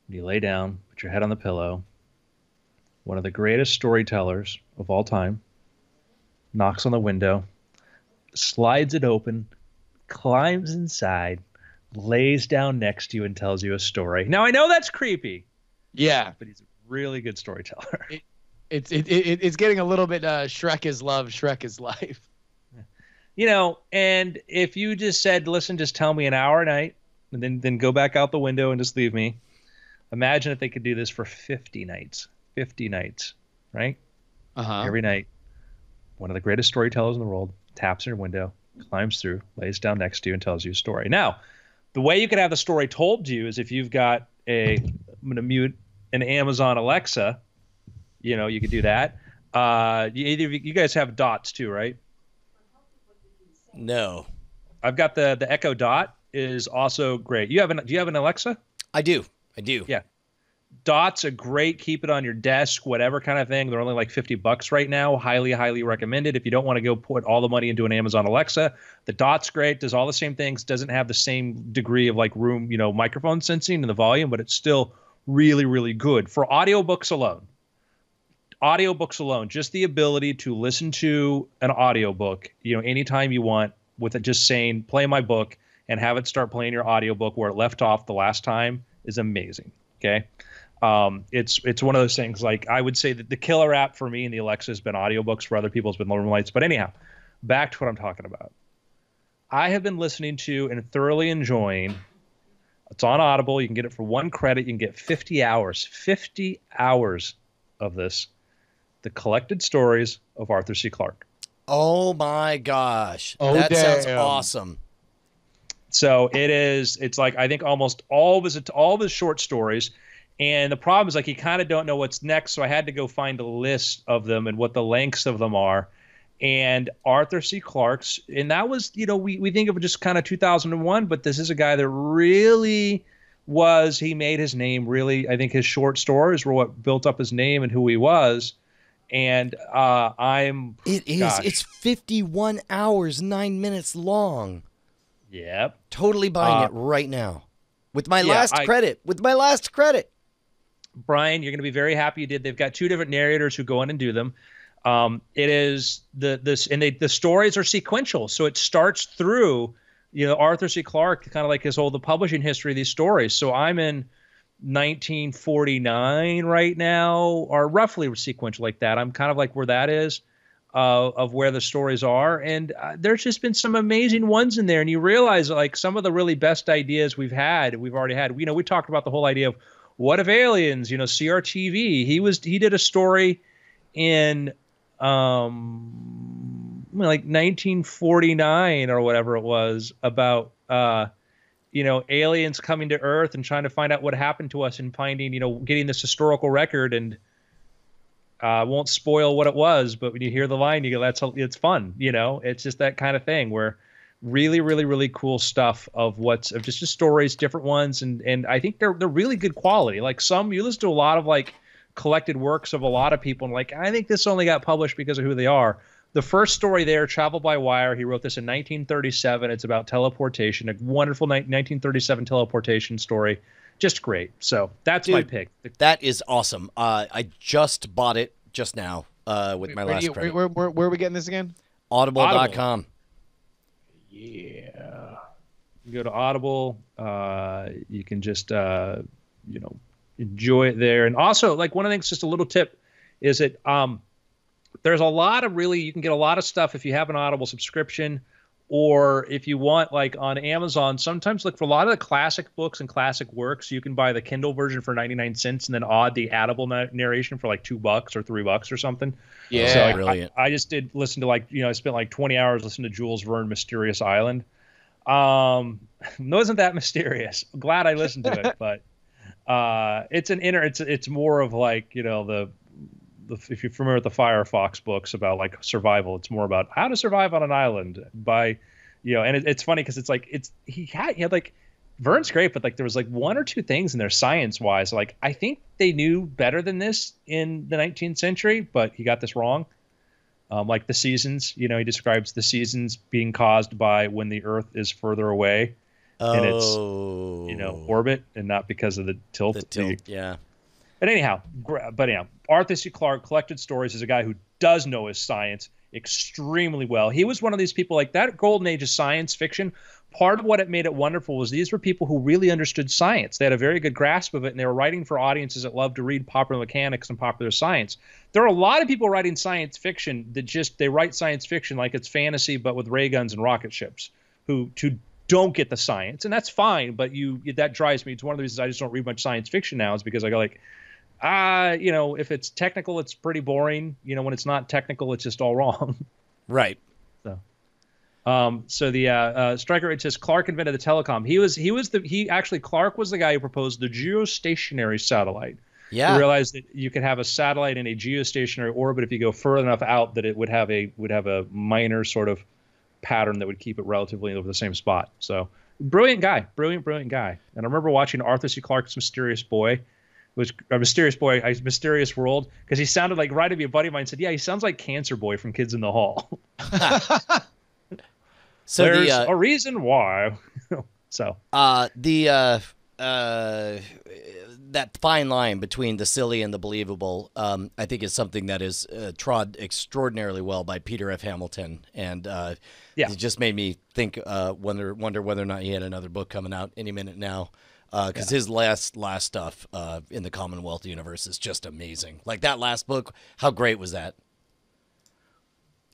when you lay down, put your head on the pillow, one of the greatest storytellers of all time knocks on the window, slides it open, climbs inside, lays down next to you, and tells you a story. Now, I know that's creepy.
Yeah.
But he's a really good storyteller.
It's getting a little bit Shrek is love, Shrek is life.
You know, and if you just said, listen, just tell me an hour a night, and then go back out the window and just leave me. Imagine if they could do this for 50 nights. 50 nights, right? Every night, one of the greatest storytellers in the world taps your window, climbs through, lays down next to you, and tells you a story. Now, the way you could have the story told to you is if you've got I'm going to mute an Amazon Alexa. You know, you could do that. You guys have Dots too, right?
No.
I've got the Echo Dot is also great. Do you have an Alexa?
I do.
Yeah. Dot's a great, keep it on your desk, whatever kind of thing. They're only like $50 right now. Highly, highly recommended. If you don't want to go put all the money into an Amazon Alexa, the Dot's great, does all the same things, doesn't have the same degree of like room, microphone sensing and the volume, but it's still really, really good. For audiobooks alone, just the ability to listen to an audiobook, anytime you want, with it just saying, play my book, and have it start playing your audiobook where it left off the last time is amazing. Okay. It's one of those things, like I would say that the killer app for me and the Alexa has been audiobooks. For other people, it's been Northern Lights. But anyhow, back to what I'm talking about. I have been listening to and thoroughly enjoying. It's on Audible. You can get it for 1 credit. You can get 50 hours of this. The Collected Stories of Arthur C. Clarke.
Oh my gosh.
Oh,
that sounds
damn.
awesome.
So it's like, I think almost all of his short stories. And the problem is, like, you kind of don't know what's next. So I had to go find a list of them and what the lengths of them are. And Arthur C. Clarke's, and that was, we think of it just kind of 2001, but this is a guy that really he made his name really. I think his short stories were what built up his name and who he was. And it's 51 hours, 9 minutes long. Yep.
Totally buying it right now. With my last credit.
Brian, you're going to be very happy you did. They've got 2 different narrators who go in and do them. It is the stories are sequential. So it starts through, Arthur C. Clarke, kind of like the publishing history of these stories. So I'm in 1949 right now, or roughly sequential like that. I'm kind of like where that is, of where the stories are. And there's just been some amazing ones in there. And you realize, like, some of the really best ideas we've already had. We talked about the whole idea of what if aliens, CRTV. He did a story in like 1949 or whatever it was about aliens coming to Earth and trying to find out what happened to us and finding, getting this historical record. And won't spoil what it was, but when you hear the line, you go, it's fun. It's just that kind of thing where really, really, really cool stuff of just stories, different ones. And I think they're really good quality. Like you listen to a lot of like collected works of a lot of people, and like, I think this only got published because of who they are. The first story there, Travel by Wire, he wrote this in 1937. It's about teleportation, a wonderful 1937 teleportation story. Just great. So that's my pick.
That is awesome. I just bought it just now with my last credit.
Where are we getting this again?
Audible.com.
Yeah. You go to Audible. You can just, enjoy it there. And also, like, one of the things, just a little tip, is that there's a lot of you can get a lot of stuff if you have an Audible subscription, or if you want, like on Amazon, sometimes look for a lot of the classic books and classic works. You can buy the Kindle version for 99 cents and then the Audible narration for like $2 or $3 or something.
Yeah.
So
brilliant.
I just did listen to I spent like 20 hours listening to Jules Verne, Mysterious Island. Wasn't that mysterious. I'm glad I listened to it, but it's more of like, if you're familiar with the Firefox books about like survival, it's more about how to survive on an island by, and it's funny because it's like, he had like, Verne's great, but like there was like 1 or 2 things in there science wise. Like, I think they knew better than this in the 19th century, but he got this wrong. Like the seasons, he describes the seasons being caused by when the Earth is further away. in its
Oh.
orbit, and not because of the tilt.
The tilt, yeah.
But anyhow, Arthur C. Clarke collected stories as a guy who does know his science extremely well. He was one of these people, like that golden age of science fiction. Part of what it made it wonderful was these were people who really understood science. They had a very good grasp of it, and they were writing for audiences that loved to read popular mechanics and popular science. There are a lot of people writing science fiction that they write science fiction like it's fantasy, but with ray guns and rocket ships, who don't get the science, and that's fine. But that drives me. It's one of the reasons I just don't read much science fiction now, is because I go like, if it's technical, it's pretty boring. When it's not technical, it's just all wrong.
Right.
So the Striker, it says Clarke invented the telecom. Clarke was the guy who proposed the geostationary satellite.
Yeah.
He realized that you could have a satellite in a geostationary orbit if you go further enough out that it would have a minor sort of pattern that would keep it relatively over the same spot. So brilliant guy. And I remember watching Arthur C. Clarke's Mysterious Boy. Mysterious World, because he sounded like, right to be a buddy of mine said, yeah, he sounds like Cancer Boy from Kids in the Hall. So there's a reason why.
That fine line between the silly and the believable, I think, is something that is trod extraordinarily well by Peter F. Hamilton, and it just made me think, wonder whether or not he had another book coming out any minute now, because his last stuff in the Commonwealth universe is just amazing. Like that last book, how great was that?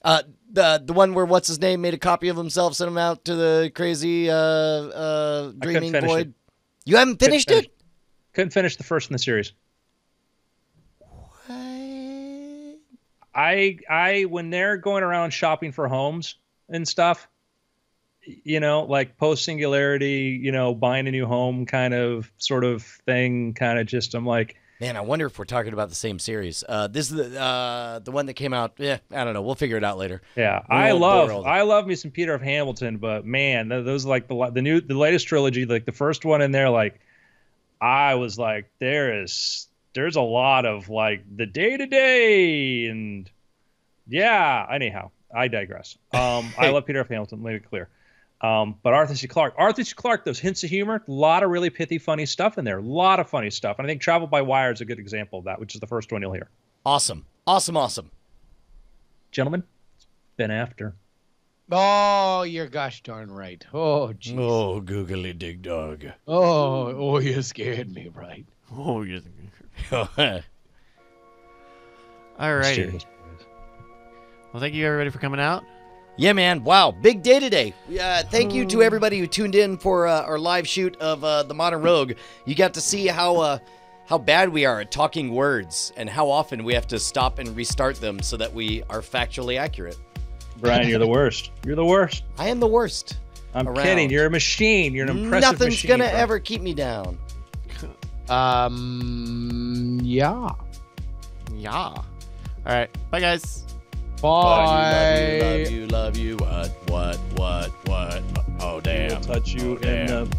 The one where what's his name made a copy of himself, sent him out to the crazy dreaming void. You haven't finished it?
Couldn't finish the first in the series.
What?
I when they're going around shopping for homes and stuff, like post singularity, buying a new home kind of sort of thing, I'm like,
man, I wonder if we're talking about the same series. This is the one that came out. Yeah, I don't know. We'll figure it out later.
Yeah, I love me some Peter F. Hamilton, but man, those like the latest trilogy, like the first one in there, like I was like, there's a lot of like the day to day, and yeah. Anyhow, I digress. I love Peter F. Hamilton. Let it clear. But Arthur C. Clarke, those hints of humor, a lot of really pithy, funny stuff in there. A lot of funny stuff. And I think Travel by Wire is a good example of that, which is the first one you'll hear.
Awesome.
Gentlemen, been after.
Oh, you're gosh darn right. Oh, jeez.
Oh, googly dig dog.
Oh, you scared me, right?
Oh, you. Alrighty. Well, thank you everybody for coming out.
Yeah, man. Wow. Big day today. Thank you to everybody who tuned in for our live shoot of The Modern Rogue. You got to see how bad we are at talking words and how often we have to stop and restart them so that we are factually accurate.
Brian, you're the worst. You're the worst.
I am the worst.
I'm kidding. You're a machine. You're an impressive
Nothing's
machine.
going to ever keep me down.
Yeah.
Yeah. All right. Bye, guys.
Bye.
Love you. What? Oh, damn.
We'll touch you in
damn.
the